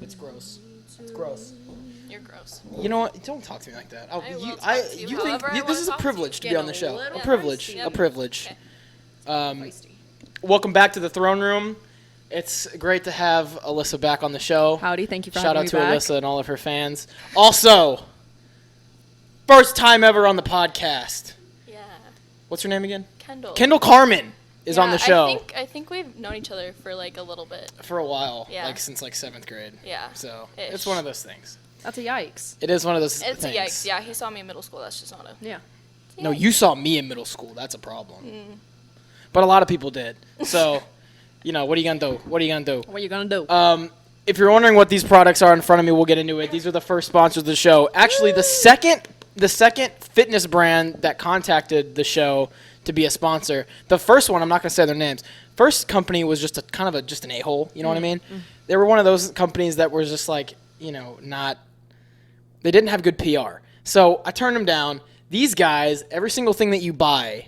It's gross. It's gross. You're gross. You know what? Don't talk to me like that. I will talk to you You however I think wanna this is a talk to privilege you. to be on the show? Getting a A little privilege. feisty. A privilege. Okay. Feisty. Welcome back to the throne room. It's great to have Alyssa back on the show. Howdy, thank you for Shout having out me to back. Alyssa and all of her fans. Also, first time ever on the podcast. Yeah. What's her name again? Kendall. Kendall Carmen is on the show I think we've known each other for like a little bit. for a while, Yeah. like since like 7th grade. Yeah. So Ish. it's one of those things. That's a yikes. It is one of those It's things. a yikes. Yeah, he saw me in middle school. That's just not a. Yeah. No, you saw me in middle school. That's a problem. Mm. But a lot of people did. So, you know, what are you gonna do? What are you gonna do? What are you gonna do? If you're wondering what these products are in front of me, we'll get into it. These are the first sponsors of the show. Actually, the second fitness brand that contacted the show to be a sponsor. The first one, I'm not gonna say their names. First company was just just an a-hole. You know what I mean? They were one of those companies that were just like, you know, not. They didn't have good PR. So I turned them down. These guys, every single thing that you buy,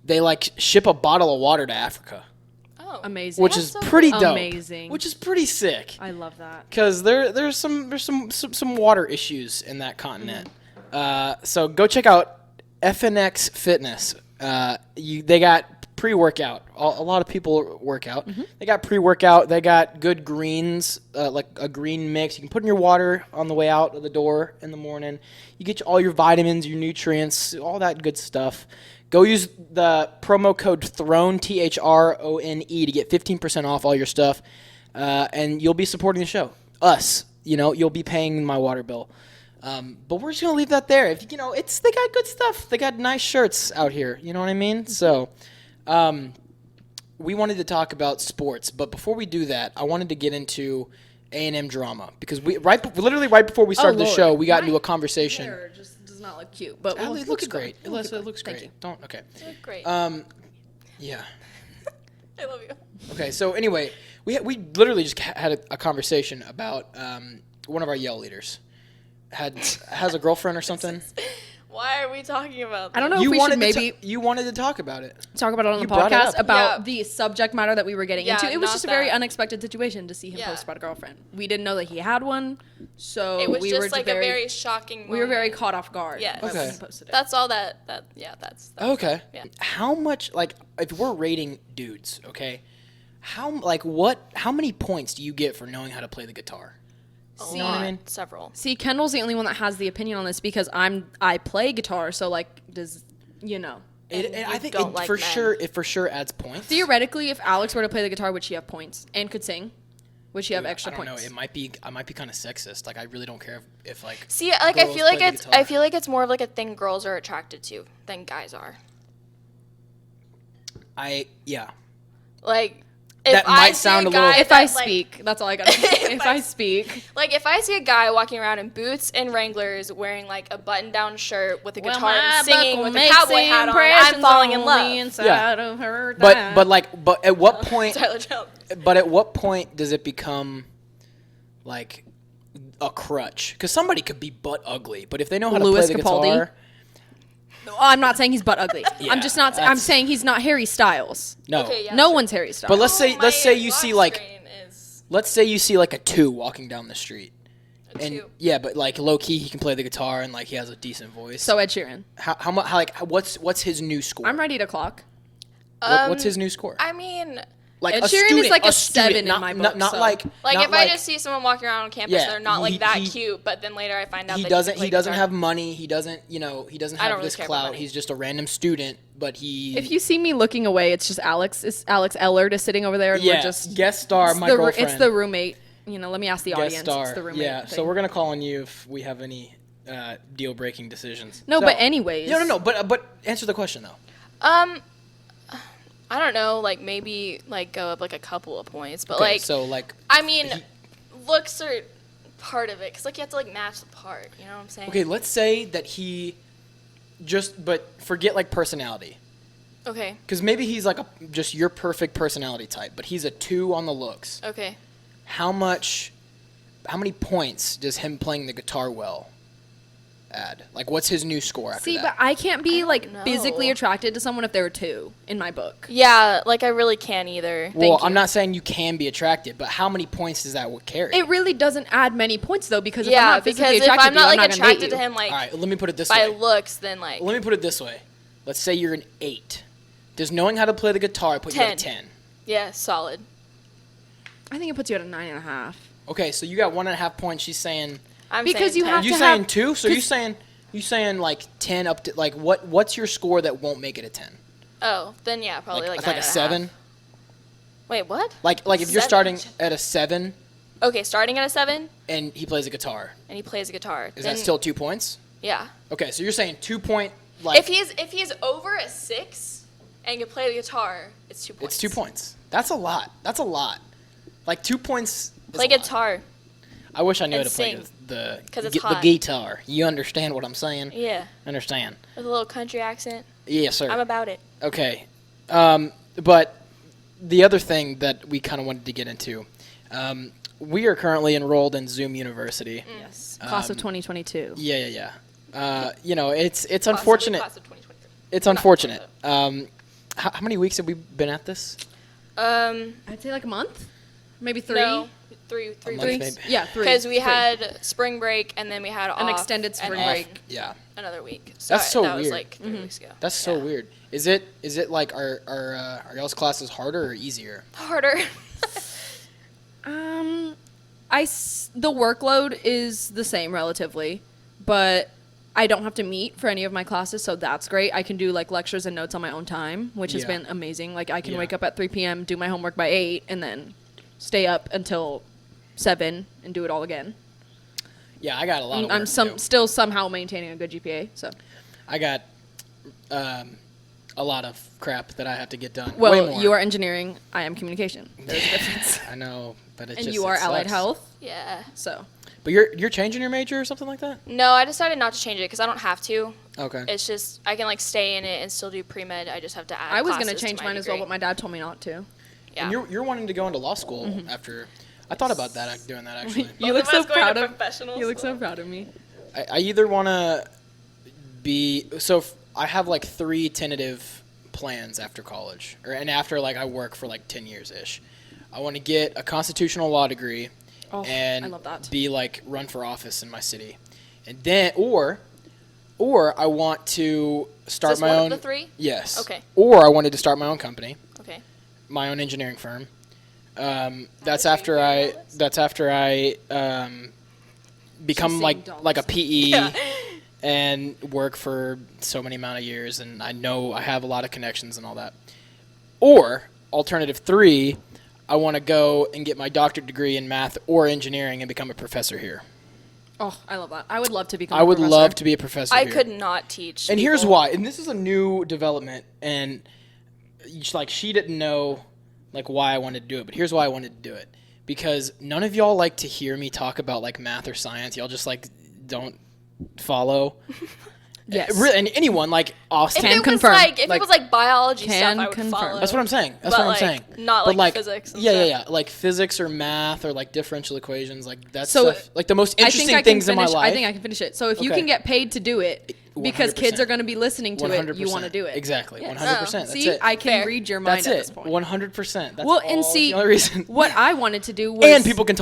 they like ship a bottle of water to Africa, Oh. Amazing. which That's is so pretty cool. dope. Amazing. Which is pretty sick. I love that. Because there's some water issues in that continent. So go check out FNX Fitness. They got pre-workout. A lot of people work out. They got pre-workout. They got good greens, like a green mix. You can put in your water on the way out of the door in the morning. You get all your vitamins, your nutrients, all that good stuff. Go use the promo code THRONE, THRONE, to get 15% off all your stuff. And you'll be supporting the show. Us. You know, you'll be paying my water bill. But we're just going to leave that there. If you know, they got good stuff. They got nice shirts out here. You know what I mean? So, we wanted to talk about sports. But before we do that, I wanted to get into A&M drama. Because literally right before we started the Lord. show, we got into a conversation. Hair just does not look cute, but It looks great. It looks Thank great. you. Okay. You look great. Yeah. I love you. Okay, so anyway, we literally just had a conversation about one of our Yale leaders has a girlfriend or something. Why are we talking about this? I don't know if we should maybe you wanted to talk about it. talk about it on You the brought it podcast up. about Yeah. the subject matter that we were getting Yeah, into. It was not just a very that. unexpected situation to see him Yeah. post about a girlfriend. We didn't know that he had one, so It was we just were like a very shocking. we were very moment. caught off guard. Yes. when Okay. he posted it. That's all that. That's. Okay. Yeah. How much, like, if we're rating dudes, okay, how many points do you get for knowing how to play the guitar? A You know what I lot. mean? Several. See, Kendall's the only one that has the opinion on this because I play guitar, so like does you know. And I you think don't it like for men. sure. It for sure adds points. Theoretically, if Alex were to play the guitar, would she have points and could sing? Would she have Dude, extra I don't points? know. I might be kind of sexist. Like, I really don't care if like. See, like I girls feel like play the it's guitar. more of like a thing girls are attracted to than guys are. Yeah. Like That might sound a little- If I speak, that's all I got to say. If If I I speak. Like if I see a guy walking around in boots and Wranglers wearing like a button-down shirt with a guitar and singing with a cowboy hat on, I'm falling in love. Yeah. But at what point? Tyler Jones. But at what point does it become like a crutch? Because somebody could be butt ugly, but if they know how Louis to play the Capaldi? guitar, I'm not saying he's butt ugly. Yeah, I'm just not. I'm that's- saying he's not Harry Styles. no. Okay, yeah. No one's Harry Styles. But let's say you lock see like screen is let's say you see like a 2 walking down the street, a and 2. yeah, but like low key he can play the guitar and like he has a decent voice. So Ed Sheeran. how much? What's his new score? I'm ready to clock. What's his new score? I mean, Like Ed a Sheeran is student, like a student, 7 in not, my not, book, not so. like like not if I just see someone walking around on campus, Yeah, they're not like he- that he- cute, but then later I find out he that doesn't play he doesn't guitar. have money. He doesn't I have don't really this care about clout. money. He's just a random student, but he If you see me looking away, it's just Alex. It's Alex Ellert is sitting over there, and yeah we're just guest star it's my the, girlfriend. It's the roommate. You know, let me ask the guest audience. star. It's the roommate. Yeah, so thing. we're gonna call on you if we have any deal breaking decisions. No, So- but anyways. No. But answer the question though. I don't know, like maybe like go up like a couple of points, but Okay, like so like I mean, looks are part of it, cause like you have to like match the part. You know what I'm saying? okay, let's say that he but forget like personality. Okay. Because maybe he's like just your perfect personality type, but he's a 2 on the looks. Okay. How many points does him playing the guitar well add? Like, what's his new score after See, that? but I can't be like know. physically attracted to someone if they were 2 in my book. Yeah, like I really can't either. Well, you. I'm not saying you can be attracted, but how many points does that carry? It really doesn't add many points though, because if I'm Yeah, not physically because if attracted I'm to you, not I'm like not gonna date attracted to you. him like All right, let me put it this by way. looks, then like Let me put it this way. Let's say you're an 8. Does knowing how to play the guitar put you at a 10. 10? yeah, solid. I think it puts you at a 9.5. Okay, so you got 1.5 points. She's saying. I'm Because saying you 10. have You to saying have- 2? So you saying like 10 up to like what's your score that won't make it a 10? Oh, then yeah, probably like like a 9.5. 7? Wait, what? Like if you're 7? starting at a 7 Okay, starting at a 7 and he plays a guitar, and he plays a guitar. is then, that still 2 points? Yeah. Okay, so you're saying 2 point like If he's over a 6 and can play the guitar, it's 2 points. it's 2 points. That's a lot. That's a lot. Like 2 points. Is Play a lot. guitar. I wish I knew how and to play sing, the 'cause it's the hot. guitar. You understand what I'm saying? Yeah. Understand? With a little country accent. Yes, sir. I'm about it. Okay. But the other thing that we kind of wanted to get into, we are currently enrolled in Zoom University. Yes. Class of 2022. Yeah. You know, it's Possibly unfortunate. class of 2023. It's unfortunate. How many weeks have we been at this? I'd say like a month, maybe 3. No, three month, weeks. maybe. Yeah, 3. Because we 3. had spring break and then we had An off extended and spring off break. Yeah. another week. So That's so that was weird. like 3 weeks ago. That's so Yeah. weird. Is it like are y'all's classes harder or easier? Harder. The workload is the same relatively, but I don't have to meet for any of my classes, so that's great. I can do like lectures and notes on my own time, which has Yeah. been amazing. Like I can Yeah. wake up at 3 p.m., do my homework by 8, and then stay up until 7 and do it all again. Yeah, I got a lot of work I'm to do. still somehow maintaining a good GPA. So I got a lot of crap that I have to get done. Way well, more. you are engineering. I am communication. There's a difference. I know, but it And just you are it allied sucks. health. Yeah. So But you're changing your major or something like that? No, I decided not to change it because I don't have to. Okay. It's just I can like stay in it and still do pre-med. I just have to add I was gonna classes to change my mine as well, degree. but my dad told me not to. Yeah. And you're wanting to go into law school after. I thought about that doing that actually. You Both look of so us going proud to of. professional You look so school. proud of me. I either want to be I have like 3 tentative plans after college and after like I work for like 10 years ish. I want to get a constitutional law degree Oh, and I love that. be like run for office in my city, and then or I want to start Is this my one own. of the 3? Yes. Okay. Or I wanted to start my own company, Okay. my own engineering firm. That's after I become She's like saying a dollars. PE Yeah. and work for so many amount of years, and I know I have a lot of connections and all that. Or alternative 3, I want to go and get my doctorate degree in math or engineering and become a professor here. Oh, I love that. I would love to become. I a would professor. love to be a professor I here. could not teach. And here's people. why. And this is a new development, and like she didn't know like why I wanted to do it, but here's why I wanted to do it. Because none of y'all like to hear me talk about like math or science. Y'all just like don't follow. Yes. Really, and anyone like Austin. If Can it confirm. was like if Like- it was like biology Can stuff, I would confirm. follow. That's what I'm saying. That's But, what I'm like, saying. not But, like physics and yeah, stuff. like physics or math or like differential equations, like that's So, stuff, like the most I interesting think I can things in finish. my life. I think I can finish it. So if you Okay. can get paid to do it, because kids 100%. are going to be listening to it, you want to do it. Exactly, Yes. 100%. That's See, it. I can Fair. read your mind That's at it. this point. 100%. That's Well, all, and that's see, the only reason. what I wanted to do was. And people can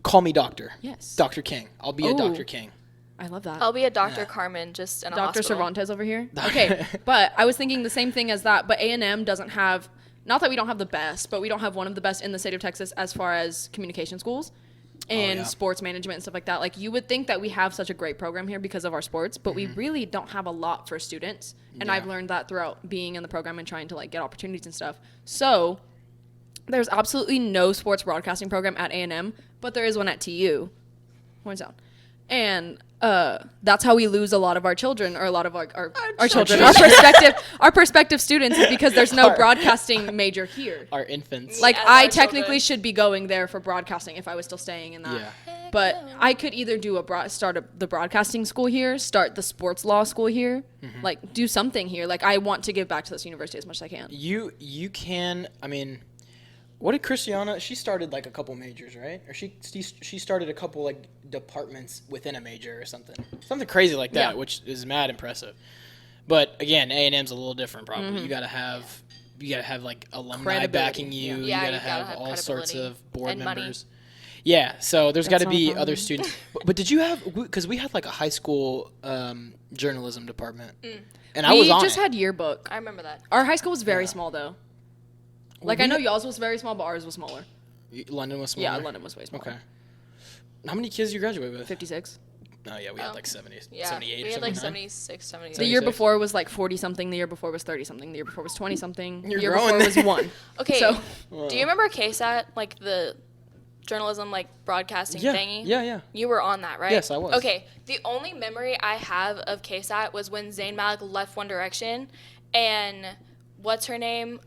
call me doctor. Yes. Dr. King. I'll be a Oh. Dr. King. I love that. I'll be a Dr. Yeah. Carmen, just in a Dr. hospital. Cervantes over here. Okay, but I was thinking the same thing as that. But A&M doesn't have. Not that we don't have the best, but we don't have one of the best in the state of Texas as far as communication schools and yeah. sports management and stuff like that. Like you would think that we have such a great program here because of our sports, but we really don't have a lot for students. And Yeah. I've learned that throughout being in the program and trying to like get opportunities and stuff. So there's absolutely no sports broadcasting program at A&M, but there is one at TU. Horns down. And that's how we lose a lot of our children, or a lot of our children, our prospective students, is because there's no Our- broadcasting major here. Our infants. Like As I our technically children. should be going there for broadcasting if I was still staying in that. Yeah. But I could either do the broadcasting school here, start the sports law school here, like do something here. Like I want to give back to this university as much as I can. You can, I mean, What did Christiana? She started like a couple majors, right? Or she started a couple like departments within a major or something crazy like that, which is mad impressive. But again, A&M's a little different. Probably you gotta have like alumni backing you. You gotta have all sorts of board members. Money. Yeah, so there's got to be other students. But did you have? Because we had like a high school journalism department, and I was on it. We just had yearbook. I remember that. Our high school was very small though. Like I know y'all's was very small, but ours was smaller. London was smaller. Yeah, London was way smaller. Okay. How many kids did you graduate with? 56. Oh yeah, we had like 70, 78. We had like 76, 78. The year before was like 40 something. The year before was 30 something. The year before was 20 something. You're the year growing before was 1. Okay. So, do you remember KSAT, like the journalism like broadcasting thingy? Yeah. You were on that, right? Yes, I was. Okay. The only memory I have of KSAT was when Zayn Malik left One Direction, and what's her name?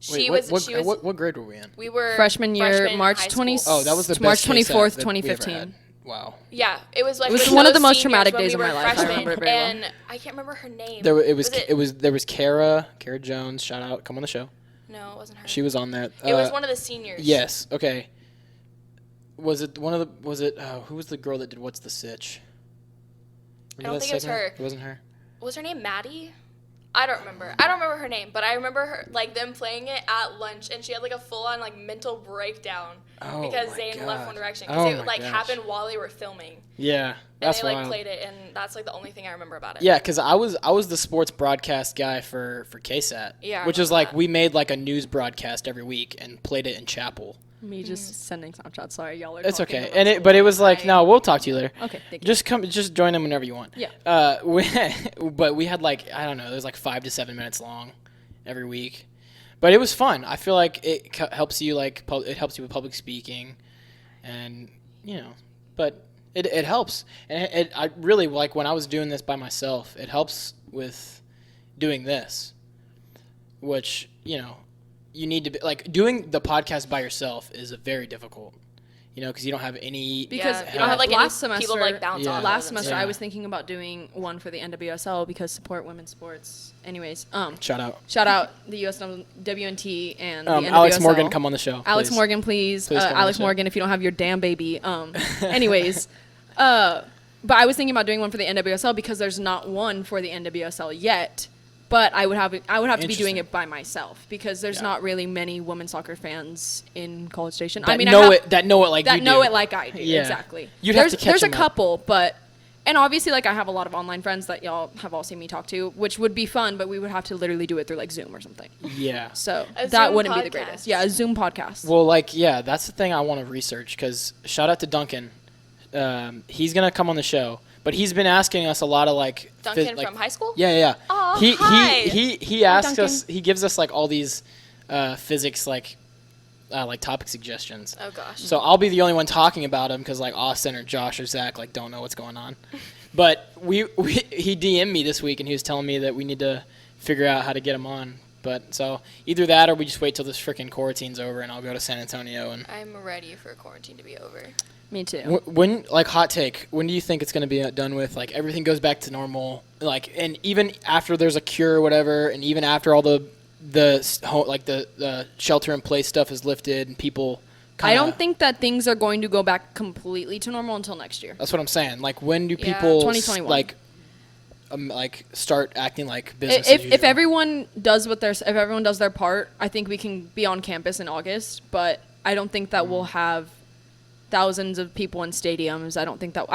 What grade were we in? We were freshman year, March 20. Oh, that was the March best 24th, 2015. Wow. Yeah, it was like it was one of the most traumatic days of my life. Freshmen, I remember it very well. And I can't remember her name. There was Kara Jones. Shout out, come on the show. No, it wasn't her. She was on there. It was one of the seniors. Yes. Okay. Was it who was the girl that did What's the Sitch? I don't think it was her. It wasn't her. Was her name Maddie? I don't remember. I don't remember her name, but I remember her like them playing it at lunch, and she had like a full-on like mental breakdown because Zayn left One Direction because it like happened while they were filming. Yeah, that's and they like played it, and that's like the only thing I remember about it. Yeah, because I was the sports broadcast guy for KSAT. Yeah, which is like we made like a news broadcast every week and played it in chapel. Me just sending Snapchat. Sorry, y'all are. It's okay, but it was like, no, we'll talk to you later. Okay, thank you. Just join them whenever you want. Yeah. But we had like, I don't know, it was like 5 to 7 minutes long, every week, but it was fun. I feel like it helps you it helps you with public speaking, and but it helps, and I really like when I was doing this by myself. It helps with doing this, which you need to be like doing the podcast by yourself is very difficult, because you don't have any. Because you don't have like last semester, people like bounce off. Last semester, I was thinking about doing one for the NWSL because support women's sports. Anyways, shout out the USWNT and the NWSL. Alex Morgan, come on the show. Alex Morgan, please Alex Morgan, if you don't have your damn baby. Anyways, but I was thinking about doing one for the NWSL because there's not one for the NWSL yet. But I would have to be doing it by myself because there's not really many women's soccer fans in College Station. That know it like I do. Yeah. Exactly. There's a couple, and obviously like I have a lot of online friends that y'all have all seen me talk to, which would be fun, but we would have to literally do it through like Zoom or something. Yeah. So that wouldn't be the greatest. Yeah, a Zoom podcast. Well, that's the thing I want to research because shout out to Duncan. He's gonna come on the show. But he's been asking us a lot of like Duncan from high school. Yeah. Oh, he asks us. He gives us like all these physics like topic suggestions. Oh gosh. So I'll be the only one talking about him because like Austin or Josh or Zach like don't know what's going on. But he DM'd me this week and he was telling me that we need to figure out how to get him on. But so either that or we just wait till this freaking quarantine's over and I'll go to San Antonio and. I'm ready for quarantine to be over. Me too. When hot take, when do you think it's going to be done with? Like everything goes back to normal, and even after there's a cure or whatever, and even after all the shelter in place stuff is lifted and people. I don't think that things are going to go back completely to normal until next year. That's what I'm saying. Like when do people 2021. start acting like business as usual? If everyone does their part, I think we can be on campus in August. But I don't think that we'll have thousands of people in stadiums. I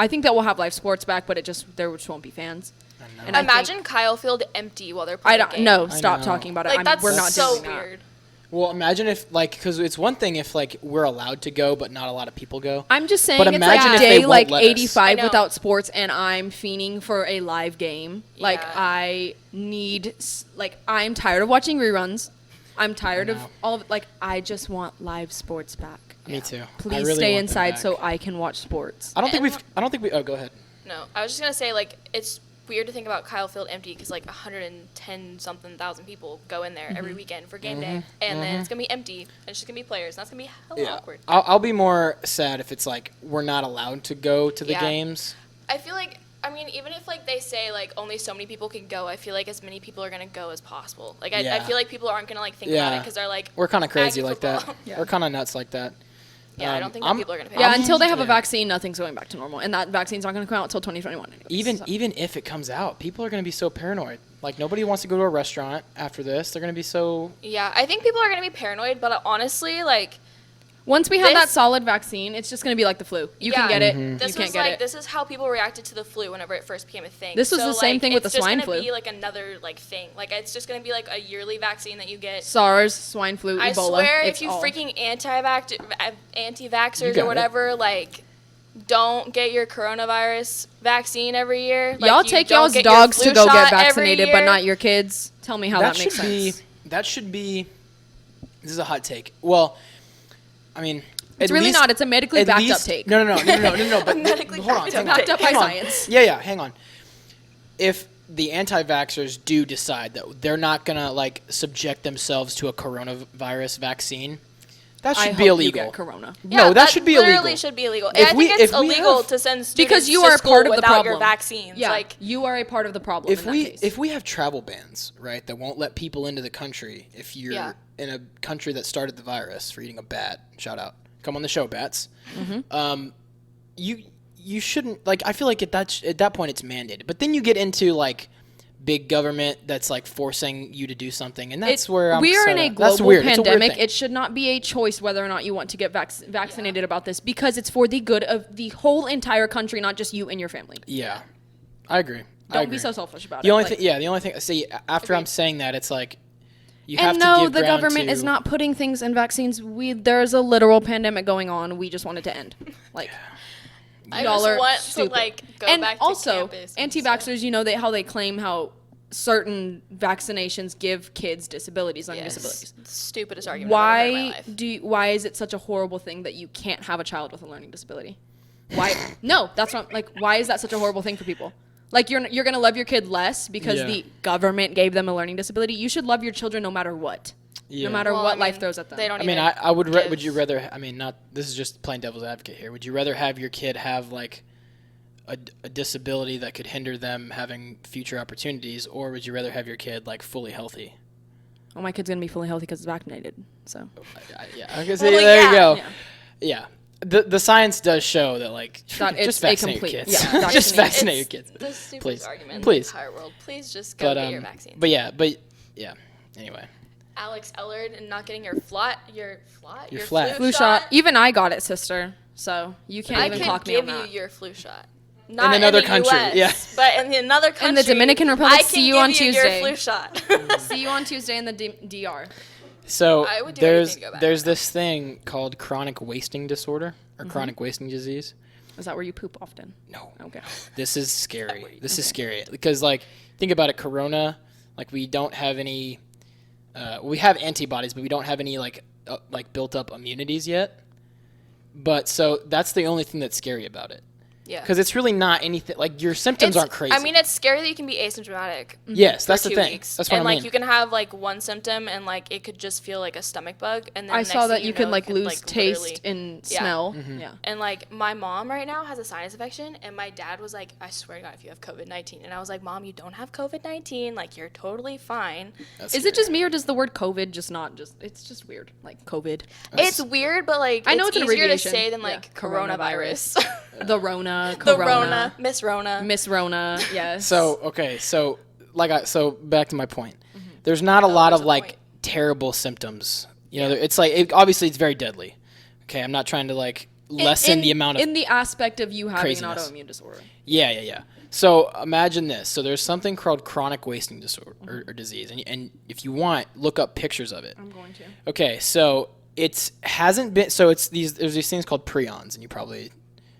think that we'll have live sports back, but there just won't be fans. And imagine Kyle Field empty while they're playing. Stop talking about it. We're not so doing weird. That. Well, imagine if because it's one thing if we're allowed to go, but not a lot of people go. I'm just saying, but it's imagine like if they day won't let 85 us. without sports, and I'm fiending for a live game. Yeah. I'm tired of watching reruns. I'm tired of all of it. I just want live sports back. Me too. Please really stay want them inside back. so I can watch sports. I don't think we. Oh, go ahead. No, I was just gonna say it's weird to think about Kyle Field empty because 110 something thousand people go in there every weekend for game day, and then it's gonna be empty, and it's just gonna be players. And that's gonna be hella awkward. I'll be more sad if it's we're not allowed to go to the games. I feel like mean, even if like they say like only so many people can go, I feel like as many people are gonna go as possible. Like I feel like people aren't gonna like think about it because they're like, we're kind of crazy Aggie like football. that. We're kind of nuts like that. Yeah, I don't think that people are gonna pay. Yeah, until they have a vaccine, nothing's going back to normal, and that vaccine's not going to come out until 2021. Anyways, Even if it comes out, people are going to be so paranoid. Like nobody wants to go to a restaurant after this. They're going to be so. Yeah, I think people are gonna be paranoid, but honestly, like. Once we have that solid vaccine, it's just going to be like the flu. You can get it. This you can't was get like it. This is how people reacted to the flu whenever it first became a thing. This was the same thing with the swine flu. It's just gonna be like another like thing. Like it's just gonna be like a yearly vaccine that you get. SARS, swine flu, I Ebola. swear, if you freaking anti-vaxxers or whatever, like, don't get your coronavirus vaccine every year. Like, y'all take y'all's dogs to go get vaccinated, but not your kids. Tell me how that makes sense. That should be. This is a hot take. Well, I mean. It's really not. It's a medically backed up take. No. But medically hold on. Backed up by science. Yeah. Hang on. If the anti-vaxxers do decide that they're not gonna like subject themselves to a coronavirus vaccine, that should be illegal. You get corona. No, that should be illegal. Literally should be illegal. I think it's illegal to send students because you are to part of the without problem. Your vaccines. Yeah, like you are a part of the problem. If we have travel bans, right, that won't let people into the country if you're in a country that started the virus for eating a bat, shout out. Come on the show, bats. Mm-hmm. You shouldn't like. I feel like at that point it's mandated. But then you get into like big government that's like forcing you to do something, and that's where we are in a global pandemic. It should not be a choice whether or not you want to get vaccinated about this because it's for the good of the whole entire country, not just you and your family. Yeah, I agree. Don't be so selfish about it. The only thing. See, after I'm saying that, it's like. And no, the government is not putting things in vaccines. There's a literal pandemic going on. We just want it to end. Like, y'all are stupid. To, like, go and back also, to campus anti-vaxxers, you know, how they claim how certain vaccinations give kids disabilities, learning disabilities. Stupidest argument I've ever heard in my life. Why is it such a horrible thing that you can't have a child with a learning disability? Why? No, that's not, like, why is that such a horrible thing for people? Like, you're going to love your kid less because the government gave them a learning disability. You should love your children no matter what. Yeah. No matter what life throws at them. They don't I would you rather, this is just playing devil's advocate here. Would you rather have your kid have, like, a disability that could hinder them having future opportunities, or would you rather have your kid, like, fully healthy? Well, my kid's going to be fully healthy because it's vaccinated, so. I guess there you go. Yeah. The science does show that, like, just vaccinate your kids. Yeah, just vaccinate your kids. The stupidest argument in the entire world. Please just go get your vaccine. But yeah. Anyway. Alex Ellard and not getting your flu shot. Even I got it, sister. So you can't even clock me on that. I could give you your flu shot. Not in another country, US, but in another country. In the Dominican Republic, see you on Tuesday. I can give you your flu shot. See you on Tuesday in the DR. So there's this thing called chronic wasting disorder or chronic wasting disease. Is that where you poop often? No. Okay. This is scary. This is scary because, like, think about it. Corona, like, we don't have any. We have antibodies, but we don't have any like built up immunities yet. But so that's the only thing that's scary about it. Yeah. Because it's really not anything, like, your symptoms aren't crazy. I mean, it's scary that you can be asymptomatic. Yes, that's the thing. Weeks. That's what I mean. And, like, you can have, like, one symptom and, like, it could just feel like a stomach bug. And then I saw that you could, like, lose taste and smell. Mm-hmm. Yeah. And, like, my mom right now has a sinus infection, and my dad was like, I swear to God, if you have COVID-19. And I was like, Mom, you don't have COVID-19. Like, you're totally fine. Is it just me, or does the word COVID it's just weird? Like, COVID. It's weird, but, like, I know it's easier to say than, like, coronavirus. The Rona. The Rona. Miss Rona. Yes. So back to my point. Mm-hmm. There's not a lot of, like, terrible symptoms. You know, it's like, obviously it's very deadly. Okay, I'm not trying to, like, lessen the amount of in the aspect of you having craziness. An autoimmune disorder. Yeah. So imagine this. So there's something called chronic wasting disorder or disease, and if you want, look up pictures of it. I'm going to. Okay, so there's these things called prions, and you probably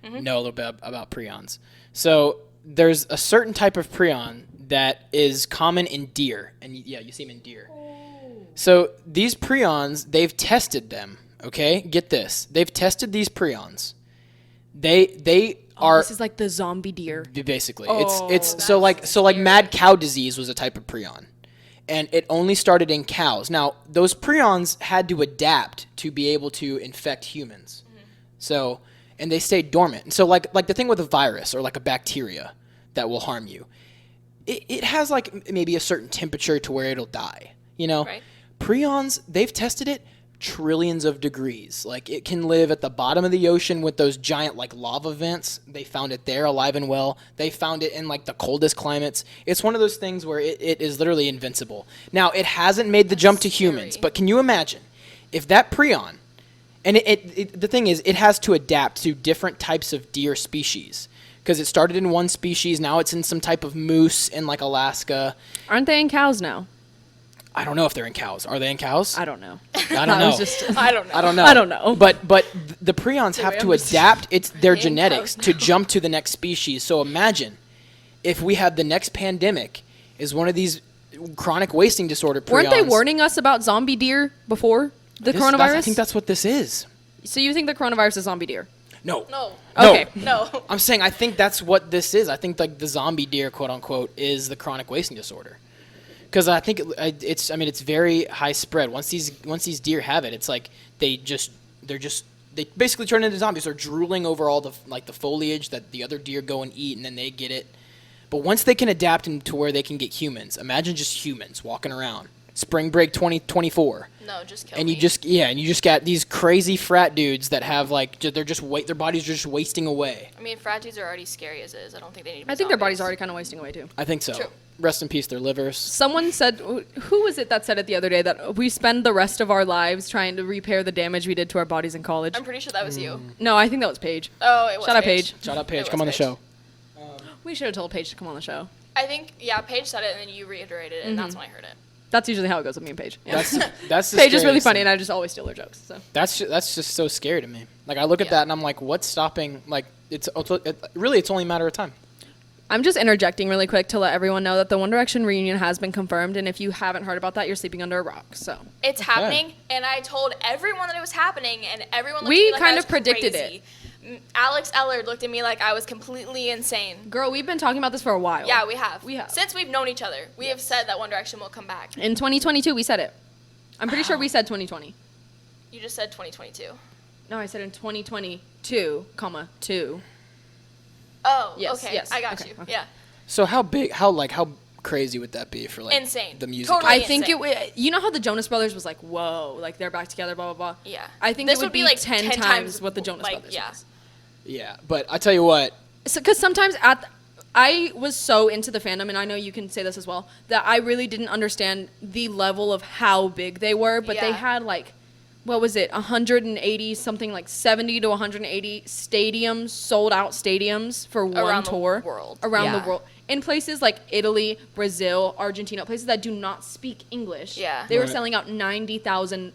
know a little bit about prions. So there's a certain type of prion that is common in deer, and you see them in deer. So these prions, they've tested them. Okay, get this. They've tested these prions. They are. This is like the zombie deer. Basically, it's so like mad cow disease was a type of prion, and it only started in cows. Now those prions had to adapt to be able to infect humans. So. And they stay dormant. And so like the thing with a virus or like a bacteria, that will harm you. It has like maybe a certain temperature to where it'll die, you know? Right. Prions, they've tested it trillions of degrees. Like it can live at the bottom of the ocean with those giant like lava vents. They found it there alive and well. They found it in like the coldest climates. It's one of those things where it is literally invincible. Now, it hasn't made the jump to humans, but can you imagine if that prion, and the thing is, it has to adapt to different types of deer species. Because it started in one species, now it's in some type of moose in like Alaska. Aren't they in cows now? I don't know if they're in cows. Are they in cows? I don't know. I don't know. I don't know. I don't know. I don't know. But the prions have to adapt their genetics to jump to the next species. So imagine if we have the next pandemic is one of these chronic wasting disorder prions. Weren't they warning us about zombie deer before the coronavirus? I think that's what this is. So you think the coronavirus is zombie deer? No. Okay. No. I'm saying I think that's what this is. I think like the zombie deer, quote unquote, is the chronic wasting disorder. Because I think it's very high spread. Once these deer have it, it's like they basically turn into zombies. They're drooling over all the foliage that the other deer go and eat, and then they get it. But once they can adapt into where they can get humans, imagine just humans walking around. Spring Break 2024. No, just kill and me. you just got these crazy frat dudes that have like their bodies are just wasting away. I mean, frat dudes are already scary as is. I don't think they need to be I think their bodies zombies. are already kind of wasting away too. I think so. True. Rest in peace, their livers. Someone said, who was it that said it the other day, that we spend the rest of our lives trying to repair the damage we did to our bodies in college? I'm pretty sure that was you. No, I think that was Paige. Oh, it was Shout out Paige. Shout out Paige. It Come on was the show. We should have told Paige to come on the show. I think, Paige said it, and then you reiterated it, and that's when I heard it. That's usually how it goes with me and Paige. Yeah. That's the Paige is really scariest funny, thing. and I just always steal her jokes. So That's just so scary to me. Like I look at Yeah. that and I'm like, what's stopping? Like it's only a matter of time. I'm just interjecting really quick to let everyone know that the One Direction reunion has been confirmed, and if you haven't heard about that, you're sleeping under a rock. So It's happening, and I told everyone that it was happening, and everyone looked We at me like kind I was of predicted crazy. Alex Ellard looked at me like I was completely insane. girl, we've been talking about this for a while. Yeah, we have. We have. Since we've known each other, we have said that One Direction will come back. In 2022, we said it. I'm pretty sure we said 2020. You just said 2022. No, I said in 2022, comma 2. Oh, Yes, okay. yes, I got okay, you. okay. Yeah. So how crazy would that be for like Insane. the music? Totally. I think insane. you know how the Jonas Brothers was like, whoa, like they're back together, blah blah blah. Yeah. I think This it would be like 10 times what the Jonas like, Brothers yeah. was. Yeah, but I tell you what, Because sometimes I was so into the fandom, and I know you can say this as well, that I really didn't understand the level of how big they were. But they Yeah. had like, what was it, 180 something, like 70 to 180 stadiums, sold out stadiums for one Around the tour world. around Yeah. the world. In places like Italy, Brazil, Argentina, places that do not speak English. Yeah. They were Right. selling out 90,000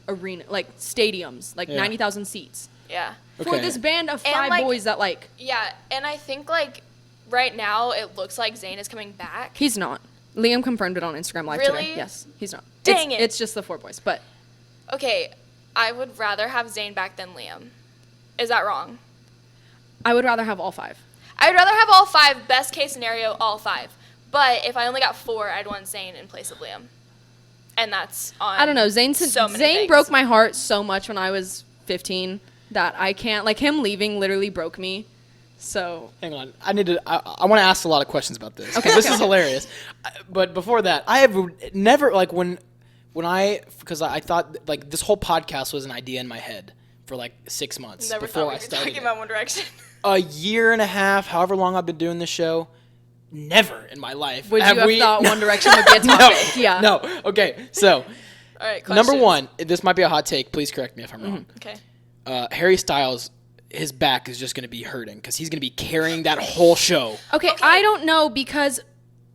stadiums, like Yeah. 90,000 seats. Yeah. For Okay. this band of And, 5 like- boys that like, Yeah, and I think like right now it looks like Zayn is coming back. he's not. Liam confirmed it on Instagram Live Really? today. Yes, he's not. Dang it. It's just the 4 boys, but Okay, I would rather have Zayn back than Liam. Is that wrong? I would rather have all 5. I'd rather have all 5. Best case scenario, all 5. But if I only got 4, I'd want Zayn in place of Liam. And that's on. I don't know. Zayn so many Zayn things. broke my heart so much when I was 15 that I can't, like, him leaving literally broke me. So hang on, I want to ask a lot of questions about this. Okay, this is hilarious. But before that, I have never like because I thought like this whole podcast was an idea in my head for like 6 months Never before thought we I were started. talking it. about One Direction. A year and a half, however long I've been doing this show, never in my life would you have thought One Direction would be a topic? Yeah. No. Okay. So, All right, number questions. one, this might be a hot take. Please correct me if I'm wrong. Okay. Harry Styles, his back is just going to be hurting because he's going to be carrying that whole show. Okay, I don't know because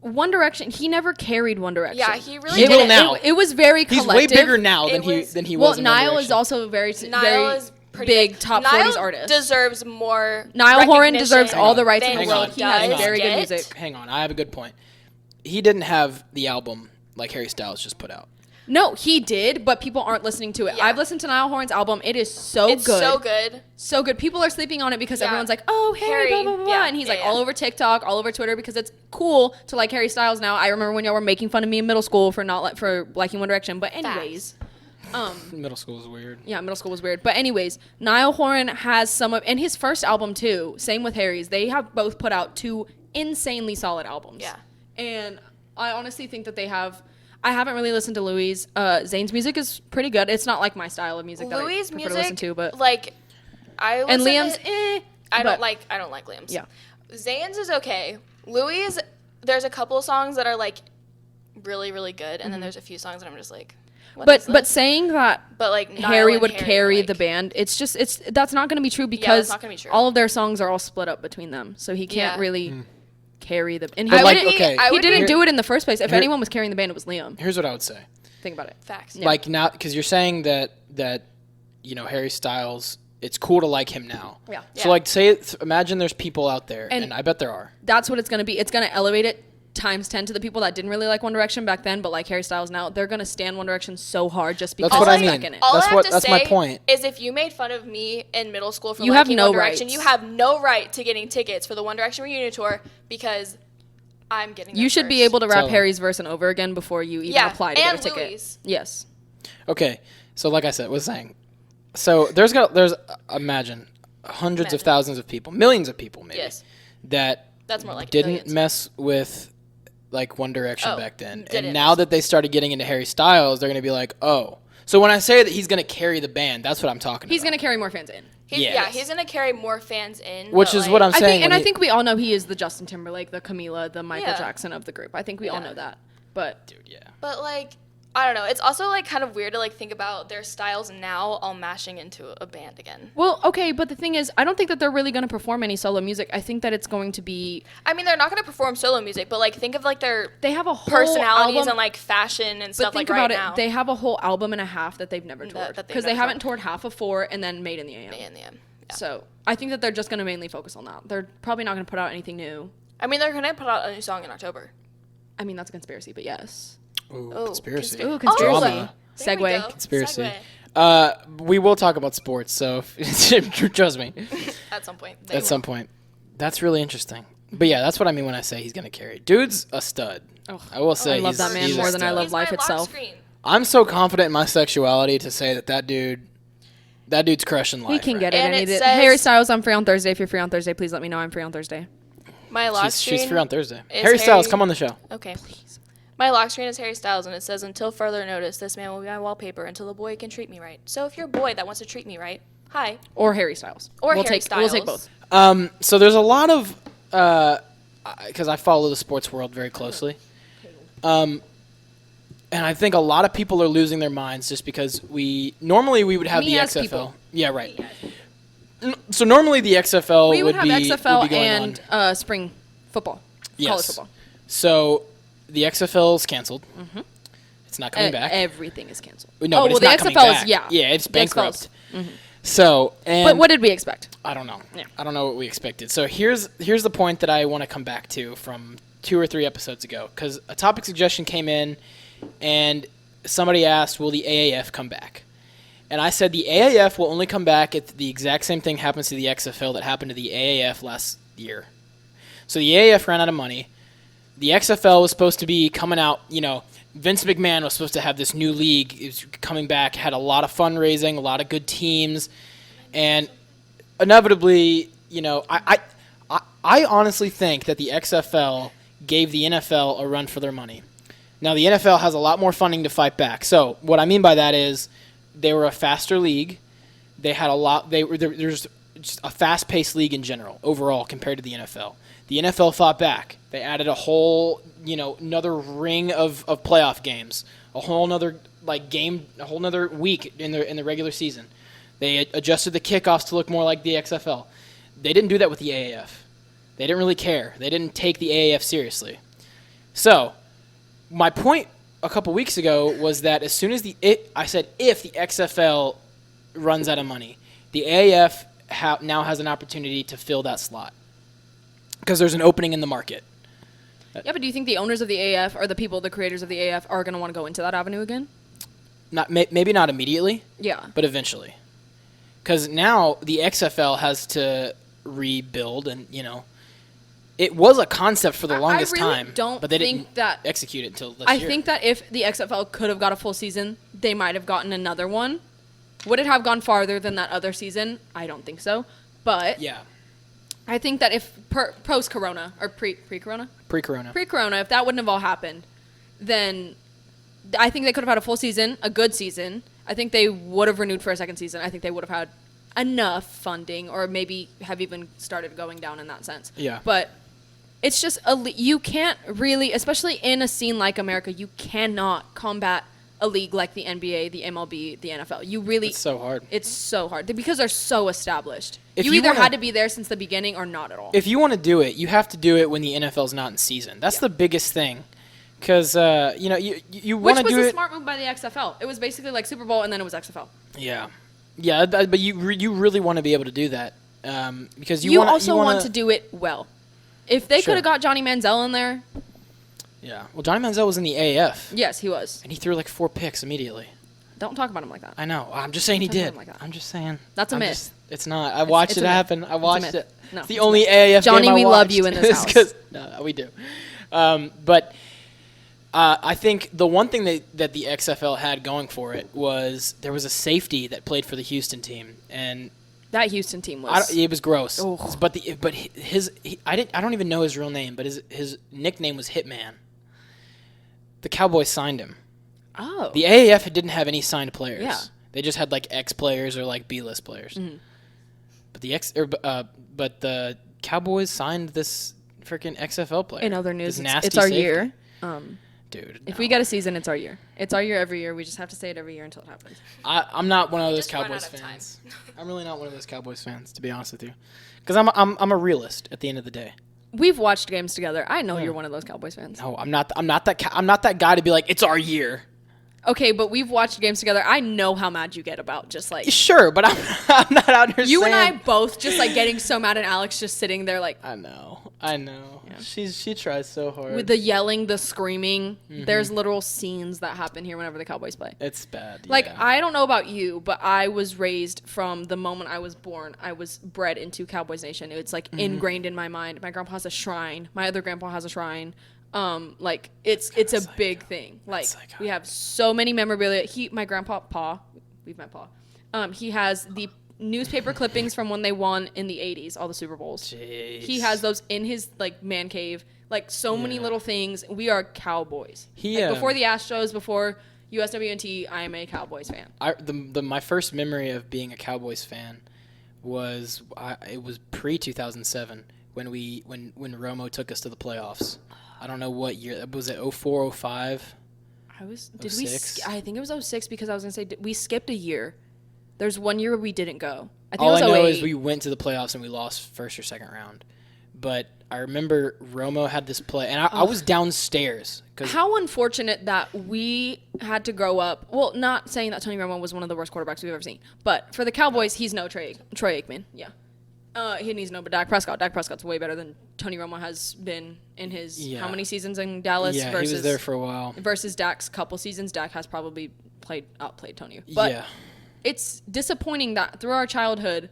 One Direction, he never carried One Direction. Yeah, he really He will didn't. now. It was very He's collective. way bigger now than It he was- than he Well, was. in One Niall is Direction. also very Niall is pretty big top 40s Niall artist. deserves more. Niall Horan recognition deserves all the rights in than the world. he He has does very good get. music. Hang on, I have a good point. He didn't have the album like Harry Styles just put out. No, he did, but people aren't listening to it. Yeah. I've listened to Niall Horan's album. It is so It's good. so good. So good. People are sleeping on it because Yeah. everyone's like, oh, Harry, blah, blah, blah, blah. Yeah, And he's yeah, like yeah. all over TikTok, all over Twitter because it's cool to like Harry Styles now. I remember when y'all were making fun of me in middle school for for liking One Direction. But anyways, Middle school was weird. yeah, middle school was weird. But anyways, Niall Horan has some of, and his first album too, same with Harry's. They have both put out 2 insanely solid albums. Yeah. And I honestly think that they have. I haven't really listened to Louis. Zayn's music is pretty good. It's not like my style of music that I prefer to listen to, but like I listen and Liam's, I don't like Liam's. Yeah. Zayn's is okay. Louis, there's a couple of songs that are like really, really good, and then there's a few songs that I'm just like, but saying that like Harry would carry the band, it's that's not going to be true because not gonna be true. all of their songs are all split up between them, so he can't really carry the. And But he, like, didn't, okay. he didn't do it in the first place. If anyone was carrying the band, it was Liam. Here's what I would say. Think about it. Facts. Yeah. Like now, because you're saying that Harry Styles, it's cool to like him now. Yeah. So like, imagine there's people out there, and I bet there are. That's what it's going to be. It's going to elevate it times 10 to the people that didn't really like One Direction back then, but like Harry Styles now. They're going to stand One Direction so hard just because That's what I they're mean. stuck in it. All That's I have what- to that's say my point. is if you made fun of me in middle school for You have liking no One Direction, rights. you have no right to getting tickets for the One Direction reunion tour because I'm getting them You should be first. able to rap So- Harry's verse and over again before you even apply to get a ticket. Louis. Yes. Okay, so like I said, was saying, so there's imagine hundreds of thousands of people, millions of people maybe, Yes. that That's more like didn't millions. mess with like One Direction back then, didn't. and now that they started getting into Harry Styles, they're gonna be like, oh. So when I say that he's gonna carry the band, that's what I'm talking He's about. going to carry more fans in. He's gonna carry more fans in. Which but, is what I'm I saying. think, and when I think we all know he is the Justin Timberlake, the Camila, the Michael Yeah. Jackson of the group. I think we all Yeah. know that. But dude, yeah. But like, I don't know. It's also like kind of weird to like think about their styles now all mashing into a band again. well, okay, but the thing is, I don't think that they're really going to perform any solo music. I think that it's going to be I mean, they're not gonna perform solo music, but like think of like their they have a whole personalities album, and like fashion and but stuff think like about right it, now. they have a whole album and a half that they've never That- toured that they've because they never haven't toured. toured half of 4 and then Made in the AM. in the end. Yeah. So I think that they're just going to mainly focus on that. They're probably not going to put out anything new. I mean, they're gonna put out a new song in October. I mean, that's a conspiracy, but yes. Ooh, Oh, conspiracy. Ooh, conspiracy. Drama. There we Segue. go. Conspiracy. Segue. We will talk about sports, so trust me. At some point. At some point. That's really interesting. But yeah, that's what I mean when I say he's gonna carry. Dude's a stud. I will say I love that man he's a more than I stud. love He's life my lock itself. screen. I'm so confident in my sexuality to say that dude's crushing life. He can right get it. And And it he did. says- Harry Styles, I'm free on Thursday. If you're free on Thursday, please let me know I'm free on Thursday. My lock screen. She's free on Thursday. is Harry Styles, Harry- come on the show. Okay. Please. My lock screen is Harry Styles, and it says, "Until further notice, this man will be my wallpaper until a boy can treat me right." So if you're a boy that wants to treat me right, hi. Or Harry Styles. Or we'll Harry take, We'll take Styles. both. So there's a lot of because I follow the sports world very closely. And I think a lot of people are losing their minds just because normally we would have Me the as XFL. people. Yeah, right. So normally the XFL We would have be XFL would be going and on. spring football. Yes. College football. So the XFL is canceled. It's not coming back. Everything is canceled. No, oh, but well, it's the not coming XFL back. is, yeah. Yeah, it's The XFL is- bankrupt. So, and But what did we expect? I don't know. Yeah. I don't know what we expected. So here's the point that I want to come back to from 2 or 3 episodes ago, because a topic suggestion came in, and somebody asked, "Will the AAF come back?" And I said the AAF will only come back if the exact same thing happens to the XFL that happened to the AAF last year. So the AAF ran out of money. The XFL was supposed to be coming out, Vince McMahon was supposed to have this new league. It was coming back, had a lot of fundraising, a lot of good teams, and inevitably, I honestly think that the XFL gave the NFL a run for their money. Now the NFL has a lot more funding to fight back. So what I mean by that is they were a faster league. They had a lot. There's just a fast-paced league in general overall compared to the NFL. The NFL fought back. They added a whole, another ring of playoff games, a whole nother game, a whole nother week in the regular season. They adjusted the kickoffs to look more like the XFL. They didn't do that with the AAF. They didn't really care. They didn't take the AAF seriously. So, my point a couple weeks ago was that as soon as I said if the XFL runs out of money, the AAF now has an opportunity to fill that slot because there's an opening in the market. Yeah, but do you think the owners of the AF or the creators of the AF are going to want to go into that avenue again? Maybe not immediately, Yeah. but eventually. Because now the XFL has to rebuild, and it was a concept for the longest really time. don't but they think didn't that- execute it until this I year. think that if the XFL could have got a full season, they might have gotten another one. Would it have gone farther than that other season? I don't think so. But Yeah. I think that if post-corona or pre-corona, if that wouldn't have all happened, then I think they could have had a full season, a good season. I think they would have renewed for a second season. I think they would have had enough funding, or maybe have even started going down in that sense. Yeah. But it's just you can't really, especially in a scene like America, you cannot combat a league like the NBA, the MLB, the NFL. It's so hard. It's so hard because they're so established. If you you either wanna- had to be there since the beginning or not at all. If you want to do it, you have to do it when the NFL's not in season. That's the biggest thing. Because, you Which want to was do a it. smart move by the XFL. It was basically like Super Bowl, and then it was XFL. Yeah. Yeah, but you really want to be able to do that. Because You want also want to do it well. If they Sure. could have got Johnny Manziel in there, Yeah. Well, Johnny Manziel was in the AAF, yes, he was. and he threw like 4 picks immediately. Don't talk about him like that. I know. I'm just saying he Don't talk did. about him like that. I'm just saying. That's a I'm myth. just- it's not. I watched it's it a myth. happen. I watched myth. it. No, It's the it's a only myth. AAF Johnny, game I we love watched. you in this It's house. 'cause- no, we do. But I think the one thing that the XFL had going for it was there was a safety that played for the Houston team, and That Houston team was. it was gross. Oh. But I don't even know his real name, but his nickname was Hitman. The Cowboys signed him. Oh. The AAF didn't have any signed players. Yeah. They just had like X players or like B-list players. Mm-hmm. But the Cowboys signed this freaking XFL player. In other news, This nasty it's our safety. year. Dude. If no. we get a season, it's our year. It's our year every year. We just have to say it every year until it happens. I'm not one of those just run Cowboys out of time. fans. I'm really not one of those Cowboys fans, to be honest with you, because I'm a realist at the end of the day. We've watched games together. I know you're one of those Cowboys fans. No, I'm not that guy to be like, it's our year. Okay, but we've watched games together. I know how mad you get about just like Sure, but I'm not out here you saying. and I both just like getting so mad, and Alex just sitting there like I know. She tries so hard. with the yelling, the screaming. There's literal scenes that happen here whenever the Cowboys play. It's bad. Like, yeah. I don't know about you, but I was raised from the moment I was born. I was bred into Cowboys Nation. It's like ingrained in my mind. My grandpa has a shrine. My other grandpa has a shrine. Like it's a psycho. big thing. Like psycho. we have so many memorabilia. My grandpa Pa, we've met Pa. He has the newspaper clippings from when they won in the 80s, all the Super Bowls. Jeez. He has those in his like man cave. Like so many little things. We are Cowboys. He, before the Astros, before USWNT, I am a Cowboys fan. My first memory of being a Cowboys fan was it was pre 2007 when Romo took us to the playoffs. I don't know what year. Was it 04, 05? Did we? 06? I think it was 06 because I was gonna say we skipped a year. There's one year where we didn't go. I think All I it was know 08. is we went to the playoffs and we lost first or second round. But I remember Romo had this play, and I was downstairs. How unfortunate that we had to grow up. Well, not saying that Tony Romo was one of the worst quarterbacks we've ever seen, but for the Cowboys, he's no Troy Aikman. Yeah. He needs no, but Dak Prescott. Dak Prescott's way better than Tony Romo has been in his how many seasons in Dallas Yeah, versus he was there for a while. versus Dak's couple seasons. Dak has probably outplayed Tony. But Yeah. it's disappointing that through our childhood,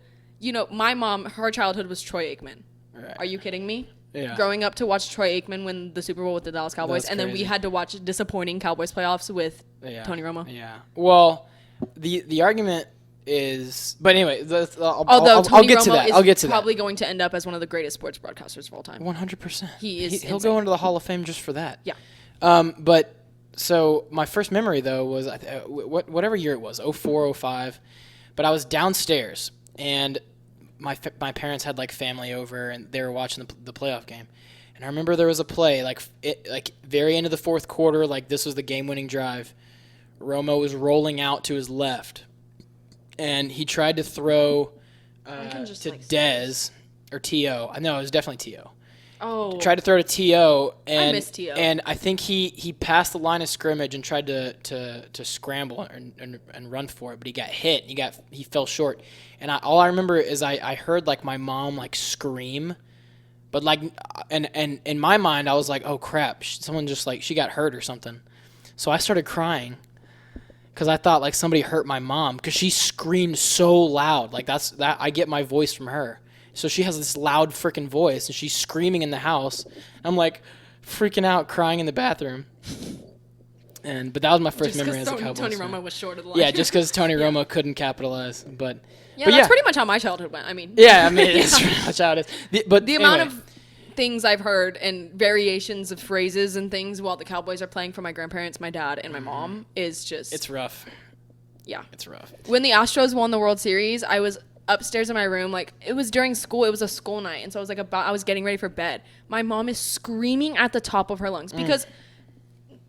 my mom, her childhood was Troy Aikman. Right. Are you kidding me? Yeah. Growing up to watch Troy Aikman win the Super Bowl with the Dallas Cowboys, That's and then we crazy. had to watch disappointing Cowboys playoffs with Yeah. Tony Romo. Yeah. Well, the argument is, but anyway, Although I'll Tony get Romo to that. is I'll get to probably going to end up as one of the greatest sports broadcasters of all time. 100%. He is He'll insane. go into the Hall of Fame just for that. Yeah. But so my first memory though was whatever year it was, 04, 05, but I was downstairs and my parents had like family over and they were watching the playoff game. And I remember there was a play like very end of the fourth quarter, like this was the game-winning drive. Romo was rolling out to his left, and he tried to throw to Dez or T.O. I know it was definitely T.O. Oh. Tried to throw to T.O. and miss T.O. and I think he passed the line of scrimmage and tried to scramble and run for it, but he got hit. He fell short, and all I remember is I heard like my mom like scream, but like and in my mind I was like, oh crap, someone just like she got hurt or something, so I started crying because I thought like somebody hurt my mom because she screamed so loud, like that I get my voice from her. So she has this loud freaking voice, and she's screaming in the house. I'm like freaking out, crying in the bathroom. But that was my first memory as a Cowboys Tony fan. Romo was short of the line. Yeah, just because Tony Romo couldn't capitalize. But that's pretty much how my childhood went. I mean, it's pretty much how it is. But the amount of things I've heard and variations of phrases and things while the Cowboys are playing for my grandparents, my dad, and my mom is just... It's rough. Yeah. It's rough. When the Astros won the World Series, I was upstairs in my room. Like, it was during school. It was a school night. And so I was I was getting ready for bed. My mom is screaming at the top of her lungs because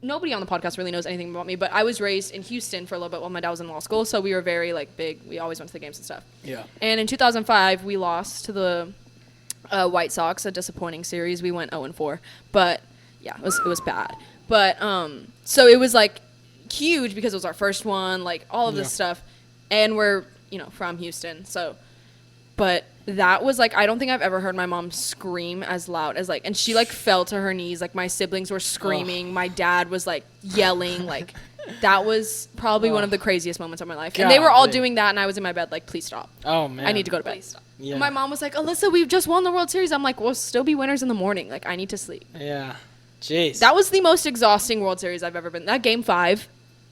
nobody on the podcast really knows anything about me, but I was raised in Houston for a little bit while my dad was in law school. So we were very, like, big. We always went to the games and stuff. Yeah. And in 2005, we lost to the White Sox, a disappointing series. We went 0-4, but yeah, it was bad. But so it was like huge because it was our first one, like all of this stuff, and we're from Houston, so. But that was like, I don't think I've ever heard my mom scream as loud as and she like fell to her knees. Like my siblings were screaming, my dad was like yelling, like that was probably one of the craziest moments of my life. And they were all doing that, and I was in my bed like, please stop. Oh man, I need to go to bed. Please stop. Yeah. My mom was like, Alyssa, we've just won the World Series. I'm like, we'll still be winners in the morning. Like, I need to sleep. Yeah. Jeez. That was the most exhausting World Series I've ever been. That game 5,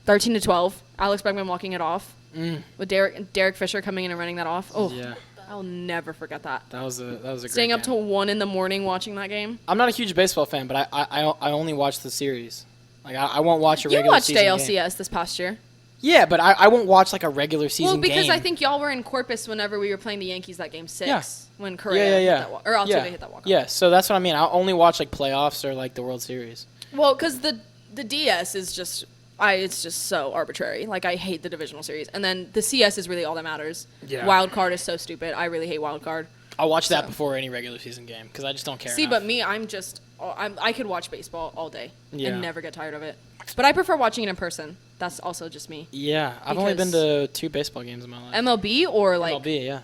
13-12, Alex Bregman walking it off with Derek Fisher coming in and running that off. Oh, yeah. I'll never forget that. That was a great Staying up game. till 1 in the morning watching that game. I'm not a huge baseball fan, but I only watch the series. Like I won't watch a You regular watched season ALCS game. this past year. Yeah, but I won't watch like a regular season Well, because game. I think y'all were in Corpus whenever we were playing the Yankees that game 6 when Correa yeah. hit that or Altuve hit that walk-off. Yeah, so that's what I mean. I'll only watch like playoffs or like the World Series. Well, because the DS is just it's just so arbitrary. Like, I hate the divisional series, and then the CS is really all that matters. Yeah. Wild card is so stupid. I really hate wild card. I'll watch that before any regular season game because I just don't care. See, enough. but me, I could watch baseball all day Yeah. and never get tired of it. But I prefer watching it in person. That's also just me. Yeah, I've only been to 2 baseball games in my life. MLB or like MLB, yeah.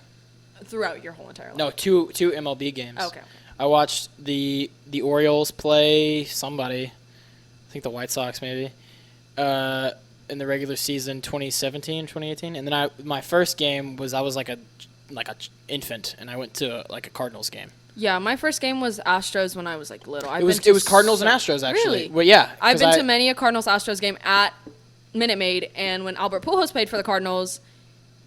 throughout your whole entire life? No, two MLB games. Okay. I watched the Orioles play somebody, I think the White Sox maybe, in the regular season 2017, 2018, and then my first game was I was like a infant, and I went to like a Cardinals game. Yeah, my first game was Astros when I was like little. It was Cardinals and Astros actually. Really? Well, yeah. I've been to many a Cardinals Astros game at Minute Maid, and when Albert Pujols played for the Cardinals,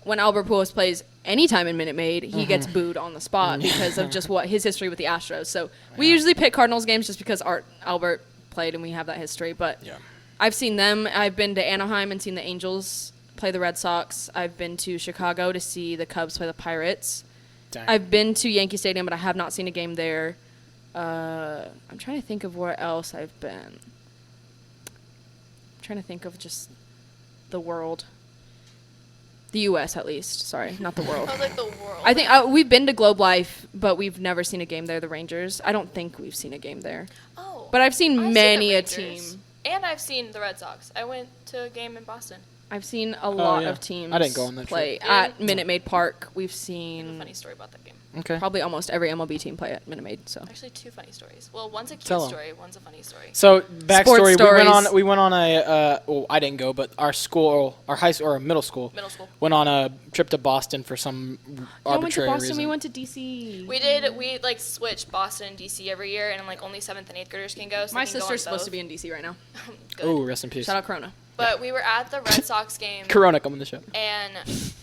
when Albert Pujols plays anytime in Minute Maid, he gets booed on the spot because of just what his history with the Astros. So we usually pick Cardinals games just because Albert played and we have that history. But I've seen them. I've been to Anaheim and seen the Angels play the Red Sox. I've been to Chicago to see the Cubs play the Pirates. Dang. I've been to Yankee Stadium, but I have not seen a game there. I'm trying to think of where else I've been. I'm trying to think of just the world. The U.S. at least. Sorry, not the world. I was like the world. I think we've been to Globe Life, but we've never seen a game there. The Rangers. I don't think we've seen a game there. Oh. But I've seen many a the team. Rangers. And I've seen the Red Sox. I went to a game in Boston. I've seen a lot yeah. of teams I didn't go on that play trip. at Minute Maid Park. We've I have a seen funny story about that game. Okay. probably almost every MLB team play at Minute Maid. So Actually, 2 funny stories. Well, one's a cute Tell 'em. story, one's a funny story. So backstory: Sports we went on a well, I didn't go, but our school, our high school or middle school, went on a trip to Boston for some arbitrary we went to Boston. reason. We went to DC. We like switch Boston and DC every year, and like only 7th and 8th graders can go. So My they can go on sister's supposed both. to be in DC right now. Good. Oh, rest in peace. Shout out Corona. But we were at the Red Sox game, Corona, come on the show. and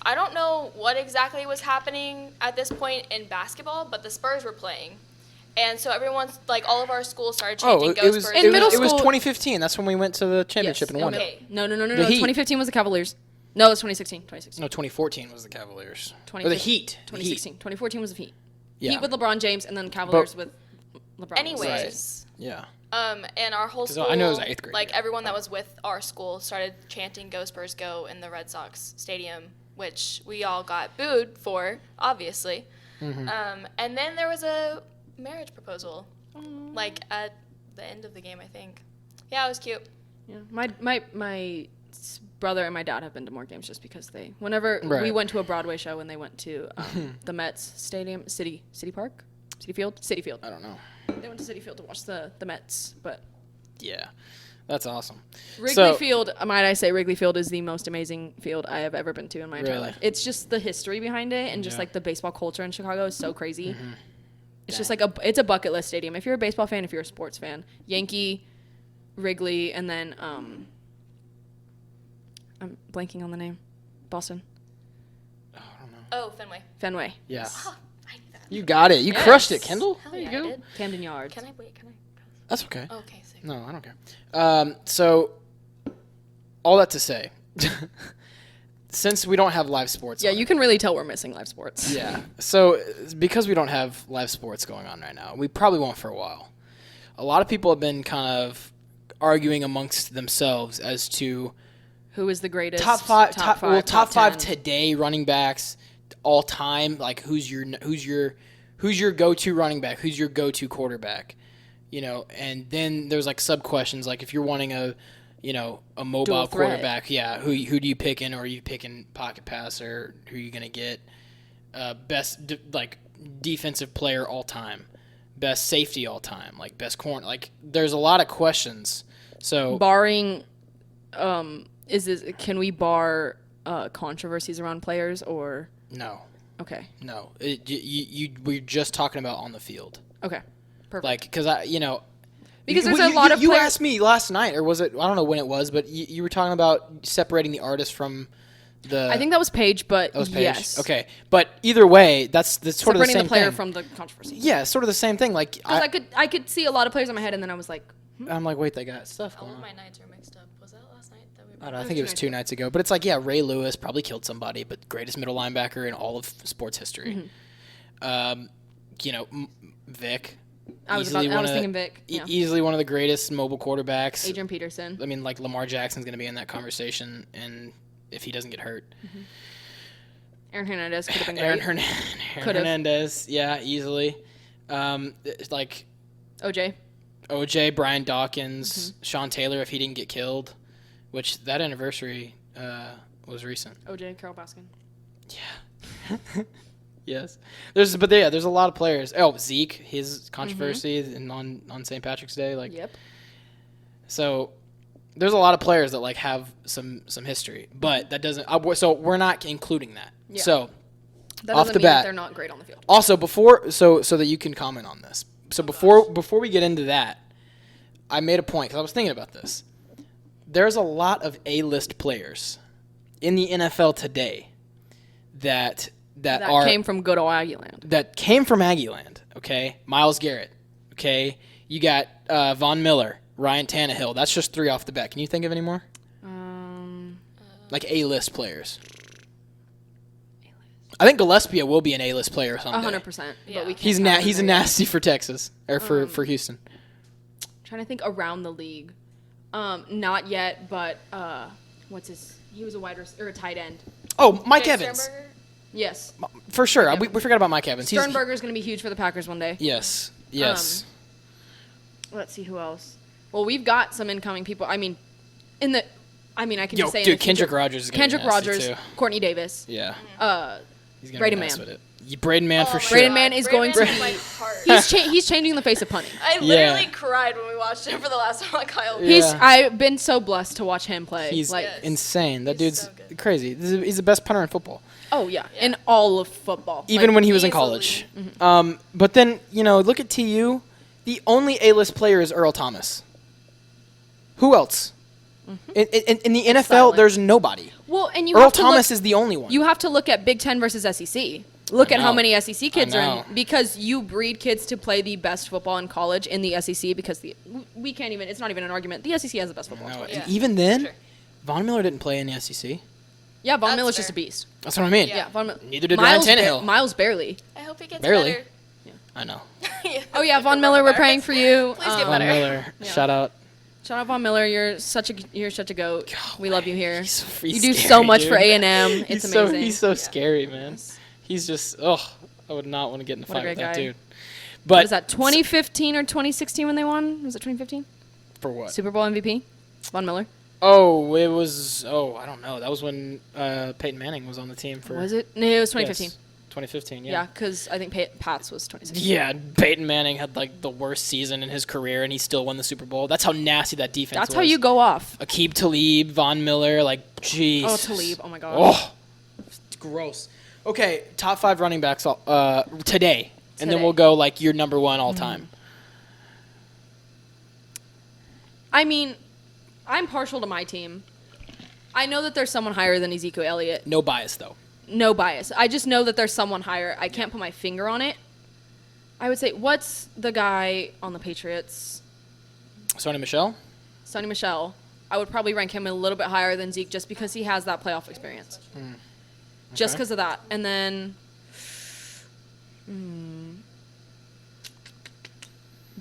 I don't know what exactly was happening at this point in basketball, but the Spurs were playing. And so everyone's, like, all of our schools started chanting Go Spurs. In middle it was school- 2015. That's when we went to the championship and won it. Okay. No. The Heat. 2015 was the Cavaliers. No, it was 2016. 2016. No, 2014 was the Cavaliers. Or the 2015. Heat. 2016. 2014 was the Heat. Yeah. Heat with LeBron James, and then Cavaliers with LeBron. Anyways, Yeah. and our whole 'Cause school, I know it was 8th grade. like, everyone that was with our school started chanting Go Spurs Go in the Red Sox stadium, which we all got booed for, obviously. Mm-hmm. And then there was a marriage proposal, like, at the end of the game, I think. Yeah, it was cute. Yeah. My brother and my dad have been to more games just because whenever we Right. went to a Broadway show and they went to the Mets Stadium, City Park? City Field. I don't know. They went to City Field to watch the Mets, but Yeah. That's awesome. Wrigley Field, might I say, Wrigley Field is the most amazing field I have ever been to in my entire Really? life. It's just the history behind it, and just Yeah. like the baseball culture in Chicago is so crazy. It's just like it's a bucket list stadium. If you're a baseball fan, if you're a sports fan, Yankee, Wrigley, and then I'm blanking on the name. Boston. Oh, I don't know. Oh, Fenway. Fenway. Yeah. Oh, I knew that. You got it. You Yes. crushed it, Kendall. Hell There you yeah, I go. did. Camden Yards. Can I wait? Can I? That's okay. Okay, sick. No, I don't care. So, all that to say, since we don't have live sports. Yeah, on, you can really tell we're missing live sports. Yeah. So, because we don't have live sports going on right now, we probably won't for a while. A lot of people have been kind of arguing amongst themselves as to Who is the greatest? top five, top top five 10. today running backs all time. Like who's your go-to running back? Who's your go-to quarterback? You know, and then there's like sub questions like if you're wanting a mobile Dual threat. quarterback, yeah, who do you pick in, or are you picking pocket passer? Who are you gonna get? Best defensive player all time, best safety all time, like best corner. Like there's a lot of questions. So Barring, can we bar controversies around players or? no, Okay. we're just talking about on the field. Okay. Perfect. Like, because Because there's a lot of you players- asked me last night, or was it? I don't know when it was, but you were talking about separating the artist from the. I think that was Paige, but that was Paige. yes. Okay, but either way, that's sort of the Separating same the player thing. from the controversy. Yeah, sort of the same thing. Like Because I could see a lot of players in my head, and then I was like, I'm like, wait, they got stuff All going of on. my nights are mixed up. Was that last night that we? I don't know. I think it was 2 nights ago, but it's like, yeah, Ray Lewis probably killed somebody, but greatest middle linebacker in all of sports history. Vic. I was easily one of thinking Vic. Yeah. Easily one of the greatest mobile quarterbacks. Adrian Peterson. I mean, like Lamar Jackson's going to be in that conversation, and if he doesn't get hurt, Aaron Hernandez could have been Aaron great. Aaron Hernandez, yeah, easily. It's like OJ. OJ, Brian Dawkins, Sean Taylor if he didn't get killed, which that anniversary was recent. OJ, Carol Baskin. Yeah. Yes. There's a lot of players. Oh, Zeke, his controversy and on St. Patrick's Day, like. Yep. So there's a lot of players that like have some history, but that doesn't. So we're not including that. Yeah. So That off doesn't the mean bat, that they're not great on the field. also before so that you can comment on this. So before we get into that, I made a point because I was thinking about this. There's a lot of A-list players in the NFL today that Came from good old Aggieland. that came from Aggieland, okay? Myles Garrett, okay? You got Von Miller, Ryan Tannehill. That's just 3 off the bat. Can you think of any more? Like A-list players. I think Gillespie will be an A-list player someday. 100%. Yeah. But we can't He's count he's a him. nasty for Texas or for Houston. Trying to think around the league. Not yet, but he was a a tight end. Oh, Mike Jake Evans. Sternberger? Yes. For sure. We forgot about Mike Evans. Sternberger's going to be huge for the Packers one day. Yes. Let's see who else. Well, we've got some incoming people. I mean, I can Yo, just say dude, in the future- Kendrick Rogers is going to be Kendrick nasty Rogers, too. Courtney Davis. Yeah. He's going to Braden be nice Mann. with it. Braden Mann for Oh my sure. Braden God. Mann is Braden going Mann to is be- my heart. He's changing the face of punting. I literally cried when we watched him for the last time on Kyle. Yeah. I've been so blessed to watch him play. He's like, Yes. insane. That He's dude's so good. crazy. He's the best punter in football. oh yeah, in all of football. Even Like, when he was in easily. college. But then, look at TU. The only A-list player is Earl Thomas. Who else? In the NFL, silent. there's nobody. well, and you Earl have to Thomas look, is the only one. You have to look at Big Ten versus SEC. Look I at how know. many SEC kids I are know. in because you breed kids to play the best football in college in the SEC because we can't even. It's not even an argument. The SEC has the best football. in No, college. and Yeah, even then, sure. Von Miller didn't play in the SEC. Yeah, Von That's Miller's fair. just a beast. That's what I mean. Yeah, Von Miller. Neither did Ryan Miles Tannehill. Miles barely. I hope he gets Barely. better. I know. Oh yeah, Von Miller, we're praying for you. Please get Von better. Miller, shout out. Shout out Von Miller. You're such a goat. We love you here. He's You do scary, so much dude. for A&M. It's He's amazing. He's so scary, man. He's just, I would not want to get in a What a fight with great that guy. dude. But What is that, 2015 or 2016 when they won? Was it 2015? For what? Super Bowl MVP? Von Miller? Oh, it was. Oh, I don't know. That was when Peyton Manning was on the team for. Was it? No, it was 2015. Yes, 2015. Yeah, Yeah. because I think Pats was 2016. Yeah, Peyton Manning had like the worst season in his career, and he still won the Super Bowl. That's how nasty that defense was. That's how you go off. Aqib Talib, Von Miller, like, jeez. Oh, Talib. Oh, my God. Oh, it's gross. Okay, top 5 running backs today, and then Today. we'll go like your number 1 all time. I mean, I'm partial to my team. I know that there's someone higher than Ezekiel Elliott. No bias, though. No bias. I just know that there's someone higher. I can't put my finger on it. I would say, what's the guy on the Patriots? Sony Michel? Sonny Michel. I would probably rank him a little bit higher than Zeke just because he has that playoff experience. Just because of that. And then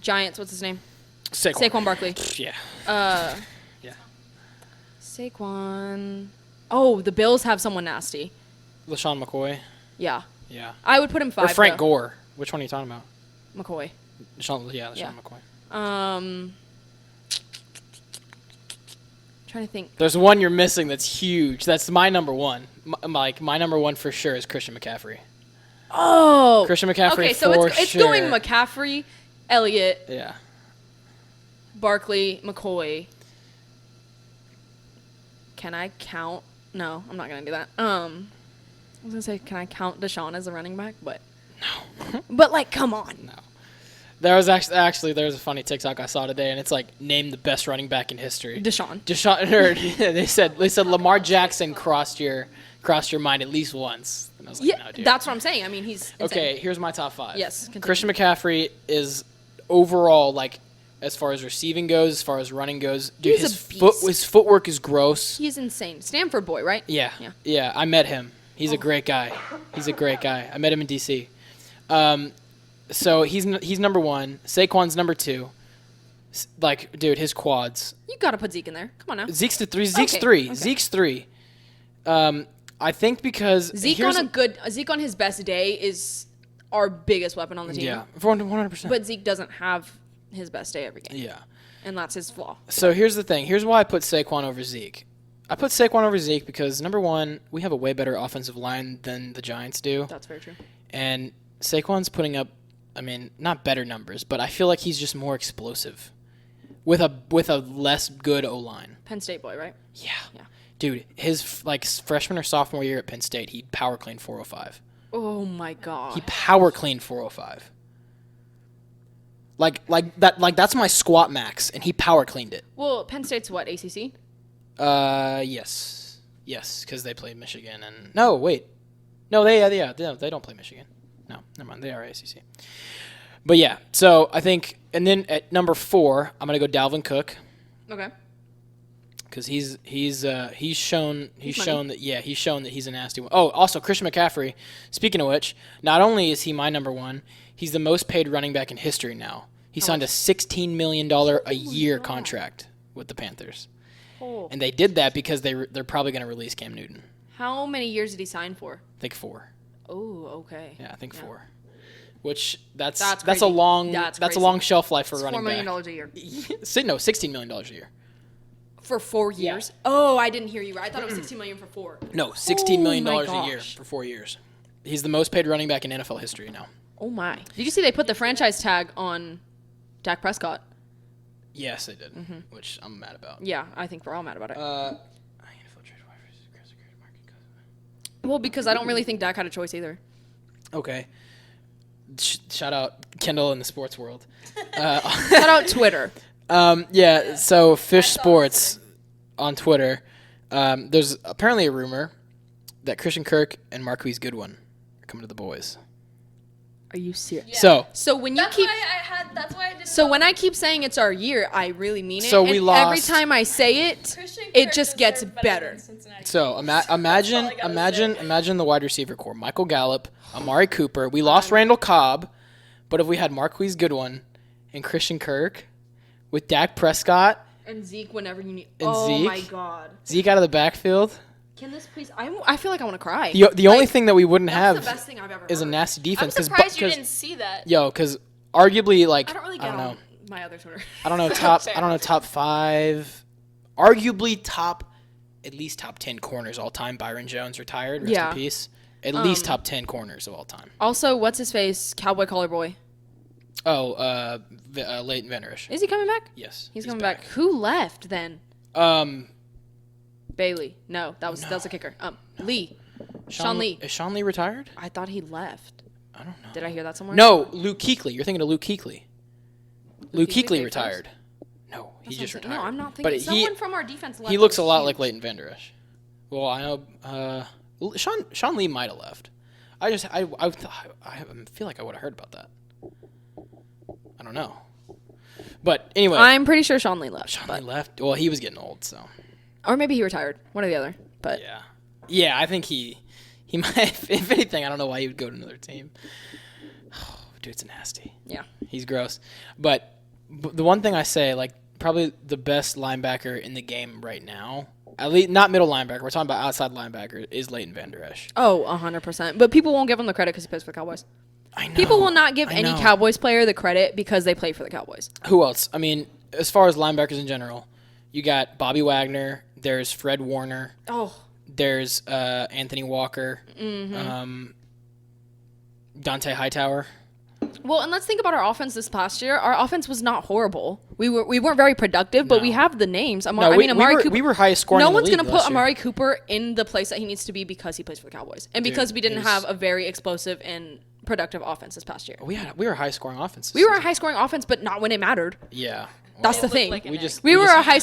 Giants, what's his name? Saquon Barkley. Yeah. Yeah. Saquon. Oh, the Bills have someone nasty. LaShawn McCoy. Yeah. Yeah. I would put him 5. Or Frank though. Gore. Which one are you talking about? McCoy. LaShawn Yeah. McCoy. Trying to think. There's one you're missing that's huge. That's my number one. My number one for sure is Christian McCaffrey. Oh. Christian McCaffrey Okay, so for it's sure. going McCaffrey, Elliott, Yeah. Barkley, McCoy. Can I count? No, I'm not gonna do that. I was gonna say, can I count Deshaun as a running back? But no. But like, come on. No. There was actually there was a funny TikTok I saw today, and it's like, name the best running back in history. Deshaun. They said Lamar Jackson crossed your mind at least once. And I was like, Yeah, no, dude. that's what I'm saying. I mean, he's insane. Okay, here's my top 5. Yes, continue. Christian McCaffrey is overall, like, as far as receiving goes, as far as running goes, dude, He's a his beast. footwork is gross. He's insane. Stanford boy, right? Yeah. Yeah. Yeah, I met him. He's a great guy. He's a great guy. I met him in DC. So he's number 1. Saquon's number 2. Like, dude, his quads. You gotta put Zeke in there. Come on now. Zeke's 3. Zeke's Okay, 3. okay. Zeke's 3. I think because Zeke on his best day is our biggest weapon on the team. Yeah, 100%. But Zeke doesn't have his best day every game. Yeah. And that's his flaw. So here's the thing. Here's why I put Saquon over Zeke. I put Saquon over Zeke because, number 1, we have a way better offensive line than the Giants do. That's very true. And Saquon's putting up, I mean, not better numbers, but I feel like he's just more explosive with a less good O-line. Penn State boy, right? Yeah. Yeah. Dude, his freshman or sophomore year at Penn State, he power cleaned 405. Oh my god. He power cleaned 405. That's my squat max, and he power cleaned it. Well, Penn State's what, ACC? Yes, because they play Michigan and no, wait, no, they don't play Michigan. No, never mind, they are ACC. But yeah, so I think, and then at number 4, I'm gonna go Dalvin Cook Okay. because he's shown money. that he's shown that he's a nasty one. Oh, also Christian McCaffrey. Speaking of which, not only is he my number 1, he's the most paid running back in history now. He signed a $16 million a year contract with the Panthers. Oh. And they did that because they're probably going to release Cam Newton. How many years did he sign for? I think 4. Oh, okay. Yeah, I think 4. Which that's crazy. a long That's a crazy. long shelf life for It's running $4 million back. a year. No, $16 million a year. For 4 years? Oh, I didn't hear you right. I thought it was $16 million for 4. No, $16 million my a year gosh. for 4 years. He's the most paid running back in NFL history now. Oh my. Did you see they put the franchise tag on Dak Prescott? Yes, they did, which I'm mad about. Yeah, I think we're all mad about it. NFL trade market. Well, because I don't really think Dak had a choice either. Okay. Shout out Kendall in the sports world. Shout out Twitter. Yeah, so Fish Sports on Twitter, there's apparently a rumor that Christian Kirk and Marquise Goodwin are coming to the boys. Are you serious? Yeah. So when you That's keep that's why I didn't. So when I keep saying it's our year, I really mean it. So we and lost- every time I say it, Christian it Kirk just gets deserved better. than Cincinnati. So That's all I gotta say. imagine the wide receiver core: Michael Gallup, Amari Cooper. We lost Randall Cobb, but if we had Marquise Goodwin and Christian Kirk with Dak Prescott, And Zeke whenever you need. And oh Zeke? my god. Zeke out of the backfield. Can this please? I feel like I want to cry. The only thing that we wouldn't That's have the best thing I've ever is a heard. nasty I'm defense. surprised you didn't see that. Because arguably, like, I don't really I get don't know. on my other Twitter. I don't know Fair. top 5, arguably at least top 10 corners all time. Byron Jones retired, rest Yeah. in peace. At least top 10 corners of all time. Also, what's his face? Cowboy Collar Boy. Oh, Leighton Van Esch. Is he coming back? Yes, He's coming back. Who left then? Bailey. No, that was a kicker. Lee. Sean Lee. Is Sean Lee retired? I thought he left. I don't know. Did I hear that somewhere? No, Luke Kuechly. You're thinking of Luke Kuechly. Luke Kuechly Kuechly played retired. No, he That's just what I'm saying. retired. No, I'm not thinking. But Someone from our defense left. he that looks was a lot huge. like Leighton Van Esch. Well, I know Sean Lee might have left. I feel like I would have heard about that. I don't know. But anyway, I'm pretty sure Sean Lee left. Sean Lee left. Well, he was getting old, so. Or maybe he retired. One or the other. But Yeah, I think he might. If anything, I don't know why he would go to another team. Oh, dude's nasty. Yeah. He's gross. But the one thing I say, like, probably the best linebacker in the game right now, at least not middle linebacker, we're talking about outside linebacker, is Leighton Vander Esch. Oh, 100%. But people won't give him the credit because he plays for the Cowboys. I know. People will not give any Cowboys player the credit because they play for the Cowboys. Who else? I mean, as far as linebackers in general, you got Bobby Wagner. There's Fred Warner. Oh. There's Anthony Walker. Dante Hightower. Well, and let's think about our offense this past year. Our offense was not horrible. We weren't very productive, but we have the names. Amari Cooper. We were highest scoring. No in the one's league going to put last year. Amari Cooper in the place that he needs to be because he plays for the Cowboys, and because we didn't have a very explosive and productive offense this past year. We were high scoring offense. We were a high scoring offense, but not when it mattered. Yeah. That's the thing. Like We were a high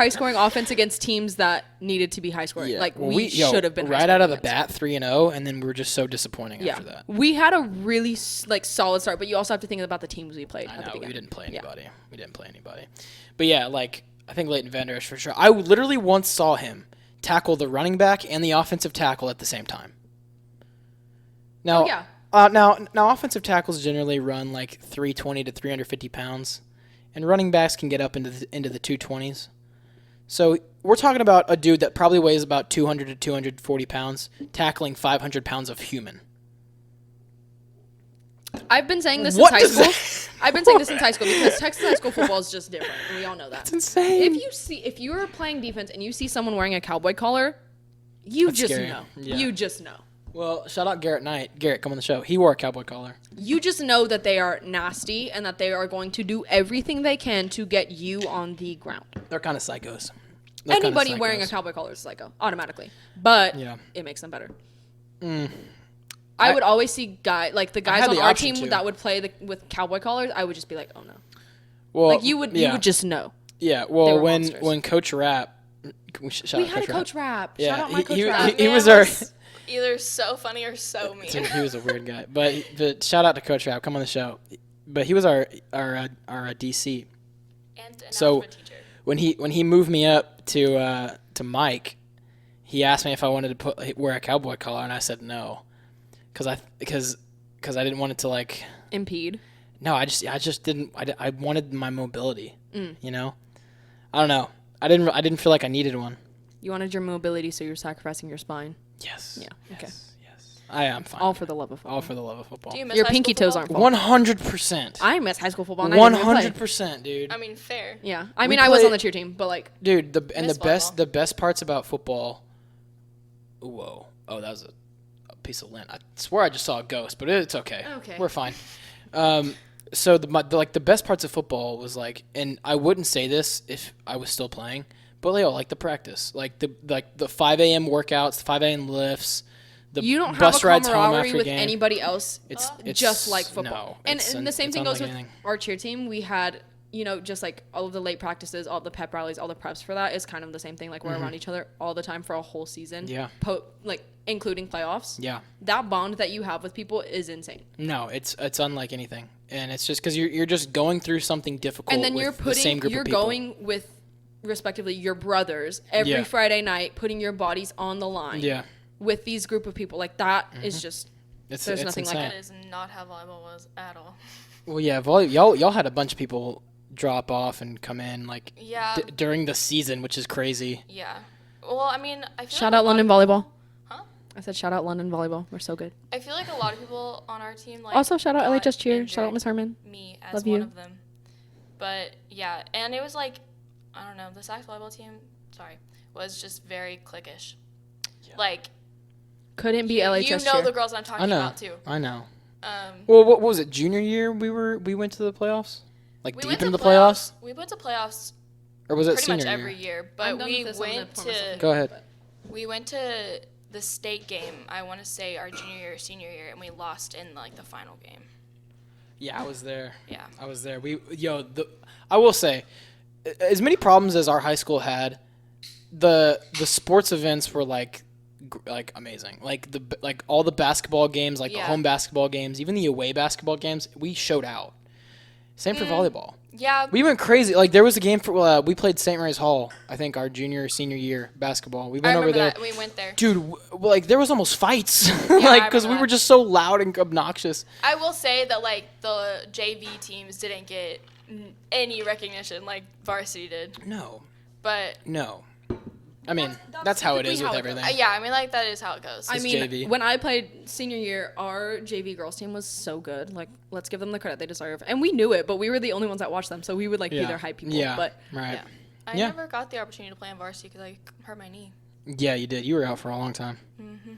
scoring offense against teams that needed to be high scoring. Yeah. Like Well, we should have been right out of the bat 3-0, and then we were just so disappointing after that. We had a really solid start, but you also have to think about the teams we played. I at the know we beginning. didn't play anybody. We didn't play anybody. But yeah, like I think Leighton Vander Esch for sure. I literally once saw him tackle the running back and the offensive tackle at the same time. Now, now offensive tackles generally run like 320 to 350 pounds. And running backs can get up into the 220s. So we're talking about a dude that probably weighs about 200 to 240 pounds, tackling 500 pounds of human. I've been saying this since high school. I've been saying this since high school because Texas high school football is just different, and we all know that. That's insane. If you're playing defense and you see someone wearing a cowboy collar, you just scary. know. Yeah. You just know. Well, shout out Garrett Knight. Garrett, come on the show. He wore a cowboy collar. You just know that they are nasty and that they are going to do everything they can to get you on the ground. They're kind of psychos. Anybody wearing a cowboy collar is psycho, automatically. But Yeah. it makes them better. I would always see guys had on the our option team to. that would play with cowboy collars. I would just be like, oh no. Well, Like you would just know. Yeah. They Well, were when monsters. Coach Rapp, We had a coach rap. Yeah, Shout out my coach he- rap. he Man was our- either so funny or so mean. He was a weird guy, but shout out to Coach Rapp. Come on the show. But he was our DC. And an So- algebra teacher. When he moved me up to Mike, he asked me if I wanted to wear a cowboy collar, and I said no, because I didn't want it to like. Impede. No, I just didn't. I wanted my mobility. You know, I don't know. I didn't feel like I needed one. You wanted your mobility, so you're sacrificing your spine. Yes. Yeah. Okay. Yes. I am fine. All for the love of football. All for the love of football. Do you miss Your high pinky school toes football? aren't 100%. I miss high school football. And I didn't even play. 100%, dude. I mean, fair. Yeah. I We mean, I was on played- the cheer team, but like, Dude, the Miss best volleyball. parts about football. Whoa! Oh, that was a piece of lint. I swear I just saw a ghost, but it's okay. Okay. We're fine. So the best parts of football was like, and I wouldn't say this if I was still playing, but like the practice, like the 5 a.m. workouts, the 5 a.m. lifts, the you don't have bus a rides home camaraderie after with game. anybody else. It's Just like football. No, And the same it's thing goes unlike with anything. our cheer team. We had, just like all of the late practices, all the pep rallies, all the preps for that is kind of the same thing. Like we're around each other all the time for a whole season. Yeah. Like including playoffs. Yeah. That bond that you have with people is insane. No, it's unlike anything, and it's just because you're just going through something difficult. And then with you're the same group you're of people. going with respectively your brothers every Yeah. Friday night, putting your bodies on the line. Yeah. With these group of people, like that is just It's There's it's nothing like insane. That is not how volleyball was at all. Well, yeah, y'all had a bunch of people drop off and come in like Yeah. during the season, which is crazy. Yeah. Well, I mean, I feel shout like out a lot London of volleyball. Huh? I said shout out London volleyball. We're so good. I feel like a lot of people on our team like Also shout out got LHS cheer. Shout out injured. Miss Harmon. Me as Love one you. of them. But yeah, and it was like, I don't know, the Sax volleyball team, was just very cliquish. Yeah. Like, Couldn't be you LHS know cheer. the girls I'm talking I know. about too. I know. Um, Well, what was it? Junior year, we went to the playoffs, like we deep went into to the playoffs, We went to playoffs or was it pretty senior much year? every year, I'm but done we with this. I'm gonna went pour myself to a Go ahead. we went to the state game. I want to say our junior year, senior year, and we lost in like the final game. Yeah, I was there. Yeah. I was there. I will say, as many problems as our high school had, the sports events were like amazing. Like all the basketball games, like the home basketball games, even the away basketball games, we showed out. Same for volleyball. Yeah. We went crazy. Like there was a game for we played St. Mary's Hall, I think our junior or senior year basketball. We went over there. We went there. Dude, like there was almost fights. Like cuz we were just so loud and obnoxious. I will say that like the JV teams didn't get any recognition like varsity did. No. But no. I mean, that's how it is with everything. Yeah, I mean, like, that is how it goes. I mean, JV. When I played senior year, our JV girls team was so good. Like, let's give them the credit they deserve. And we knew it, but we were the only ones that watched them, so we would, like, be their hype people. Yeah, but, right. I never got the opportunity to play on varsity because I hurt my knee. Yeah, you did. You were out for a long time. Mm-hmm.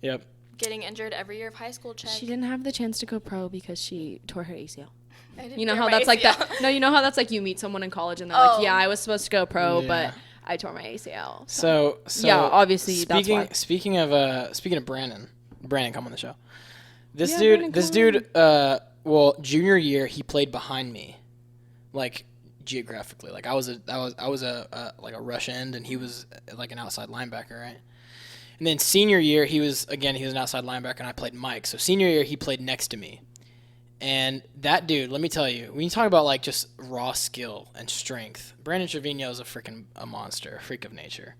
Yep. Getting injured every year of high school check. She didn't have the chance to go pro because she tore her ACL. You know how that's like that? No, you know how that's like you meet someone in college and they're like, yeah, I was supposed to go pro, but I tore my ACL. So yeah, obviously that's why. Speaking of Brandon, come on the show. This dude, well, junior year he played behind me, like geographically. Like I was a like a rush end and he was like an outside linebacker, right? And then senior year he was an outside linebacker and I played Mike. So senior year he played next to me. And that dude, let me tell you, when you talk about like just raw skill and strength, Brandon Trevino is a monster, a freak of nature.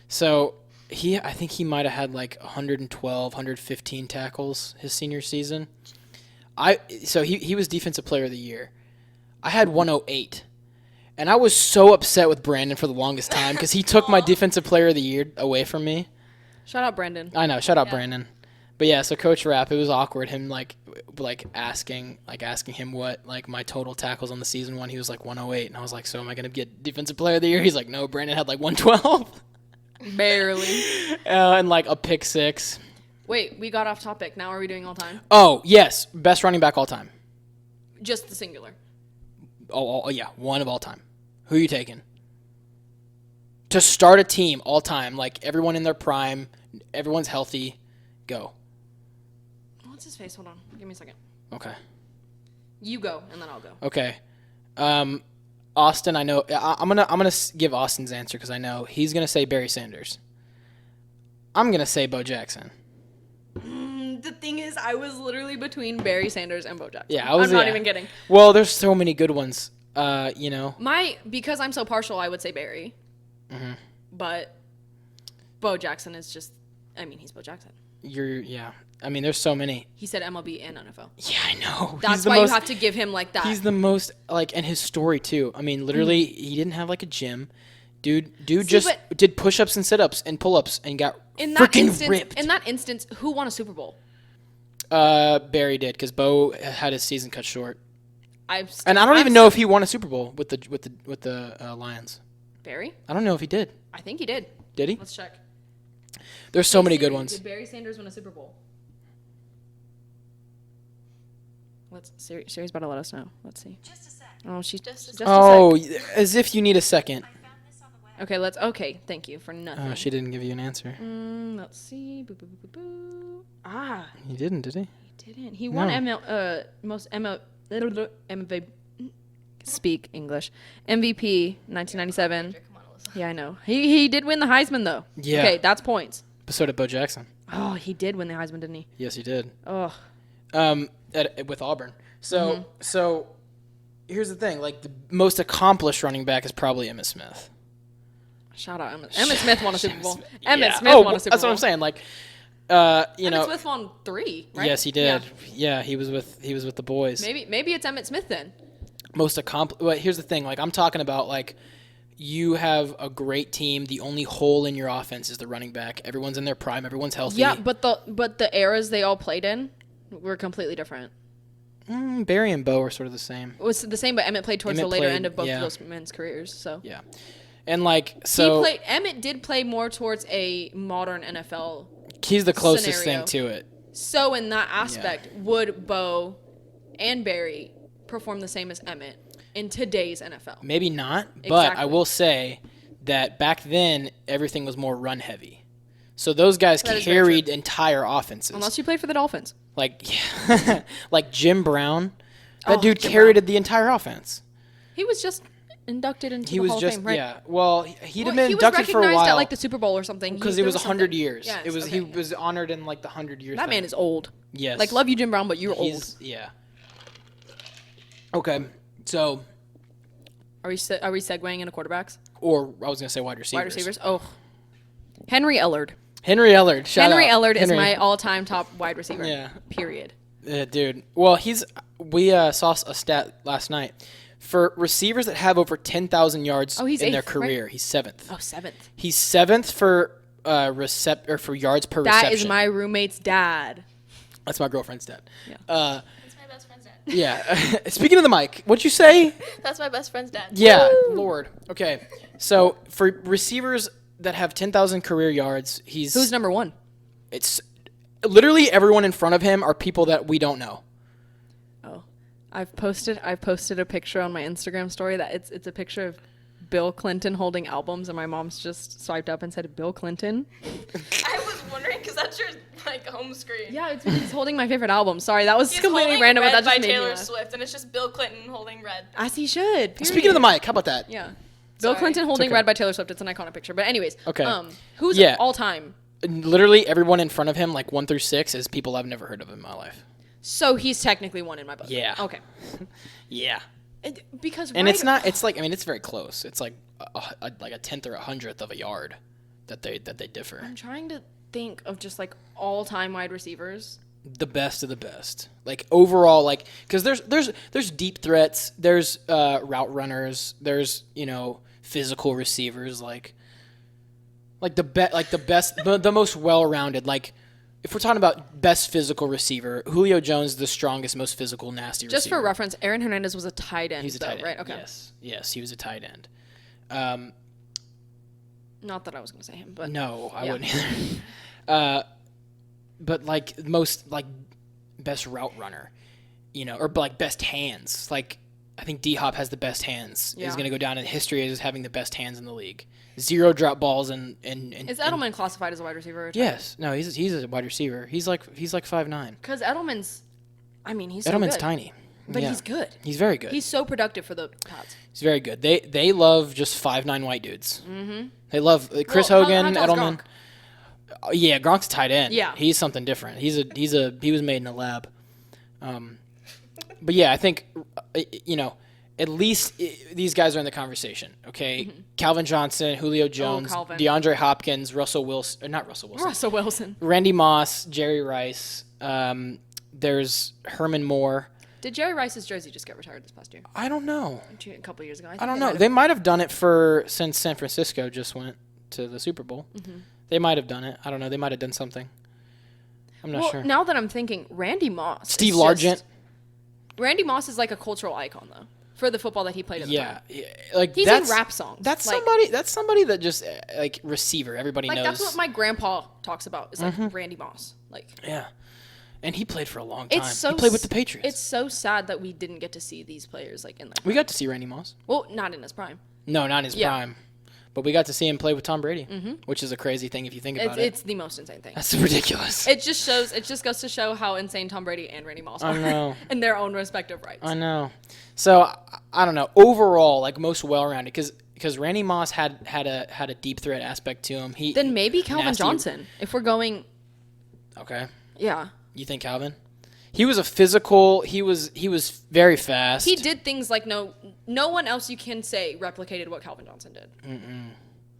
So I think he might have had like 112, 115 tackles his senior season. So he was defensive player of the year. I had 108. And I was so upset with Brandon for the longest time because he took my defensive player of the year away from me. Shout out Brandon. I know, shout out Brandon. But yeah, so Coach Rapp, it was awkward. Him like asking him what like my total tackles on the season one. He was like 108, and I was like, so am I gonna get defensive player of the year? He's like, no, Brandon had like 112, barely, and like a pick six. Wait, we got off topic. Now are we doing all time? Oh yes, best running back all time. Just the singular. Oh yeah, one of all time. Who are you taking? To start a team all time, like everyone in their prime, everyone's healthy, go. What's his face? Hold on. Give me a second. Okay. You go, and then I'll go. Okay. Austin, I know. I'm gonna give Austin's answer because I know he's gonna say Barry Sanders. I'm gonna say Bo Jackson. The thing is, I was literally between Barry Sanders and Bo Jackson. Yeah, I'm not even kidding. Well, there's so many good ones. Because I'm so partial, I would say Barry. Mm-hmm. But Bo Jackson is just. I mean, he's Bo Jackson. I mean, there's so many. He said MLB and NFL. Yeah, I know. That's why you have to give him like that. He's the most and his story too. I mean, literally, he didn't have like a gym. Dude just did push-ups and sit-ups and pull-ups and got freaking ripped. In that instance, who won a Super Bowl? Barry did because Bo had his season cut short. I don't even even know if he won a Super Bowl with the Lions. Barry? I don't know if he did. I think he did. Did he? Let's check. There's so many good ones. Did Barry Sanders win a Super Bowl? Siri's about to let us know. Let's see. Just a sec. Oh, she's just a sec. As if you need a second. I found this on the web. Okay, thank you for nothing. Oh, she didn't give you an answer. Let's see. Boo, boo, boo, boo, boo. Ah. He didn't, did he? He didn't. He won speak English. MVP 1997. Yeah, I know. He did win the Heisman though. Yeah. Okay, that's points. But so did Bo Jackson. Oh, he did win the Heisman, didn't he? Yes, he did. Oh. With Auburn. So here's the thing. Like, the most accomplished running back is probably Emmitt Smith. Shout out Emmitt. Emmitt Smith won a Super Bowl. Emmitt Smith won a Super Bowl. That's what I'm saying. Like, Emmitt Smith won 3, right? Yes, he did. Yeah, he was with the boys. Maybe it's Emmitt Smith then. Most accomplished. Well, here's the thing. Like, I'm talking about, like, you have a great team. The only hole in your offense is the running back. Everyone's in their prime. Everyone's healthy. Yeah, but the eras they all played in were completely different. Barry and Bo are sort of the same. It was the same, but Emmitt played towards the later end of both of those men's careers. So yeah, and like so, Emmitt did play more towards a modern NFL. He's the closest thing to it. So in that aspect, would Bo and Barry perform the same as Emmitt in today's NFL? Maybe not, but I will say that back then everything was more run heavy. So those guys carried entire offenses. Unless you played for the Dolphins. Like Jim Brown. That dude carried the entire offense. He was just inducted into He the was Hall just of Fame, right? yeah. Well, he'd have Well, been he was inducted for a recognized while at like the Super Bowl or something. because it there was 100 something. years. Yes, It was okay. he was honored in like the 100-year. That man is old. Yes. Like, love you, Jim Brown, but you're old. Yeah. Okay, so Are we segueing into quarterbacks? or I was gonna say wide receivers. Wide receivers? Oh. Henry Ellard. Henry Ellard. Shout Henry out. Ellard is Henry. my all-time top wide receiver. Yeah. Period. Dude. Well, we saw a stat last night for receivers that have over 10,000 yards Oh, he's in their eighth, right? career. He's 7th. Oh, 7th. He's 7th for for yards per That reception. is my roommate's dad. That's my girlfriend's dad. Yeah. That's my best friend's dad. Yeah. Speaking of the mic, what'd you say? That's my best friend's dad. Yeah, Lord. Okay. So for receivers that have 10,000 career yards, Who's number 1? it's literally everyone in front of him are people that we don't know. Oh. I've posted a picture on my Instagram story that it's a picture of Bill Clinton holding albums, and my mom's just swiped up and said Bill Clinton. I was wondering because that's your like home screen. Yeah, it's because he's holding my favorite album. Sorry, that was He's completely holding random, but Red that just by made me Taylor laugh. Swift, and it's just Bill Clinton holding Red. As he should. Period. Speaking of the mic, how about that? Yeah. Bill Sorry. Clinton holding okay. Red by Taylor Swift. It's an iconic picture. But anyways. Okay. Who's Yeah. all time? Literally everyone in front of him, like 1 through 6, is people I've never heard of in my life. So he's technically one in my book. Yeah. Okay. Yeah. Because And right- it's not. It's like, I mean, it's very close. It's like like a 10th or a 100th of a yard that they differ. I'm trying to think of just like all time wide receivers. The best of the best. Like overall, like because there's deep threats. There's route runners. There's physical receivers. Like the best, the most well-rounded. Like if we're talking about best physical receiver, Julio Jones, the strongest, most physical, nasty Just receiver. for reference, Aaron Hernandez was a tight end. He's a though, tight end, right? Okay. Yes, he was a tight end. Not that I was going to say him, but No, I Yeah. wouldn't either. But like most like best route runner, or like best hands. Like I think D-Hop has the best hands. Yeah. He's gonna go down in history as having the best hands in the league. 0 drop balls and is Edelman classified as a wide receiver? Yes, no, he's a wide receiver. He's like 5'9". Because Edelman's, I mean, he's so Edelman's good, tiny, but Yeah. he's good. He's very good. He's so productive for the Pats. He's very good. They love just 5'9" white dudes. Mm-hmm. They love Chris Well, Hogan, how tall's Edelman. Gronk? Yeah, Gronk's a tight end. Yeah. He's something different. He was made in a lab. But yeah, I think at least these guys are in the conversation. Okay, Calvin Johnson, Julio Jones, Calvin. DeAndre Hopkins, Russell Wilson, not Russell Wilson, Russell Wilson. Randy Moss, Jerry Rice. There's Herman Moore. Did Jerry Rice's jersey just get retired this past year? I don't know. A couple years ago. I don't know. They might have done it since San Francisco just went to the Super Bowl. They might have done it. I don't know. They might have done something. I'm not sure. Now that I'm thinking, Randy Moss. Steve Largent. Randy Moss is like a cultural icon, though, for the football that he played at the time. Yeah, like He's in rap songs. That's Like- somebody. That's somebody that just like receiver. Everybody Like, knows. that's what my grandpa talks about. Is like Randy Moss. Like, Yeah, and he played for a long time. it's so he played with the Patriots. It's so sad that we didn't get to see these players like in their We got to see Randy Moss. well, not in his prime. No, not in his Yeah. prime, but we got to see him play with Tom Brady, which is a crazy thing if you think about it. It's the most insane thing. That's ridiculous. It just goes to show how insane Tom Brady and Randy Moss are I know. in their own respective rights. I know. So I don't know. Overall, like most well-rounded, because Randy Moss had a deep threat aspect to him. Then maybe Calvin nasty- Johnson, if we're going. Okay. Yeah, You think Calvin? He was a physical. He was very fast. he did things like no one else you can say replicated what Calvin Johnson did.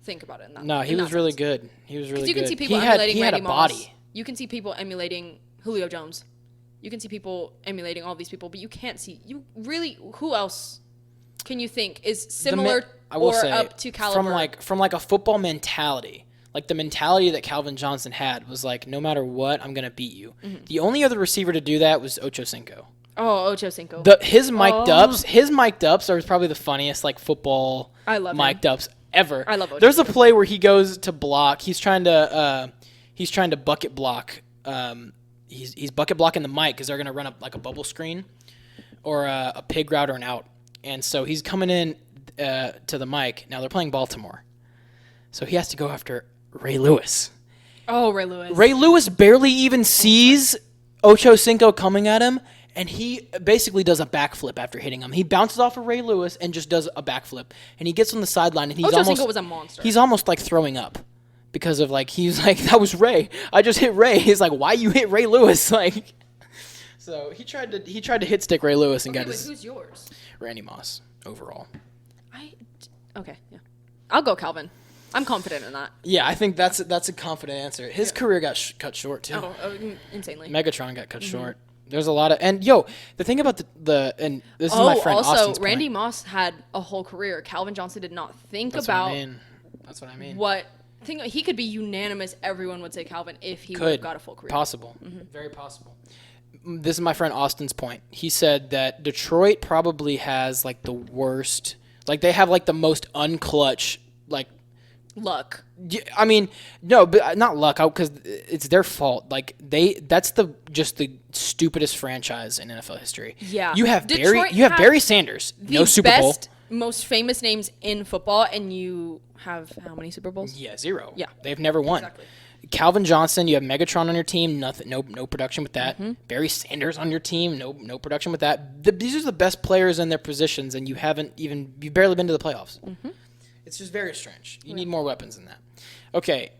Think about it. In that, No, he in that was really sense. good. He was really Because you good. can see people he had, emulating he had Randy a Moss. body. You can see people emulating Julio Jones. You can see people emulating all these people, but you can't see who else can you think is similar I will or say, up to caliber? from like a football mentality. Like the mentality that Calvin Johnson had was like, no matter what, I'm gonna beat you. The only other receiver to do that was Ocho Cinco. Oh, Ocho Cinco. His mic'd ups are probably the funniest like football I love mic'd ups ever. I love Ocho There's a play where he goes to block. He's trying to bucket block. He's bucket blocking the mic because they're gonna run up like a bubble screen or a pig route or an out. And so he's coming in to the mic. Now they're playing Baltimore, so he has to go after Ray Lewis. Oh, Ray Lewis. Ray Lewis barely even sees Ocho Cinco coming at him, and he basically does a backflip after hitting him. He bounces off of Ray Lewis and just does a backflip, and he gets on the sideline, and Ocho Cinco was a monster. He's almost like throwing up because of like he's like, that was Ray. I just hit Ray. He's like, why you hit Ray Lewis? Like, so he tried to hit stick Ray Lewis and got his. Who's yours? Randy Moss overall. Okay, yeah. I'll go Calvin. I'm confident in that. Yeah, I think that's a confident answer. His career got cut short too. Insanely. Megatron got cut short. There's a lot of the thing about and this is my friend also Austin's Randy point. Moss had a whole career. Calvin Johnson did not think That's about what I mean. That's what I mean. he could be unanimous. Everyone would say Calvin if he would Could have got a full career. possible, very possible. This is my friend Austin's point. He said that Detroit probably has like the worst, like they have like the most unclutch, like. Luck. I mean, no, but not luck, because it's their fault. Like that's the stupidest franchise in NFL history. Yeah, you have Detroit Barry Sanders, no Super Bowl. Most famous names in football, and you have how many Super Bowls? Yeah, 0. Yeah, they've never won. Exactly. Calvin Johnson, you have Megatron on your team, nothing, no production with that. Barry Sanders on your team, no production with that. These are the best players in their positions, and you've barely been to the playoffs. It's just very strange. You need more weapons than that. Okay,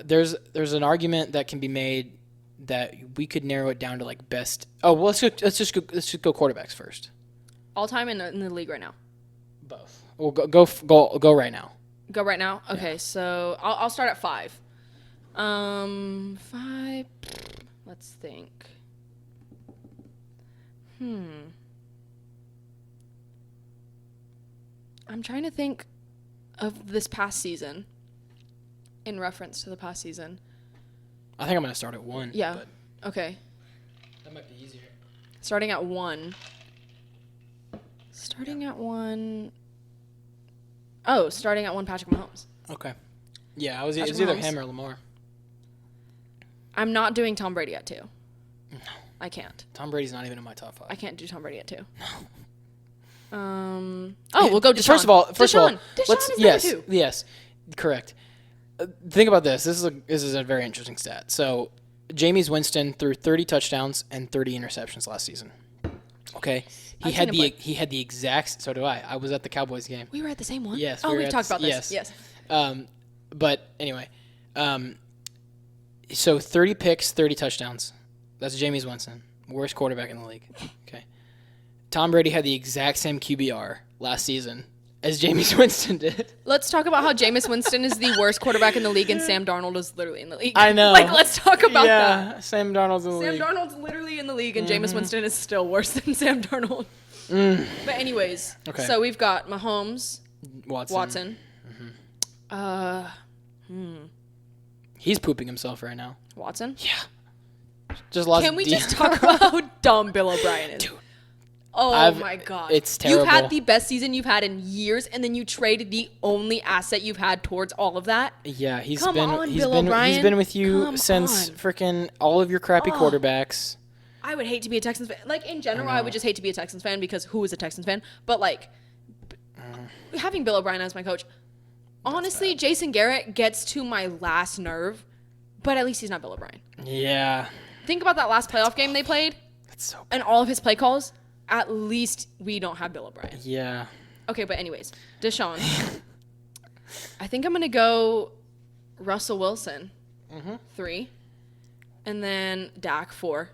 there's an argument that can be made that we could narrow it down to like best. Oh well, let's just go quarterbacks first. All time in the league right now. Both. Well, go right now. Go right now. Okay, so I'll start at 5. 5. Let's think. I'm trying to think of this past season. In reference to the past season. I think I'm gonna start at 1. Yeah. But Okay. that might be easier. Starting at 1. Starting at 1. Oh, starting at 1, Patrick Mahomes. Okay. Yeah, it's Patrick either Mahomes. him or Lamar. I'm not doing Tom Brady at 2. No. I can't. Tom Brady's not even in my top 5. I can't do Tom Brady at 2. We'll go Deshaun. First of all, Deshaun let's is yes, number 2. yes, correct. Think about this. This is a very interesting stat. So, Jameis Winston threw 30 touchdowns and 30 interceptions last season. Okay, he had the exact. So do I. I was at the Cowboys game. We were at the same one. Yes. Oh, we've talked about this. Yes. But anyway, so 30 picks, 30 touchdowns. That's Jameis Winston, worst quarterback in the league. Okay. Tom Brady had the exact same QBR last season as Jameis Winston did. Let's talk about how Jameis Winston is the worst quarterback in the league and Sam Darnold is literally in the league. I know. Let's talk about that. Yeah, Sam Darnold's in the league. Sam Darnold's literally in the league and Jameis Winston is still worse than Sam Darnold. But anyways, Okay. So we've got Mahomes, Watson. He's pooping himself right now. Watson. Yeah. Just lost. Can we just talk about how dumb Bill O'Brien is? Dude. Oh my God. It's terrible. You've had the best season you've had in years, and then you traded the only asset you've had towards all of that. Yeah, he's Come been on, he's Bill been O'Brien. he's been with you Come since on. freaking all of your crappy quarterbacks. I would hate to be a Texans fan. Like, in general, I would just hate to be a Texans fan because who is a Texans fan? But, like, having Bill O'Brien as my coach, honestly, Jason Garrett gets to my last nerve, but at least he's not Bill O'Brien. Yeah. Think about that last playoff game they played That's so bad. and all of his play calls. At least we don't have Bill O'Brien. Yeah. Okay, but anyways, Deshaun. I think I'm going to go Russell Wilson, 3, and then Dak, 4.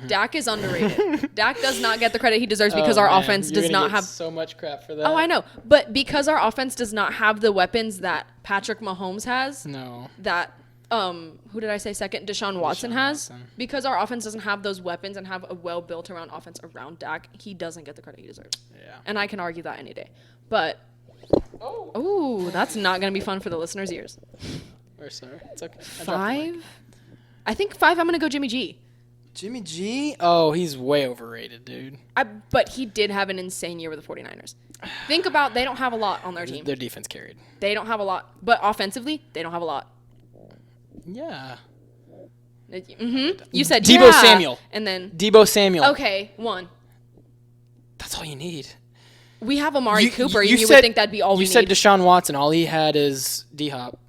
Dak is underrated. Dak does not get the credit he deserves because our offense does not have so much crap for that. Oh, I know. But because our offense does not have the weapons that Patrick Mahomes has, No. that who did I say second? Deshaun Watson has. Watson. Because our offense doesn't have those weapons and have a well built around offense around Dak, he doesn't get the credit he deserves. Yeah. And I can argue that any day. But oh, that's not gonna be fun for the listeners' ears. We're sorry. It's okay. 5? I think 5 I'm gonna go Jimmy G. Jimmy G? Oh, he's way overrated, dude. But he did have an insane year with the 49ers. Think about they don't have a lot on their team. Their defense carried. They don't have a lot. But offensively, they don't have a lot. Yeah. You said Deebo yeah, Samuel. and then Deebo Samuel. okay, 1. That's all you need. We have Amari Cooper. you You said- would think that'd be all we You said need. Deshaun Watson. All he had is D-Hop.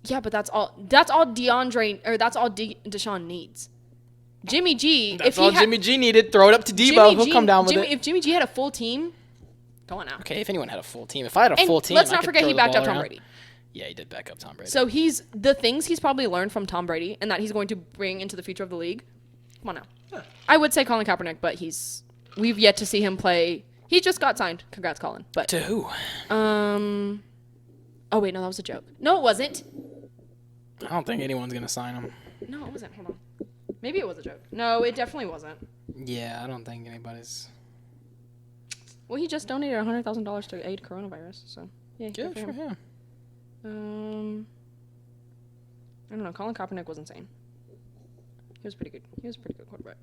Yeah, but that's all DeAndre or that's all Deshaun needs. Jimmy G. That's all Jimmy G needed. Throw it up to Debo. He'll come down with it. If Jimmy G had a full team, go on now. Okay, if anyone had a full team. If I had a full team, let's not forget he backed up Tom Brady. Yeah, he did back up Tom Brady. So the things he's probably learned from Tom Brady and that he's going to bring into the future of the league. Come on now. Huh. I would say Colin Kaepernick, but we've yet to see him play. He just got signed. Congrats, Colin. But to who? Oh wait, no, that was a joke. No, it wasn't. I don't think anyone's gonna sign him. No, it wasn't. Hold on. Maybe it was a joke. No, it definitely wasn't. Yeah, I don't think anybody's. Well, he just donated $100,000 to aid coronavirus, so yeah, good for him. I don't know. Colin Kaepernick was insane. He was pretty good. He was a pretty good quarterback.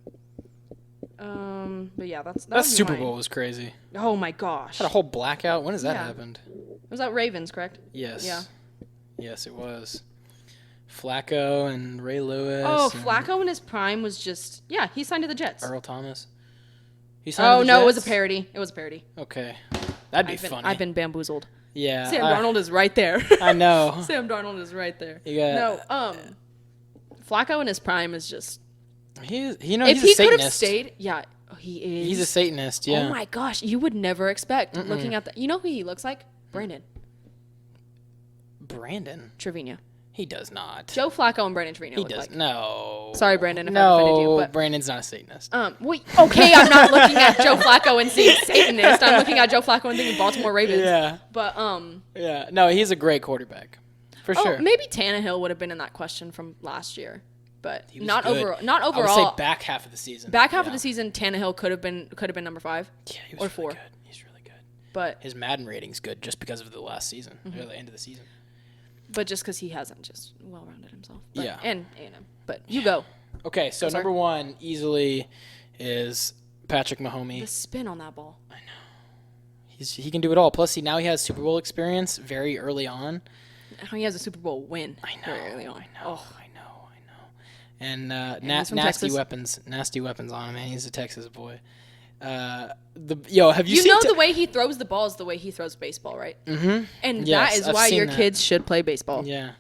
But yeah, that Super Bowl was crazy. Oh my gosh! Had a whole blackout. When has that happened? It was at Ravens, correct? Yes. Yeah. Yes, it was. Flacco and Ray Lewis. Oh, Flacco in his prime was just he signed to the Jets. Earl Thomas. He signed to the no, Jets? it was a parody. It was a parody. Okay, that'd be funny. I've been bamboozled. Yeah. Sam Darnold is right there. I know. Sam Darnold is right there. Yeah. No, Flacco in his prime is just. He's a If he Satanist. could have stayed, he is. He's a Satanist. Yeah. Oh my gosh, you would never expect looking at that. You know who he looks like? Brandon Trevino. He does not. Joe Flacco and Brandon Trevino. He look does. like. No. Sorry, Brandon, if I offended you. But Brandon's not a Satanist. Wait, okay, I'm not looking at Joe Flacco and seeing Satanist. I'm looking at Joe Flacco and thinking Baltimore Ravens. Yeah. But Yeah. No, he's a great quarterback. For sure. Maybe Tannehill would have been in that question from last year, but not good. overall. Not I overall. would say back half of the season. Back half of the season, Tannehill could have been number 5. Yeah, he was or really 4. good. He's really good. But his Madden rating's good just because of the last season, or the end of the season. But just because he hasn't just well-rounded himself. But, Yeah. And A&M. But you go. Okay, so number 1 easily is Patrick Mahomes. The spin on that ball. I know. He can do it all. Plus, now he has Super Bowl experience very early on. He has a Super Bowl win. I know. Very early on. I know. And he's from nasty Texas. nasty weapons on him, man. He's a Texas boy. Have you seen? You know the way he throws the ball is the way he throws baseball, right? Mm-hmm. And Yes, that is I've why seen your that. kids should play baseball. Yeah.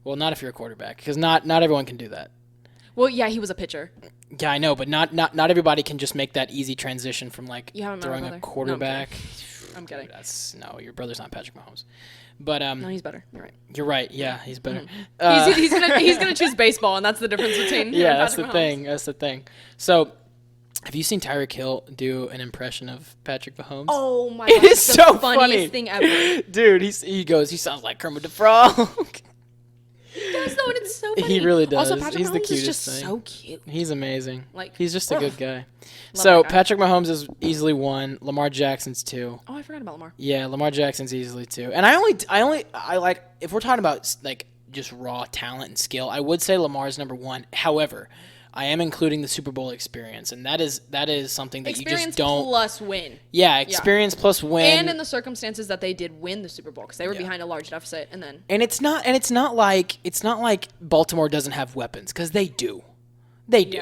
Well, not if you're a quarterback, because not everyone can do that. Well, yeah, he was a pitcher. Yeah, I know, but not everybody can just make that easy transition from like You haven't met throwing my a brother? quarterback. I'm kidding. Your brother's not Patrick Mahomes. But No, he's better. You're right. you're right. Yeah, he's better. He's gonna choose baseball, and that's the difference between him Yeah, and that's Patrick the Mahomes. thing. That's the thing. So, have you seen Tyreek Hill do an impression of Patrick Mahomes? Oh my It god, is it's the so funniest funny. thing ever. Dude, he sounds like Kermit the Frog. He does though, and it's so funny. He really does. Also, Patrick He's the Mahomes is cutest just thing. so cute. He's amazing. Like, he's just a good guy. Love So that guy. Patrick Mahomes is easily 1. Lamar Jackson's 2. Oh, I forgot about Lamar. Yeah, Lamar Jackson's easily 2. And I like, if we're talking about like just raw talent and skill, I would say Lamar's number 1. However, I am including the Super Bowl experience, and that is something that you Experience just don't. plus win. Yeah, experience plus win. And in the circumstances that they did win the Super Bowl, because they were behind a large deficit, and then And it's not like Baltimore doesn't have weapons, because they do. They do.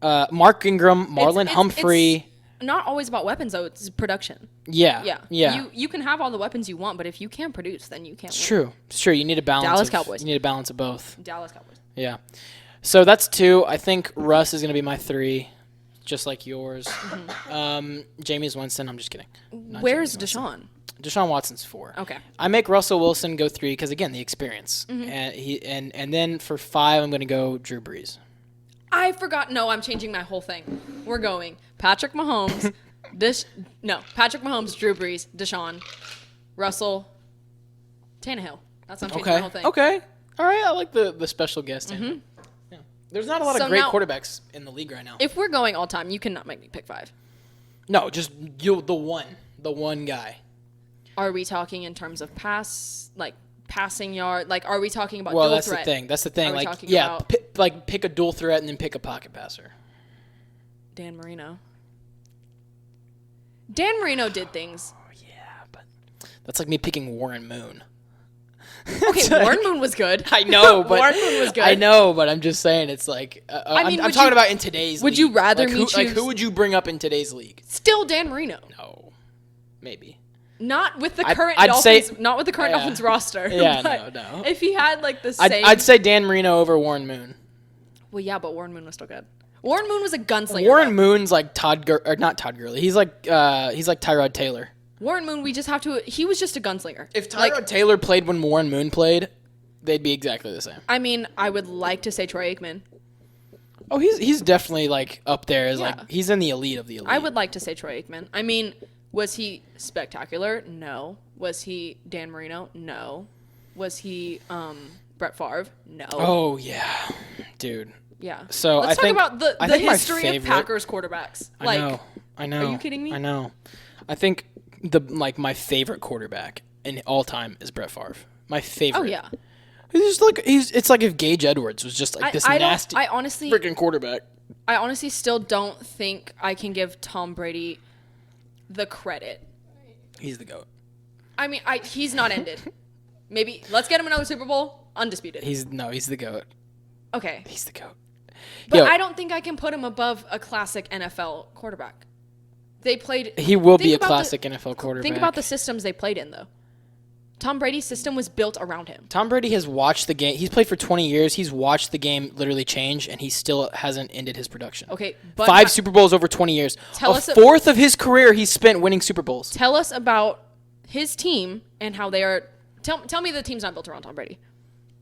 yeah. Mark Ingram, Marlon It's Humphrey. not always about weapons though; it's production. Yeah. You can have all the weapons you want, but if you can't produce, then you can't. It's true. It's true. You need a balance. Dallas Cowboys. You need a balance of both. Dallas Cowboys. Yeah. So that's 2. I think Russ is going to be my 3, just like yours. Jameis Winston. I'm just kidding. Not Where's Jameis Winston. Deshaun? Deshaun Watson's 4. Okay. I make Russell Wilson go 3 because again the experience, and then for 5 I'm going to go Drew Brees. I forgot. No, I'm changing my whole thing. We're going Patrick Mahomes. Patrick Mahomes, Drew Brees, Deshaun, Russell, Tannehill. That's I'm changing my whole thing. Okay. All right. I like the special guest. Yeah. There's not a lot So of great now- quarterbacks in the league right now. If we're going all time, you cannot make me pick 5. No, just you, the one guy. Are we talking in terms of passing yard? Like, are we talking about Well, dual that's threat? the thing. That's the thing. Are we Like, talking yeah, about- pick a dual threat and then pick a pocket passer. Dan Marino. Dan Marino did things. Oh yeah, but that's like me picking Warren Moon. Okay, Warren Moon was good. I know, but Warren Moon was good. I know, but I'm just saying it's like I mean, I'm would talking you- about in today's. would league. you rather like, me who, choose- like who would you bring up in today's league? Still Dan Marino. No, maybe. Not with the I'd- current I'd say- Dolphins. Not with the current Yeah. Dolphins roster. Yeah, but no. If he had like the same. I'd say Dan Marino over Warren Moon. Well, yeah, but Warren Moon was still good. Warren Moon was a gunslinger. Warren though. Moon's like not Todd Gurley. He's like Tyrod Taylor. Warren Moon, he was just a gunslinger. If Tyrod Taylor played when Warren Moon played, they'd be exactly the same. I mean, I would like to say Troy Aikman. Oh, he's definitely like up there as Yeah. like he's in the elite of the elite. I would like to say Troy Aikman. I mean, was he spectacular? No. Was he Dan Marino? No. Was he Brett Favre? No. Oh yeah, dude. Yeah. So let's I think talk about I the think my history of favorite- Packers quarterbacks. I know. Are you kidding me? I know. I think my favorite quarterback in all time is Brett Favre. My favorite. Oh yeah. It's like if Gage Edwards was just like this nasty I honestly freaking quarterback. I honestly still don't think I can give Tom Brady the credit. He's the GOAT. I mean, he's not ended. Maybe let's get him another Super Bowl, undisputed. He's the GOAT. Okay. He's the GOAT. But Yo, I don't think I can put him above a classic NFL quarterback. They played. he will be think a about classic NFL quarterback. Think about the systems they played in, though. Tom Brady's system was built around him. Tom Brady has watched the game. He's played for 20 years. He's watched the game literally change, and he still hasn't ended his production. Okay, but 5 Super Bowls over 20 years. Tell a us fourth of his career he's spent winning Super Bowls. tell us about his team and how they are. Tell me the team's not built around Tom Brady.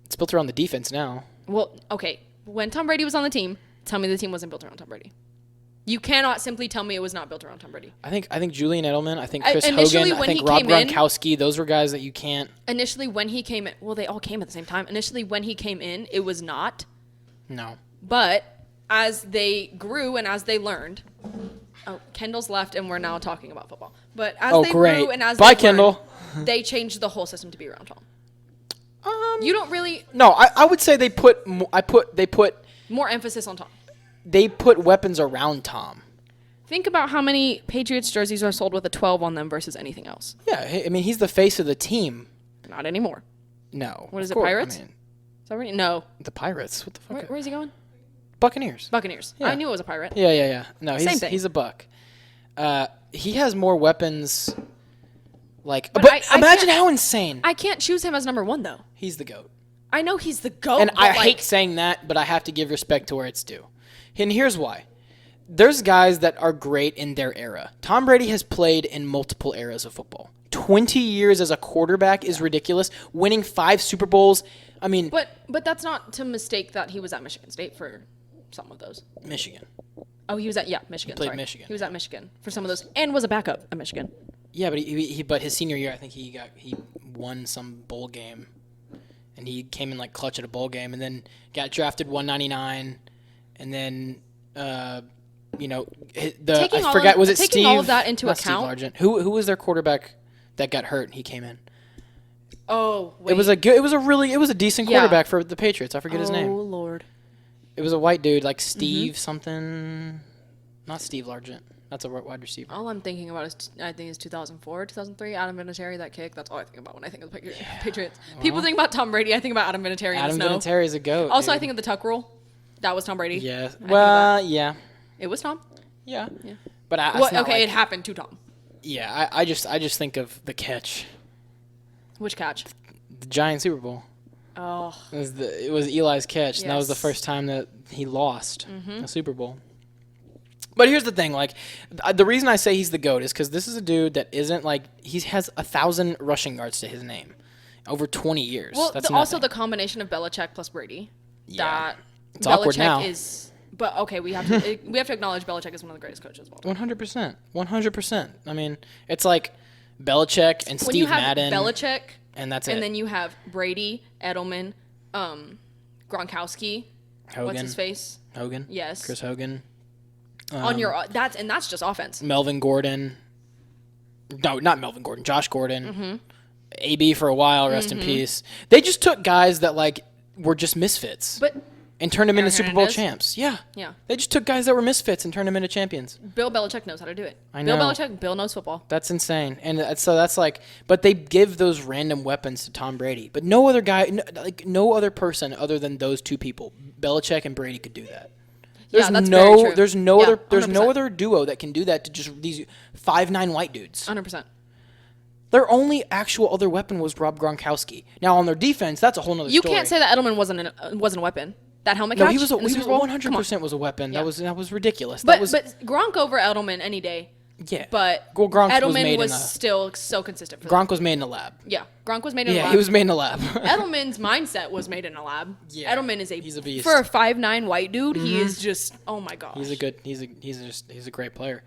It's built around the defense now. Well, okay. When Tom Brady was on the team, tell me the team wasn't built around Tom Brady. You cannot simply tell me it was not built around Tom Brady. I think Julian Edelman. I think Chris initially Hogan. I when think he Rob came in- Gronkowski. Those were guys that you can't. Initially, when he came in, well, they all came at the same time. Initially, when he came in, it was not. No. But as they grew and as they learned, Kendall's left, and we're now talking about football. But as they great. grew and as Bye, they Kendall. learned, they changed the whole system to be around Tom. You don't really No, I would say they put more emphasis on Tom. weapons around Tom. Think about how many Patriots jerseys are sold with a 12 on them versus anything else. Yeah, I mean he's the face of the team. Not anymore. No. What is of it, course. Pirates? I mean, Is that right? No. the Pirates. What the fuck? Where is he going? Buccaneers. Buccaneers. Yeah. I knew it was a pirate. Yeah. No, Same thing. he's a Buck. He has more weapons. Like, But but I imagine can't- how insane. I can't choose him as number one, though. He's the GOAT. I know he's the GOAT. And I but, like, hate saying that, but I have to give respect to where it's due. And here's why. There's guys that are great in their era. Tom Brady has played in multiple eras of football. 20 years as a quarterback is ridiculous. Winning 5 Super Bowls. I mean, But that's not to mistake that he was at Michigan State for some of those. Michigan. Oh, he was at Michigan. played sorry. Michigan. He was at Michigan for some of those, and was a backup at Michigan. Yeah, but but his senior year, I think he won some bowl game, and he came in like clutch at a bowl game, and then got drafted 199, and then Taking I all forgot of- was it taking Steve? all of that into not Steve account- Largent. Who was their quarterback that got hurt and he came in? Oh, wait. It was a decent Yeah. quarterback for the Patriots. I forget his Oh name. Lord. It was a white dude like Steve something, not Steve Largent. That's a wide receiver. All I'm thinking about is 2004, 2003, Adam Vinatieri, that kick. That's all I think about when I think of the Patriots. People think about Tom Brady. I think about Adam Vinatieri Adam in the snow. Vinatieri is a goat. Also, I dude. think of the tuck rule. That was Tom Brady. Yeah. think Well, yeah. It was Tom. Yeah. Yeah. But I Well, it's not okay, like- it happened to Tom. Yeah, I just think of the catch, Which catch? the Giant Super Bowl. Oh. It was Eli's catch, and that was the Yes. first time that he lost a Super Bowl. But here's the thing, like the reason I say he's the GOAT is because this is a dude that isn't like he has 1,000 rushing yards to his name, over 20 years. Well, That's also nothing. the combination of Belichick plus Brady. Yeah. That It's awkward Belichick now. is. But okay, we have to acknowledge Belichick is one of the greatest coaches of all time. 100%, 100%. I mean, it's like Belichick and When you Steve have Madden, Belichick, and that's and it. then you have Brady, Edelman, Gronkowski. Hogan, What's his face? Hogan, Yes. Chris Hogan, On your that's just offense. Melvin Gordon. No, not Melvin Gordon. Josh Gordon. AB for a while. Rest in peace. They just took guys that like were just misfits But and turned them into Aaron Super Bowl Hernandez? champs. Yeah. yeah, They just took guys that were misfits and turned them into champions. Bill Belichick knows how to do it. I Bill know. Belichick, Bill knows football. That's insane. And so that's like, but they give those random weapons to Tom Brady. But no other guy, no other person other than those two people, Belichick and Brady, could do that. There's Yeah, that's very true. There's no Yeah, other. There's no 100%. other duo that can do that to just these 5'9" white dudes. 100%. Their only actual other weapon was Rob Gronkowski. Now on their defense, that's a whole nother You story. can't say that Edelman wasn't a weapon. That helmet No, catch. he was in the Super Bowl? 100% was a weapon. Yeah. That was ridiculous. But was Gronk over Edelman any day. yeah. But Well, Gronk was Edelman made was in a still so consistent for them. Gronk was made in a lab. Yeah, Gronk was made in a Yeah, lab. he was made in a lab. Edelman's mindset was made in a lab. Yeah, Edelman is he's a beast. For a 5'9" white dude, he is just, oh my gosh. He's a great player.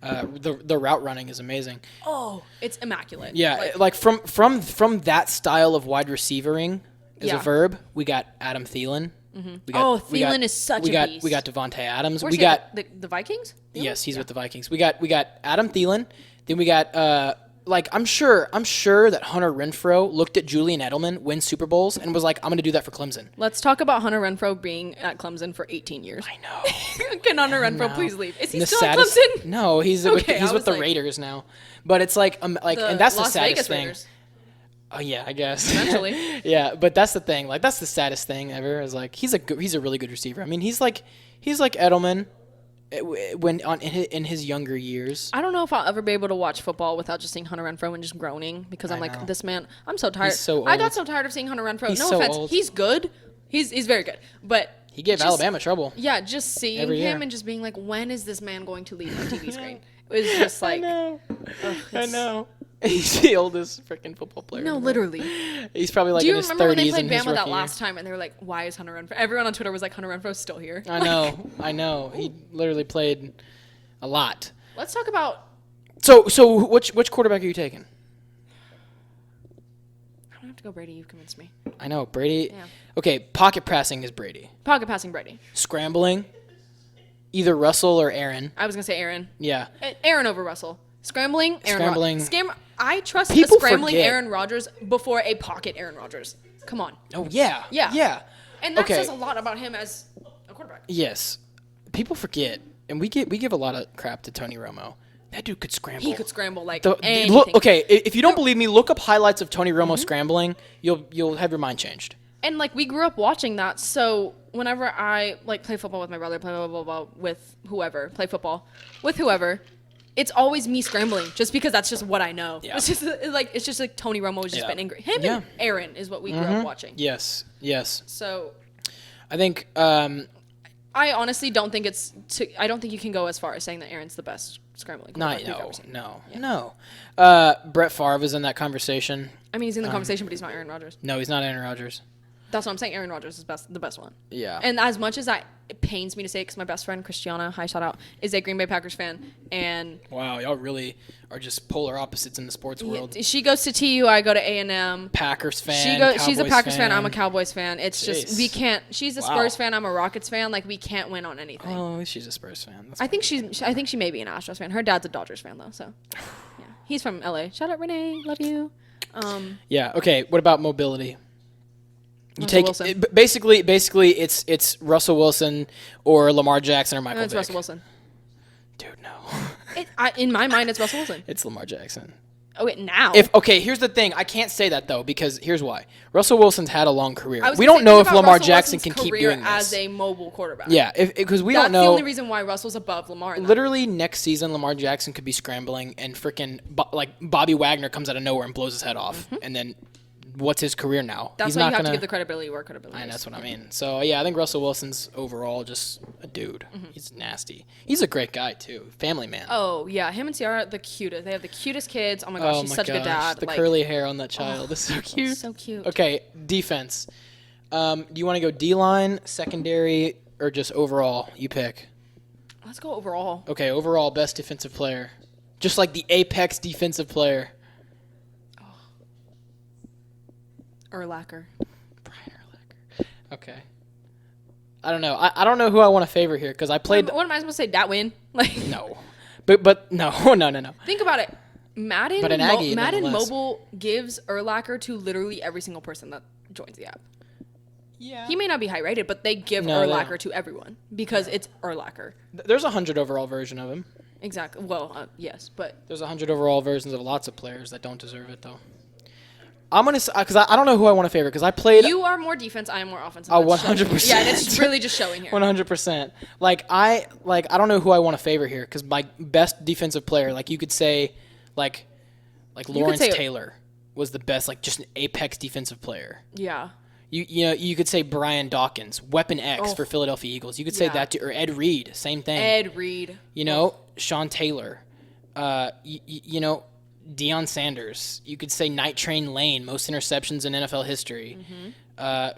The route running is amazing. Oh, it's immaculate. Yeah, like from that style of wide receivering as Yeah. a verb, we got Adam Thielen. We got, Thielen is such a beast. We got Devontae Adams. Where's we he got at? the Vikings? yes, he's with the Vikings. We got Adam Thielen. Then we got like I'm sure that Hunter Renfrow looked at Julian Edelman win Super Bowls and was like, I'm gonna do that for Clemson. Let's talk about Hunter Renfrow being at Clemson for 18 years. I know. Can Hunter Renfrow please leave? Is he And the still at saddest- Clemson? No, he's Okay, I with was the like- Raiders now. But it's like and that's the Las saddest Vegas thing. Raiders. Oh yeah, I guess. Eventually. Yeah, but that's the thing. Like that's the saddest thing ever. Is like he's a really good receiver. I mean, he's like Edelman in his younger years. I don't know if I'll ever be able to watch football without just seeing Hunter Renfrow and just groaning because I'm I like, know. this man, I'm so tired. so I got old. so tired of seeing Hunter Renfrow. He's No so offense. old. He's good. He's very good. But He gave just- Alabama trouble. Yeah, just seeing Every him year. and just being like, when is this man going to leave my TV screen? It was just like, I it's- know. He's the oldest freaking football player. no, in the world. literally. He's probably like Do you in his remember when 30s they played in his Bama that rookie year. last time and they were like, why is Hunter Renfrow? Everyone on Twitter was like, Hunter Renfrow's still here. I know. He literally played a lot. Let's talk about. So which quarterback are you taking? I don't have to go Brady. You've convinced me. I know Brady. Yeah. Okay, pocket passing is Brady. Pocket passing Brady. Scrambling, either Russell or Aaron. I was gonna say Aaron. Yeah. Aaron over Russell. Scrambling, Aaron. Scrambling. I trust People a scrambling forget. Aaron Rodgers before a pocket Aaron Rodgers. Come on. Oh yeah. Yeah. Yeah. And that Okay. says a lot about him as a quarterback. Yes. People forget, and we give a lot of crap to Tony Romo. That dude could scramble. He could scramble like Look, anything. okay, if you don't believe me, look up highlights of Tony Romo scrambling. You'll have your mind changed. And like we grew up watching that, so whenever I like play football with my brother, play blah blah blah blah with whoever, play football with whoever, it's always me scrambling, just because that's just what I know. Yeah. It's just like Tony Romo has just Yeah. been angry. Him Yeah. and Aaron is what we grew up watching. Yes. Yes. So I think. I honestly don't think I don't think you can go as far as saying that Aaron's the best scrambling quarterback we've ever seen. No. Brett Favre is in that conversation. I mean, he's in the conversation, but he's not Aaron Rodgers. No, he's not Aaron Rodgers. That's what I'm saying. Aaron Rodgers is the best one. Yeah. And as much as it pains me to say, because my best friend Christiana, hi shout out, is a Green Bay Packers fan, and Wow, y'all really are just polar opposites in the sports world. she goes to TU, I go to A&M. Packers fan. She's a Cowboys Packers fan. I'm a Cowboys fan. It's just Jeez. we can't. She's a Wow. Spurs fan. I'm a Rockets fan. Like we can't win on anything. Oh, she's a Spurs fan. That's I think she may be an Astros fan. Her dad's a Dodgers fan though. So yeah, he's from LA. Shout out Renee, love you. Yeah. Okay. What about mobility? You Russell take Wilson. basically it's Russell Wilson or Lamar Jackson or Michael No, it's Vick. Russell Wilson. Dude, no. In my mind, it's Russell Wilson. It's Lamar Jackson. Oh wait, now. Here's the thing. I can't say that though because here's why. Russell Wilson's had a long career. I was We gonna don't say, know think if about Lamar Russell Jackson Wilson's can keep career doing as this. a mobile quarterback. Yeah, because we That's don't know. the only reason why Russell's above Lamar. In that. Literally next season, Lamar Jackson could be scrambling and freaking like Bobby Wagner comes out of nowhere and blows his head off, and then what's his career now? That's He's why not you have gonna. to give the credibility where credibility And is. that's what I mean. So yeah, I think Russell Wilson's overall just a dude. He's nasty. He's a great guy too. Family man. Oh yeah, him and Ciara, the cutest. They have the cutest kids. Oh my gosh, he's such a good dad. The like, curly hair on that child is so cute. so cute. Okay, defense. Do you want to go D-line, secondary, or just overall? You pick. Let's go overall. Okay, overall best defensive player. Just like the apex defensive player. Urlacher. Brian Urlacher. Okay. I don't know. I don't know who I want to favor here because I played. What am I supposed to say? Dat win? Like No. But no. No. think about it. Madden, But an Aggie, Madden nonetheless. Mobile gives Urlacher to literally every single person that joins the app. Yeah. He may not be high rated, but they give No, they Urlacher don't. to everyone because it's Urlacher. There's a 100 overall version of him. Exactly. Well, yes, but There's 100 overall versions of lots of players that don't deserve it though. I'm gonna because I don't know who I want to favor because I played. you are more defense. I am more offensive. Oh, That's showing. 100%. Yeah, and it's really just showing here. 100%. I don't know who I want to favor here because my best defensive player, like you could say, like Lawrence say- Taylor was the best, like just an apex defensive player. Yeah. You could say Brian Dawkins, Weapon X for Philadelphia Eagles. You could say that or Ed Reed, same thing. Ed Reed. Sean Taylor. Deion Sanders. You could say Night Train Lane, most interceptions in NFL history.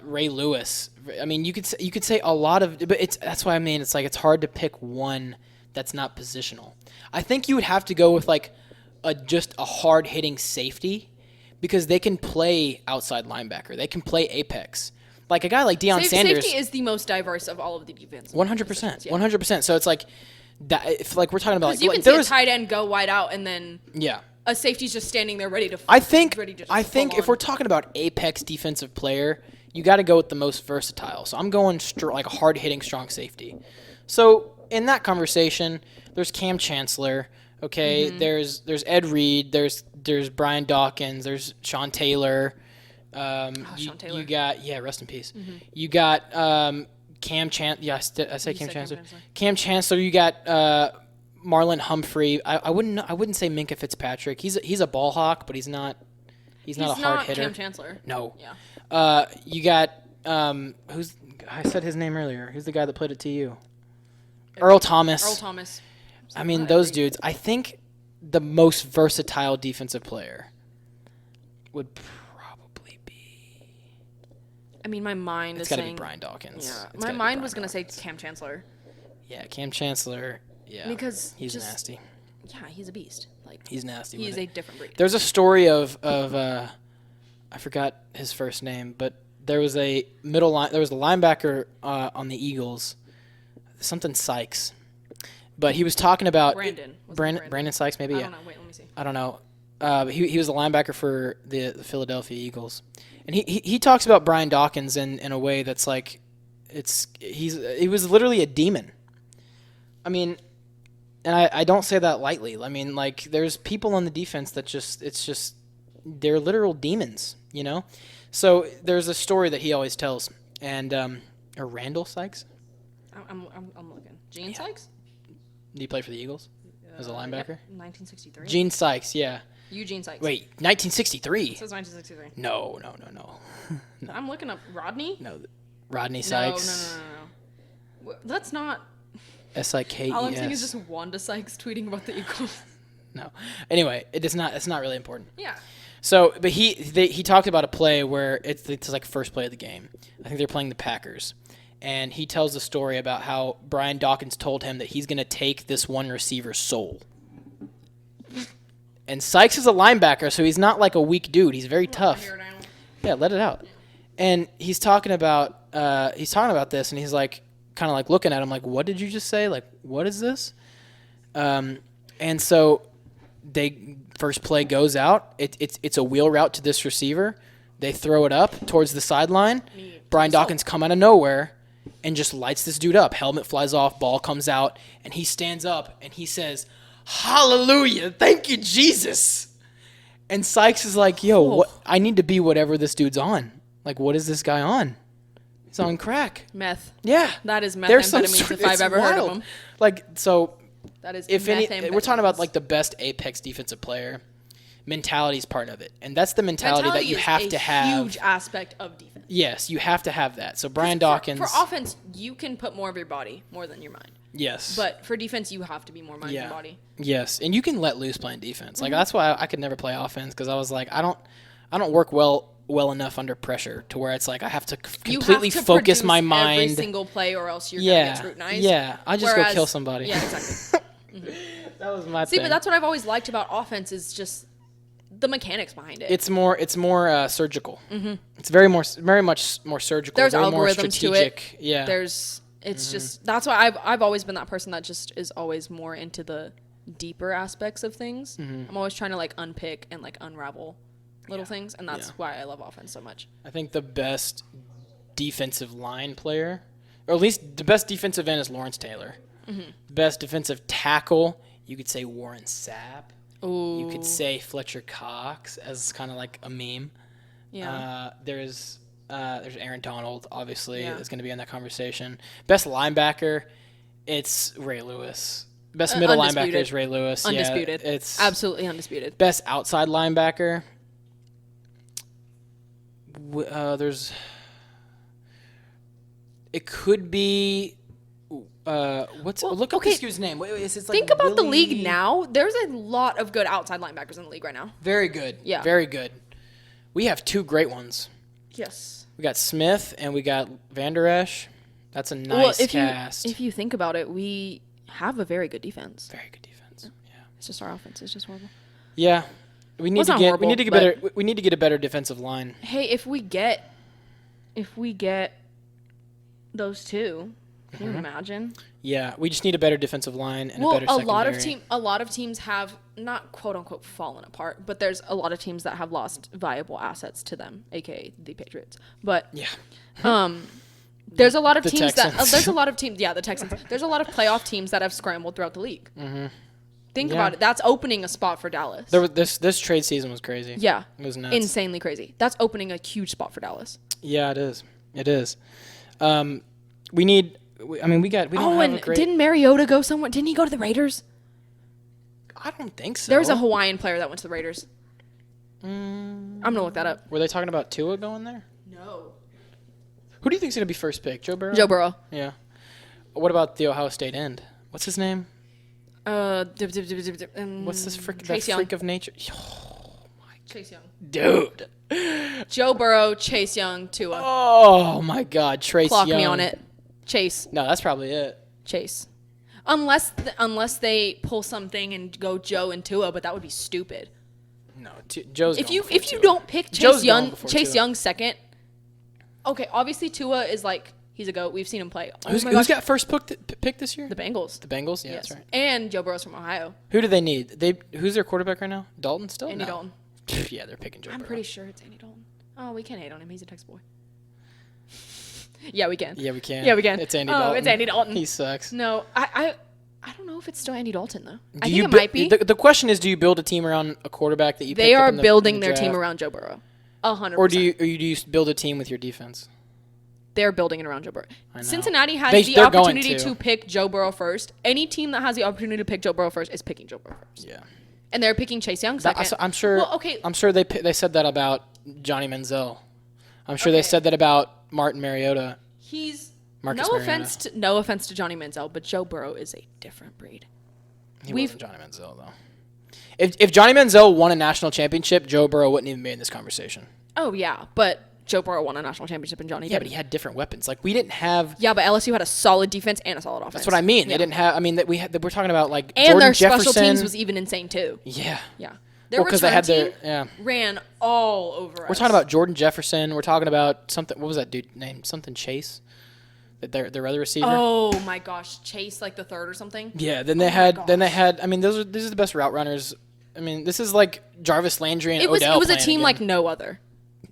Ray Lewis. I mean, you could say a lot of, but that's why I mean it's like it's hard to pick one that's not positional. I think you would have to go with like just a hard hitting safety because they can play outside linebacker. They can play apex. Like a guy like Deion Sanders. Safety is the most diverse of all of the defense. 100%. 100%. So it's like that. If like we're talking about, like you can see a tight end go wide out and then a safety's just standing there ready to. I think if we're talking about apex defensive player, you got to go with the most versatile. So I'm going like a hard hitting strong safety. So in that conversation, there's Cam Chancellor. Okay, there's Ed Reed. There's Brian Dawkins. There's Sean Taylor. Sean Taylor. You got rest in peace. You got Cam Chancellor. Yeah, I say Cam Chancellor. Cam Chancellor. You got Marlon Humphrey. I wouldn't say Minkah Fitzpatrick. He's a ball hawk, but he's not a hard hitter. Cam Chancellor. No. Yeah. You got who's I said his name earlier. Who's the guy that played at TU? Earl Thomas. I mean, those dudes. I think the most versatile defensive player would probably be. I mean, my mind is saying. It's got to be Brian Dawkins. Yeah, my mind was going to say Cam Chancellor. Yeah, Cam Chancellor. Yeah, because he's nasty. Yeah, he's a beast. Like he's nasty. He's a different breed. There's a story of I forgot his first name, but there was a linebacker on the Eagles, something Sykes. But he was talking about Brandon Sykes, maybe. I don't know. Wait, let me see. I don't know. He was a linebacker for the Philadelphia Eagles, and he talks about Brian Dawkins in a way that's like, he was literally a demon. I mean, and I don't say that lightly. I mean, like there's people on the defense that they're literal demons, you know. So there's a story that he always tells, and or Randall Sykes. I'm looking. Gene Sykes. Did he play for the Eagles as a linebacker? 1963. Gene Sykes, yeah. Eugene Sykes. Wait, 1963? It says 1963. No. No. I'm looking up Rodney. No, Rodney Sykes. No. That's not. S-I-K-E-S. All I'm seeing is just Wanda Sykes tweeting about the Eagles. No. Anyway, it's not really important. Yeah. So, but he talked about a play where it's like first play of the game. I think they're playing the Packers. And he tells a story about how Brian Dawkins told him that he's going to take this one receiver's soul. And Sykes is a linebacker, so he's not like a weak dude. He's very tough. Yeah, let it out. And he's talking about this, and he's like, kind of like looking at him like, what did you just say? Like, what is this? And so first play goes out. It's a wheel route to this receiver. They throw it up towards the sideline. Brian Dawkins come out of nowhere and just lights this dude up. Helmet flies off, ball comes out, and he stands up and he says, "Hallelujah, thank you, Jesus." And Sykes is like, "Yo, I need to be whatever this dude's on. Like, what is this guy on? He's on crack." Meth. Yeah. That is methamphetamines if I've ever heard of them. Like, so that is if we're talking about like the best apex defensive player, mentality is part of it. And that's the mentality that you have to have. Huge aspect of defense. Yes, you have to have that. So Brian Dawkins. For offense, you can put more of your body, more than your mind. Yes. But for defense, you have to be more mind than body. Yes, and you can let loose playing defense. Like that's why I could never play offense, because I was like, I don't work well enough under pressure to where it's like I have to completely focus my mind every single play, or else you're gonna get scrutinized. Yeah, I just go kill somebody. Yeah, exactly. That was my thing. But that's what I've always liked about offense is just the mechanics behind it. It's more surgical. Mm-hmm. It's very much more surgical. There's very algorithms to it. Yeah. It's just that's why I've always been that person that just is always more into the deeper aspects of things. Mm-hmm. I'm always trying to like unpick and like unravel little things, and that's why I love offense so much. I think the best defensive line player, or at least the best defensive end, is Lawrence Taylor. Mm-hmm. The best defensive tackle, you could say Warren Sapp. Ooh. You could say Fletcher Cox as kind of like a meme. Yeah. There's Aaron Donald, obviously, that's going to be in that conversation. Best linebacker, it's Ray Lewis. Best middle linebacker is Ray Lewis. Undisputed. Yeah, it's absolutely undisputed. Best outside linebacker, there's It could be. Look up this dude's name. Is it like Think about the Willie- league now. There's a lot of good outside linebackers in the league right now. Very good. Yeah. Very good. We have 2 great ones. Yes. We got Smith and we got Van Der Esch. That's a nice cast. If you think about it, we have a very good defense. Very good defense. Yeah. It's just our offense is just horrible. Yeah. We need it's to not get horrible, we need to get but- better we need to get a better defensive line. Hey, if we get those 2, can you imagine? Yeah, we just need a better defensive line and Well, a better secondary. a lot of teams have not quote unquote fallen apart, but there's a lot of teams that have lost viable assets to them, aka the Patriots. But Yeah. there's a lot of The teams Texans. there's a lot of teams. Yeah, the Texans. There's a lot of playoff teams that have scrambled throughout the league. Mm-hmm. Think Yeah. about it. That's opening a spot for Dallas. There was this trade season was crazy. Yeah, It was nuts. insanely crazy. That's opening a huge spot for Dallas. Yeah, it is. It is. We need. We don't have and a great. didn't Mariota go somewhere? Didn't he go to the Raiders? I don't think so. There was a Hawaiian player that went to the Raiders. I'm gonna look that up. Were they talking about Tua going there? No. Who do you think's gonna be first pick? Joe Burrow. Joe Burrow. Yeah. What about the Ohio State end? What's his name? What's this freak? Chase that Young. freak of nature. Chase Young. Dude. Joe Burrow, Chase Young, Tua. Oh my God, Trace Clock Young. me on it. Chase. No, that's probably it. Chase. Unless they pull something and go Joe and Tua, but that would be stupid. No, Joe's. If going you before Tua. don't pick Joe's Chase going Young, before Chase Tua. Young second. Okay, obviously Tua is like he's a goat. We've seen him play. Oh Who's my gosh. got first pick this year? The Bengals? The Bengals. Yeah, Yes. that's right. And Joe Burrow's from Ohio. Who do they need? Who's their quarterback right now? Dalton still? Andy No. Dalton. Yeah, they're picking Joe I'm Burrow. pretty sure it's Andy Dalton. Oh, we can't hate on him. He's a Texas boy. Yeah, we can. Yeah, we can. Yeah, we can. It's Andy Oh, Dalton. it's Andy Dalton. He sucks. No, I don't know if it's still Andy Dalton though. I Do think you it bu- might be. The question is, do you build a team around a quarterback that you? They picked up are in the, building in the their team draft? around Joe Burrow. 100%. Or do you build a team with your defense? They're building it around Joe Burrow. I know. Cincinnati has They're the going opportunity to. to pick Joe Burrow first. Any team that has the opportunity to pick Joe Burrow first is picking Joe Burrow first. Yeah. And they're picking Chase Young second. I'm sure. Well, okay. I'm sure they said that about Johnny Manziel. I'm sure they Okay. said that about Martin Mariota. He's Marcus no Mariota. offense to Johnny Manziel, but Joe Burrow is a different breed. He wasn't Johnny Manziel though. If Johnny Manziel won a national championship, Joe Burrow wouldn't even be in this conversation. Oh yeah, but Joe Burrow won a national championship and Johnny Yeah, didn't. but he had different weapons. Like we didn't have. Yeah, but LSU had a solid defense and a solid offense. That's what I mean. Yeah. They didn't have. I mean, that we're talking about like And Jordan their Jefferson. special teams was even insane too. Yeah. Yeah. Their Well, 'cause they had return their- team ran all over us. We're talking about Jordan Jefferson. We're talking about something. What was that dude named? Something Chase. Their other receiver. Oh my gosh, Chase like the third or something. Yeah. Then they had. I mean, these are the best route runners. I mean, this is like Jarvis Landry and It was Odell. a playing team again. like no other.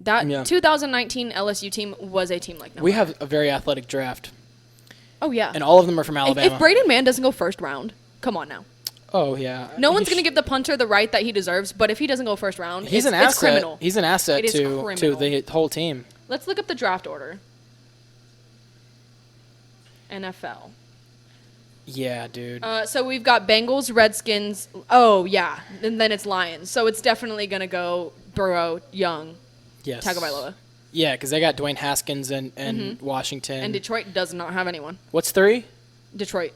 That Yeah. 2019 LSU team was a team like no We other. have a very athletic draft, Oh yeah. and all of them are from if, Alabama. if Braden Mann doesn't go first round, come on now. Oh yeah. No one's gonna give the punter the right that he deserves, but if he doesn't go first round, He's it's, an asset. it's criminal. He's an asset It is to criminal. the whole team. Let's look up the draft order. NFL. Yeah, dude. So we've got Bengals, Redskins. Oh yeah, and then it's Lions. So it's definitely gonna go Burrow, Young, Yes. Tagovailoa, Yeah, because they got Dwayne Haskins and Washington. and Detroit does not have anyone. What's 3? Detroit.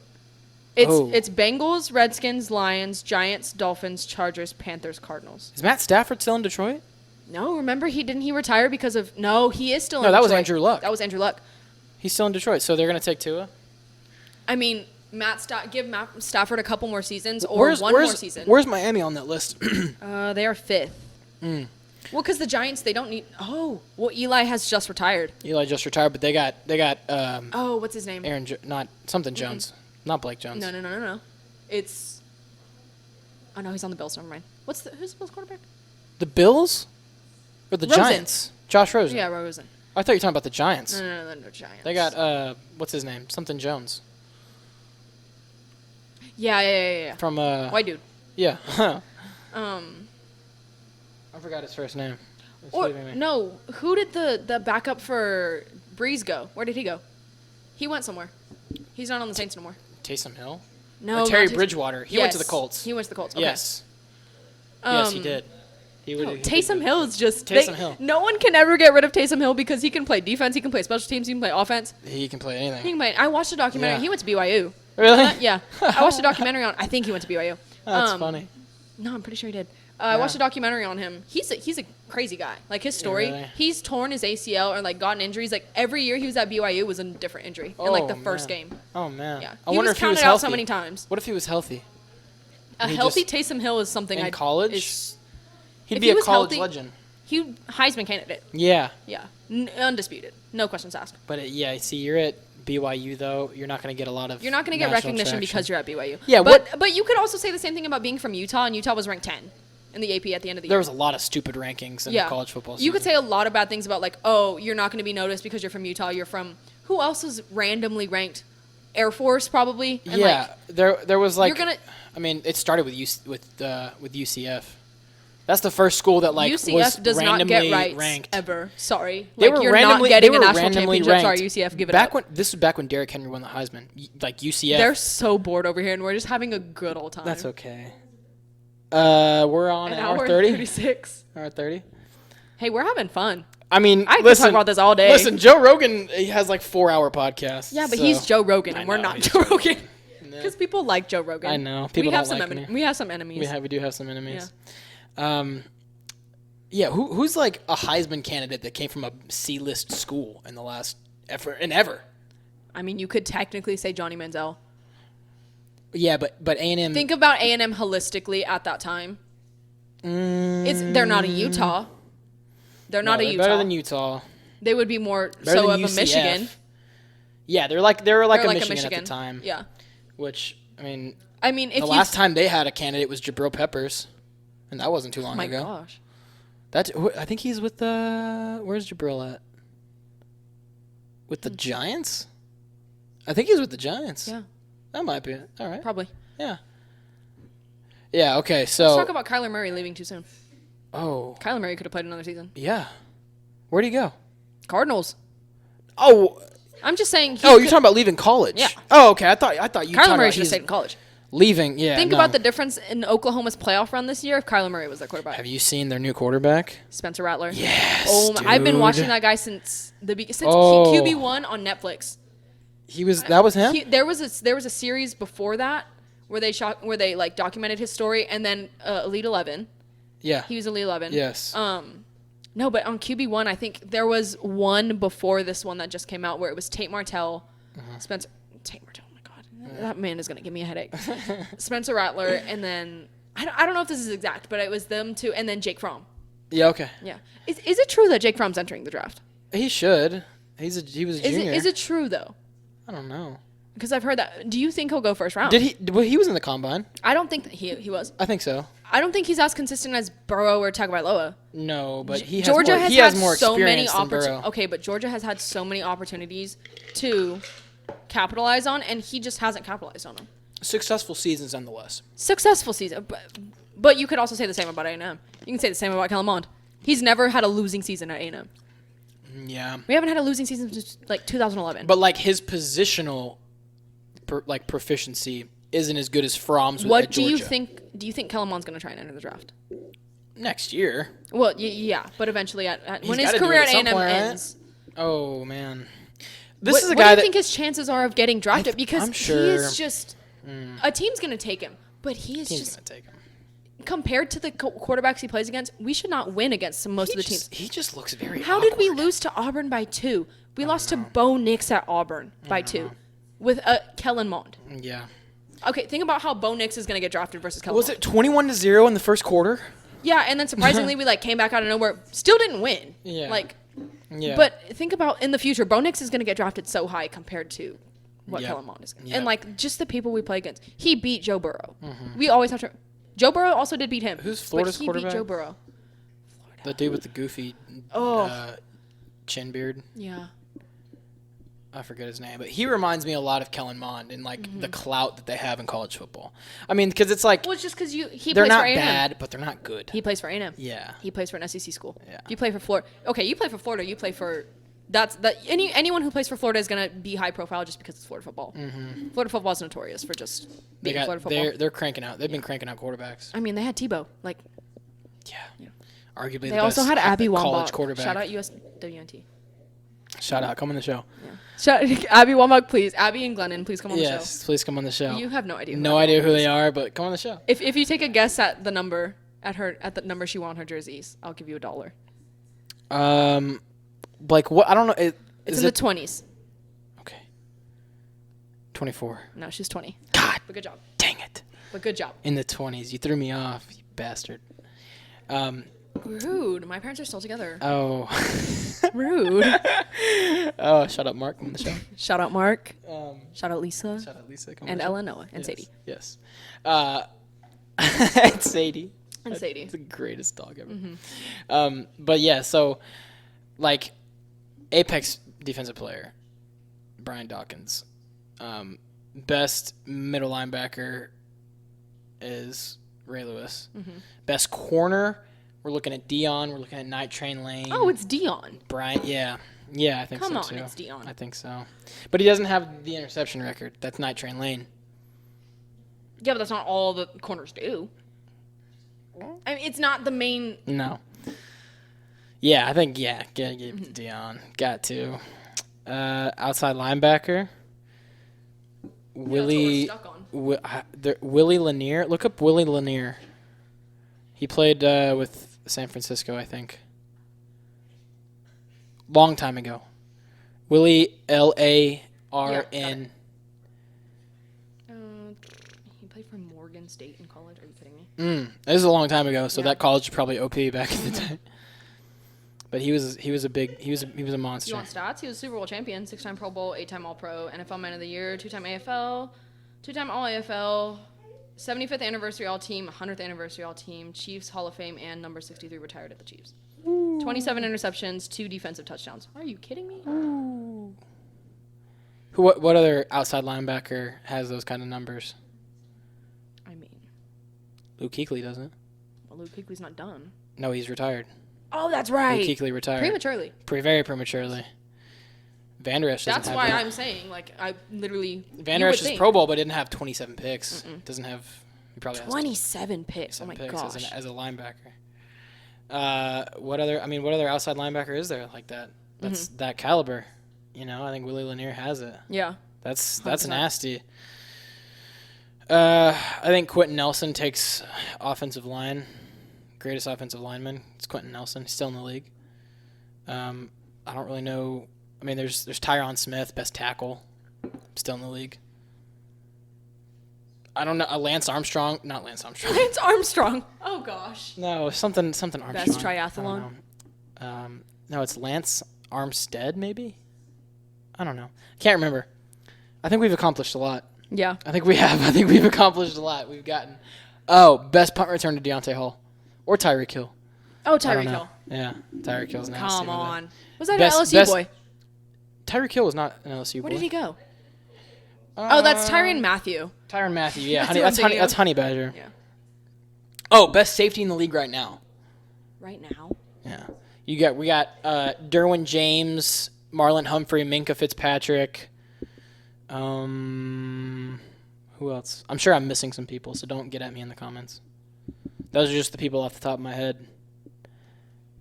It's Oh. it's Bengals, Redskins, Lions, Giants, Dolphins, Chargers, Panthers, Cardinals. Is Matt Stafford still in Detroit? No, remember he retire because of he is still No, in that was Detroit. Andrew Luck. That was Andrew Luck. He's still in Detroit, so they're gonna take Tua. I mean, give Matt Stafford a couple more seasons or one more season. Where's Miami on that list? They are 5th. Hmm. Well, because the Giants, they don't need. Oh, well, Eli has just retired. Eli just retired, but they got Oh, what's his name? Aaron not something Jones, not Blake Jones. No. It's. Oh no, he's on the Bills. Never mind. Who's the Bills quarterback? The Bills or the Rosen. Giants? Josh Rosen. Yeah, Rosen. I thought you were talking about the Giants. No, Giants. They got what's his name? Something Jones Yeah. from White dude. Yeah. I forgot his first name. It's Or leaving me. no, who did the backup for Breeze go? Where did he go? He went somewhere. He's not on the Saints no more. Taysom Hill. No, Or Terry not Taysom. Bridgewater. He went to the Yes, Colts. He went to the Colts. Okay. Yes. Yes, he did. Taysom Hill is just Taysom Hill. No one can ever get rid of Taysom Hill because he can play defense, he can play special teams, he can play offense. He can play anything. He can play. I watched a documentary. Yeah. He went to BYU. Really? Yeah. I watched a documentary on. I think he went to BYU. That's funny. No, I'm pretty sure he did. I watched a documentary on him. He's a crazy guy. Like his story, really? he's torn his ACL or like gotten injuries. Like every year he was at BYU was a different injury in like the first man. game. Oh man. Yeah, I he wonder was if he was counted out healthy. so many times. What if he was healthy? A he healthy just- Taysom Hill is something in I college? Is, He'd if be he a was college healthy- legend. he Heisman candidate. Yeah. Yeah, undisputed, no questions asked. But yeah, see, you're at BYU though. You're not going to get a lot of. You're not going to get national recognition traction. because you're at BYU. Yeah, but you could also say the same thing about being from Utah, and Utah was ranked 10 in the AP at the end of the There year. was a lot of stupid rankings in college football. You could season. say a lot of bad things about like, oh, you're not going to be noticed because you're from Utah. You're from who else is randomly ranked? Air Force probably. And Yeah, there was like. you're gonna. I mean, it started with UCF. That's the first school that like UCF was does not randomly get rights ranked. ever. Sorry, They like were you're randomly, not getting they a were national randomly championship. Sorry, ranked. UCF, give it back up. when this was back when Derrick Henry won the Heisman. Like UCF. They're so bored over here, and we're just having a good old time. That's okay. We're on An hour hour 30. 36. Hour 30. Hey, we're having fun. I mean, I could listen, talk about this all day. Listen, Joe Rogan, he has like 4-hour podcasts. Yeah, but so- he's Joe Rogan, I and we're know, not he's Joe Joe Rogan. Because people like Joe Rogan. I know. People we have don't some like me. we have some enemies. We do have some enemies. Yeah, who's like a Heisman candidate that came from a C-list school in the last ever? I mean, you could technically say Johnny Manziel. Yeah, but A&M. Think about A&M holistically at that time. They're not a Utah. They're not a they're Utah. better than Utah. They would be more Better so than of a UCF. Michigan. Yeah, they were like They're a like Michigan at the time. Yeah. Which I mean, If the you last time they had a candidate was Jabril Peppers, and that wasn't too long oh my ago. gosh. I think he's with the. Where's Jabril at? With the Giants? I think he's with the Giants. Yeah, That might be it. All right. probably. Yeah. Yeah. Okay. So. Let's talk about Kyler Murray leaving too soon. Oh. Kyler Murray could have played another season. Yeah. Where'd he go? Cardinals. Oh. I'm just saying. You're talking about leaving college. Yeah. Oh, okay. I thought you. Kyler talking Murray about should have he's stayed in college. leaving. Yeah. Think no. about the difference in Oklahoma's playoff run this year if Kyler Murray was their quarterback. Have you seen their new quarterback? Spencer Rattler. Yes. Oh, I've been dude. watching that guy since Oh. QB1 on Netflix. That was him. There was a series before that where they like documented his story, and then Elite 11. Yeah. He was Elite 11. Yes. No, but on QB1, I think there was one before this one that just came out where it was Tate Martell, Spencer. Tate Martell. Oh my God, that man is gonna give me a headache. Spencer Rattler, and then I don't know if this is exact, but it was them two, and then Jake Fromm. Yeah. Okay. Yeah. Is it true that Jake Fromm's entering the draft? He should. He was a junior. Is it true though? I don't know. Because I've heard that. Do you think he'll go first round? Did he? Well, he was in the combine. I don't think that he was. I think so. I don't think he's as consistent as Burrow or Tagovailoa. No, but he has Georgia more, has he had has more so many experience than Burrow. opportunities. Okay, but Georgia has had so many opportunities to capitalize on, and he just hasn't capitalized on them. Successful seasons, nonetheless. Successful season, but you could also say the same about A&M. You can say the same about Kellen Mond. He's never had a losing season at A&M. Yeah. We haven't had a losing season since like 2011. But like his positional, proficiency isn't as good as Fromm's. What at do you Georgia. think? Do you think Kellen Mond's going to try and enter the draft? Next year? Well, yeah, but eventually, when his gotta do career it at at some A&M point, right? ends, Oh man, what this is a do guy you that think his chances are of getting drafted? Because I'm he sure- is just a team's going to take him, but he is team's just gonna take him. compared to the quarterbacks he plays against. We should not win against most of the teams. He just looks very. How did we awkward. lose to Auburn by 2? We lost to Bo Nix at Auburn by 2 with Kellen Mond. Yeah. Okay, think about how Bo Nix is going to get drafted versus Kellen Was Mond. it 21-0 in the first quarter? Yeah, and then surprisingly, we came back out of nowhere. Still didn't win. Yeah. Yeah. But think about in the future, Bo Nix is going to get drafted so high compared to what Yep. Kellen Mond is. Yep. And just the people we play against. He beat Joe Burrow. We always have to. Joe Burrow also did beat him. Who's Florida's but he quarterback? beat Joe Burrow. The dude with the goofy chin beard. Yeah. I forget his name, but he reminds me a lot of Kellen Mond and the clout that they have in college football. I mean, because it's like Well, it's just because he they're plays not for A&M. bad, but they're not good. He plays for A&M. Yeah. He plays for an SEC school. Yeah. If you play for Florida. Okay, you play for Florida. You play for. Anyone who plays for Florida is gonna be high profile just because it's Florida football. Mm-hmm. Florida football is notorious for just being Florida football. They're cranking out. They've been cranking out quarterbacks. I mean, they had Tebow. Yeah. arguably They the also best had Abby college Wambach. quarterback. Shout out USWNT. Shout out. Come on the show. Abby Wambach, please. Abby and Glennon, please come on the show. Yes, please come on the show. You have no idea. No idea who they are, but come on the show. If you take a guess at the number at the number she won on her jerseys, I'll give you $1. Like what? I don't know. It's in the 20s. Okay. 24. No, she's 20. God, But good job. dang it. But good job. In the 20s, you threw me off, you bastard. Rude. My parents are still together. Oh. Rude. Oh, shut up, Mark. Come on the show. Shout out Mark. Shout Shout out Lisa. out Lisa. Come on And the show. Ella, Noah, and Yes, Sadie. Yes. And Sadie. And Sadie. It's the greatest dog ever. But yeah, so like apex defensive player, Brian Dawkins. Best middle linebacker is Ray Lewis. Best corner, we're looking at Dion. We're looking at Night Train Lane. Oh, it's Dion. Brian. Yeah, I think Come so on, too. it's Dion. I think so, but he doesn't have the interception record. That's Night Train Lane. Yeah, but that's not all the corners do. I mean, it's not the main. No. Yeah, I think gotta give it to Dion. Got to. Outside linebacker. Willie. Stuck on. Willie Lanier. Look up Willie Lanier. He played with San Francisco, I think. Long time ago. Willie Larn. He played for Morgan State in college. Are you kidding me? This is a long time ago, so Yeah. that college was probably OP back in the day. But he was a monster. You want stats? He was Super Bowl champion, 6-time Pro Bowl, 8-time All-Pro, NFL Man of the Year, 2-time AFL, 2-time All-AFL, 75th anniversary All-Team, 100th anniversary All-Team, Chiefs Hall of Fame, and number 63 retired at the Chiefs. 27 interceptions, 2 defensive touchdowns. Are you kidding me? What other outside linebacker has those kind of numbers? I mean, Luke Kuechly doesn't. well, Luke Kuechly's not done. No, he's retired. Oh, that's right. Luke Kuechly retired. Prematurely. Very prematurely. Van Der Esch doesn't That's have why that. I'm saying, like, I literally. Van you Der would Esch is think. Pro Bowl, but didn't have 27 picks. Doesn't have. He probably has 27 picks. Oh 27 my picks gosh. as a linebacker. What other outside linebacker is there like that? That's that caliber. You know, I think Willie Lanier has it. Yeah. That's 100%. nasty. I think Quentin Nelson takes offensive line. Greatest offensive lineman. It's Quentin Nelson. He's still in the league. I don't really know. I mean, there's Tyron Smith, best tackle, still in the league. I don't know. Lance Armstrong, not Lance Armstrong. Lance Armstrong. Oh gosh. No, something Armstrong. Best triathlon? I don't know. No, it's Lance Armstead, maybe. I don't know. Can't remember. I think we've accomplished a lot. Yeah. I think we have. I think we've accomplished a lot. We've gotten. Oh, best punt return to Deontay Hall, or Tyreek Hill. Oh, I don't Tyreek know. Hill. Yeah, Tyreek Hill's nasty. Come with it. on. Was that Best- an LSU best- boy? Tyreek Hill was not an LSU boy. Where did he go? Oh, that's Tyrann Matthew. Tyrann Matthew. Yeah, That's what I'm thinking that's of. Honey Badger. Yeah. Oh, best safety in the league right now. Right now. Yeah, we got Derwin James, Marlon Humphrey, Minka Fitzpatrick. Who else? I'm sure I'm missing some people, so don't get at me in the comments. Those are just the people off the top of my head.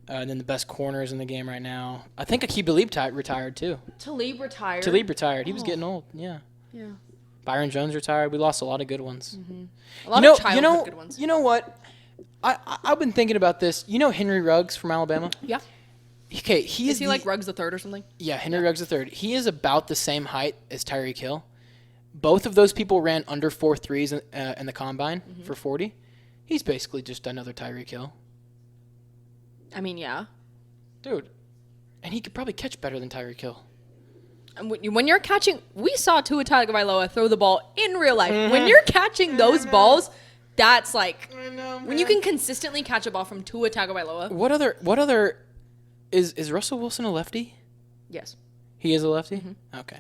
And then the best corners in the game right now. I think Aqib Talib retired too. Talib retired. Talib retired. He was getting old. Yeah. Yeah. Byron Jones retired. We lost a lot of good ones. A lot of childhood good ones. You know what? I've been thinking about this. You know Henry Ruggs from Alabama? Yeah. Okay, Is he like Ruggs the third or something? Yeah, Henry Ruggs III. He is about the same height as Tyreek Hill. Both of those people ran under 4.3s in the combine for 40. He's basically just another Tyreek Hill. I mean, yeah. Dude. And he could probably catch better than Tyreek Hill. And when you're catching, we saw Tua Tagovailoa throw the ball in real life. When you're catching those balls, that's like when you can consistently catch a ball from Tua Tagovailoa. What other is Russell Wilson a lefty? Yes. He is a lefty? Okay.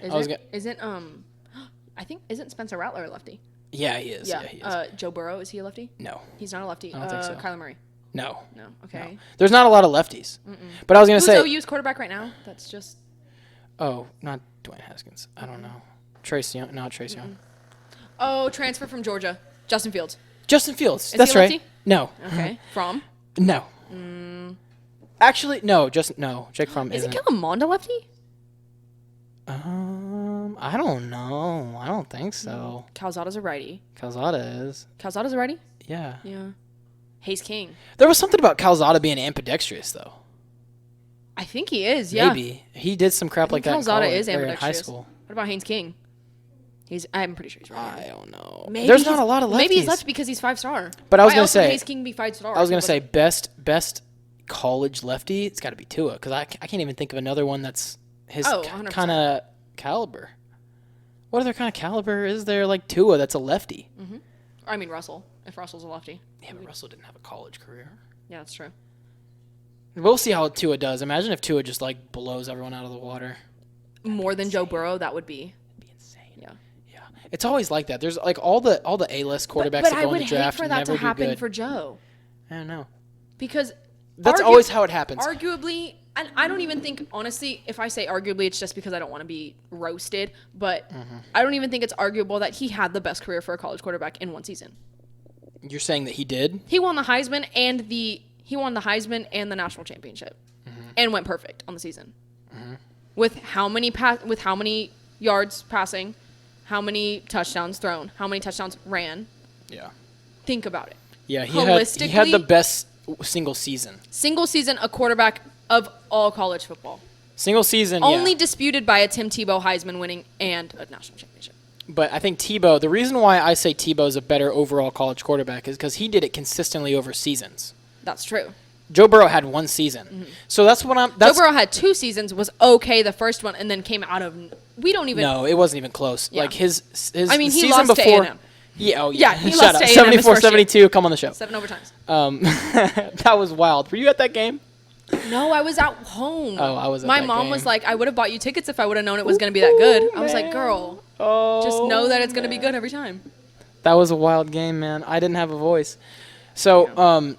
Isn't Spencer Rattler a lefty? Yeah, he is. Yeah, he is. Joe Burrow, is he a lefty? No. He's not a lefty. I don't think so. Kyler Murray. No. No. Okay. No. There's not a lot of lefties. But I was going to Who's say OU's quarterback right now? That's just. Oh, not Dwayne Haskins. I don't know. Trace Young. Not Trace Young. Oh, transfer from Georgia. Justin Fields. Justin Fields. Is That's he a right. lefty? No. Okay. From? No. Actually, no. Jake Fromm Isn't isn't. Kellen Mond a lefty? I don't know. I don't think so. Calzada's a righty. Calzada is. Calzada's a righty? Yeah. Yeah. Hayes King. There was something about Calzada being ambidextrous, though. I think he is, yeah. Maybe. He did some crap like that in Calzada college, is or in ambidextrous. high school. What about Haynes King? I'm pretty sure he's right. I don't know. Maybe There's he's- not a lot of lefties. Maybe he's left because he's 5-star. But I was Why gonna else would say- Hayes King be 5-star. I was going to say best college lefty, it's got to be Tua, because I can't even think of another one that's his 100%. kind of caliber. What other kind of caliber is there like Tua that's a lefty? I mean Russell, if Russell's a lefty. Yeah, but Russell didn't have a college career. Yeah, that's true. We'll see how Tua does. Imagine if Tua just like blows everyone out of the water. More than Joe Burrow, that would be. It'd be insane. Yeah. Yeah, it's always like that. There's like all the A-list quarterbacks But that I go would in the draft hate for that never to do happen good. for Joe. I don't know. Because That's always how it happens. Arguably, and I don't even think, honestly, if I say arguably, it's just because I don't want to be roasted, but I don't even think it's arguable that he had the best career for a college quarterback in one season. You're saying that he did? He won the Heisman and the national championship, and went perfect on the season. With how many yards passing, how many touchdowns thrown, how many touchdowns ran. Yeah. Think about it. Yeah, he had the best single season. Single season, a quarterback of all college football. Single season, Only yeah. disputed by a Tim Tebow Heisman winning and a national championship. But I think Tebow, the reason why I say Tebow is a better overall college quarterback is because he did it consistently over seasons. That's true. Joe Burrow had one season. So that's what I'm... Joe Burrow had 2 seasons, was okay the first one, and then came out of... We don't even... No, it wasn't even close. Yeah. Like his I mean, he season lost to before... A&M. Yeah, Yeah, he Shut lost up. to A&M his first 74-72, come on the show. 7 overtimes. That was wild. Were you at that game? No, I was at home. Oh, I was at My that mom game. was like, I would have bought you tickets if I would have known it was going to be that good. I was like, man. girl, Oh, just know that it's going to be good every time. that was a wild game, man. I didn't have a voice. So,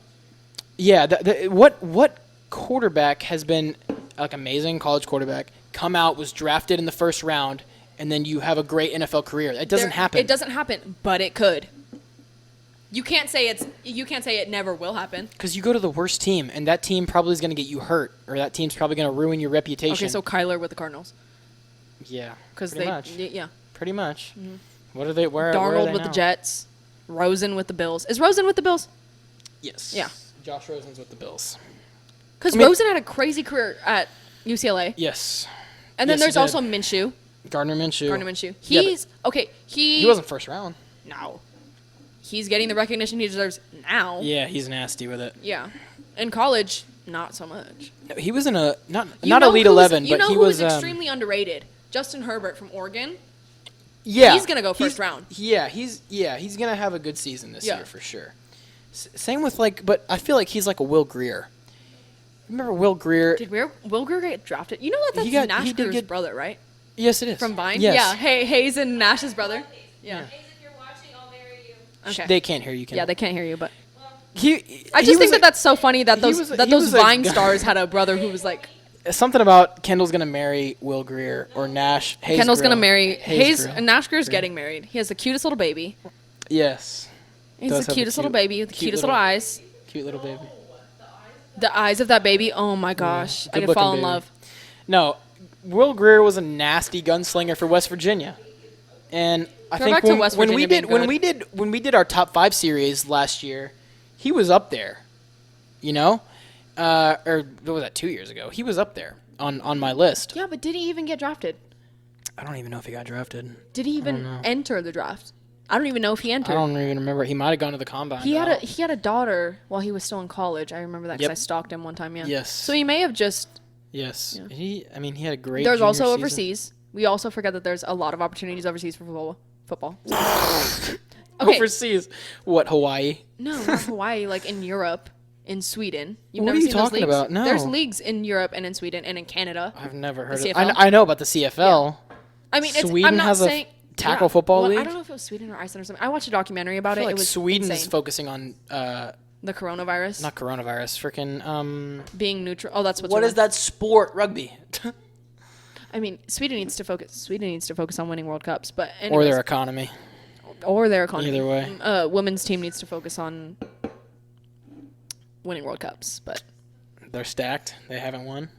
what quarterback has been like amazing college quarterback, come out, was drafted in the first round, and then you have a great NFL career? It doesn't happen. It doesn't happen, but it could. You can't say it never will happen. Because you go to the worst team, and that team probably is going to get you hurt, or that team's probably going to ruin your reputation. Okay, so Kyler with the Cardinals. yeah, Because pretty much. yeah. Pretty much. What are they? Where? where are Darnold they with now? the Jets. Rosen with the Bills. Is Rosen with the Bills? Yes. Yeah. Josh Rosen's with the Bills. Because I mean- Rosen had a crazy career at UCLA. Yes. And then Yes, he there's did. also Minshew. Gardner Minshew. Gardner Minshew. Yeah, but He's okay. he wasn't first round. No. He's getting the recognition he deserves now. Yeah, he's nasty with it. Yeah. In college, not so much. No, he was in a not You not know Elite who's- 11, you but know he who was is extremely underrated? Justin Herbert from Oregon. yeah. he's gonna go He's- first round. Yeah, he's gonna have a good season this Yeah. year for sure. Same with but I feel like he's like a Will Greer. Remember Will Greer? Did Will Greer get drafted? You know that that's He did Nash Greer's get- brother, right? Yes, it is. From Vine? Yes. Yeah. Hey, Hayes and Nash's brother. Yeah. If you're watching, I'll marry you. Okay. They can't hear you. Yeah, they can't hear you, but I I just think that's so funny that he those was a- that he those was a Vine guy- stars had a brother who was like something about Kendall's gonna marry Will Greer or Nash. Hayes Kendall's Grill. gonna marry Hayes Grill. and Nash Greer's getting married. He has the cutest little baby. Yes. He's Does the have a cutest little cute- baby with the cute cutest little- little eyes. Cute little baby. The eyes of that baby. Oh my gosh. I could good-looking fall in baby. love. No, Will Greer was a nasty gunslinger for West Virginia, and I Go think back to when, West when Virginia we did being when we did our top 5 series last year, he was up there. You know, or what was that 2 years ago? He was up there on my list. Yeah, but did he even get drafted? I don't even know if he got drafted. Did he even enter the draft? I don't even know if he I entered. don't even remember. He might have gone to the combine. He though. had a daughter while he was still in college. I remember that because Yep. I stalked him one time. Yeah. Yes. So he may have just. Yes. He had a great. There's junior also season. overseas. We also forget that there's a lot of opportunities overseas for football. Okay. Overseas. What, Hawaii? No, not Hawaii. Like in Europe, in Sweden. You've What never are you seen those talking leagues? about? No. There's leagues in Europe and in Sweden and in Canada. I've never heard The of. CFL? I know about the CFL. I mean, Sweden I'm not has a saying tackle football well, I league? don't know if it was Sweden or Iceland or something. I watched a documentary about I feel it. like It was Sweden's insane. focusing on The coronavirus not coronavirus, freaking being neutral. Oh, that's what is that sport? Rugby. I mean, Sweden needs to focus on winning World Cups, but Or anyways, their economy. or their economy. Either way. Women's team needs to focus on winning World Cups, but they're stacked. They haven't won.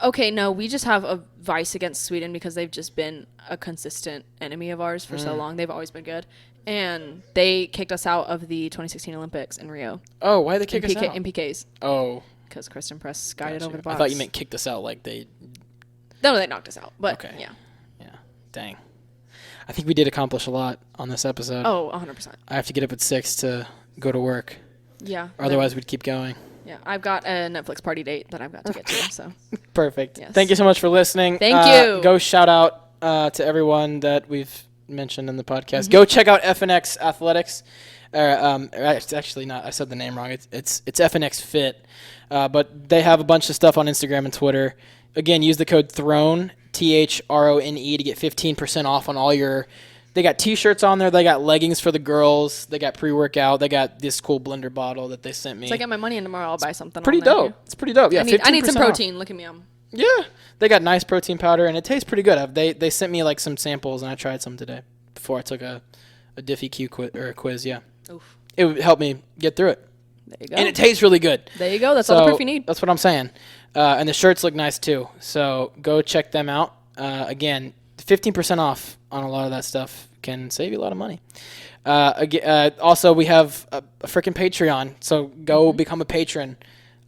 Okay, no, we just have a vice against Sweden because they've just been a consistent enemy of ours for so long. They've always been good. And they kicked us out of the 2016 Olympics in Rio. Oh, why did they kick us out? In PKs. Oh. Because Kristen Press guided over the box. I thought you meant kicked us out like they... No, they knocked us out. But, okay. Yeah. Dang. I think we did accomplish a lot on this episode. Oh, 100%. I have to get up at 6 to go to work. Yeah. Or otherwise, we'd keep going. Yeah, I've got a Netflix party date that I've got to get to, so. Perfect. Yes. Thank you so much for listening. Thank you. Go shout out to everyone that we've mentioned in the podcast. Go check out FNX Athletics. It's actually not. I said the name wrong. It's FNX Fit. But they have a bunch of stuff on Instagram and Twitter. Again, use the code THRONE, THRONE, to get 15% off on all your... They got T-shirts on there. They got leggings for the girls. They got pre-workout. They got this cool blender bottle that they sent me. So I get my money in tomorrow. I'll buy something. Pretty on there dope. too. It's pretty dope. Yeah, I need some 15% protein. off. Look at me. Yeah, they got nice protein powder, and it tastes pretty good. They sent me like some samples, and I tried some today before I took a DiffyQ quiz. Yeah, Oof. It would help me get through it. There you go. And it tastes really good. There you go. That's all the proof you need. That's what I'm saying. And the shirts look nice too. So go check them out. Again, 15% off on a lot of that stuff can save you a lot of money. Also, we have a freaking Patreon. So go become a patron.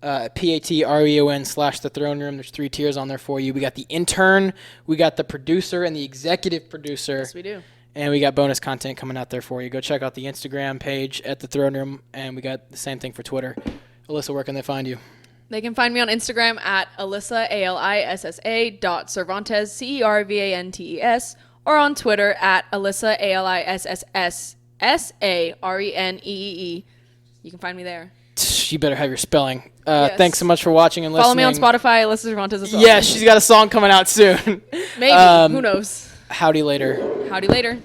Patreon/The Throne Room. There's 3 tiers on there for you. We got the intern, we got the producer, and the executive producer. Yes, we do. And we got bonus content coming out there for you. Go check out the Instagram page at The Throne Room, and we got the same thing for Twitter. Alyssa, where can they find you? They can find me on Instagram at Alyssa, ALISSA.Cervantes, CERVANTES, or on Twitter at Alyssa, ALISSSARENEE. You can find me there. You better have your spelling. Yes. Thanks so much for watching and listening. Follow me on Spotify, Alyssa Cervantes as well. Yeah, she's got a song coming out soon. Maybe. Who knows? Howdy later. Howdy later.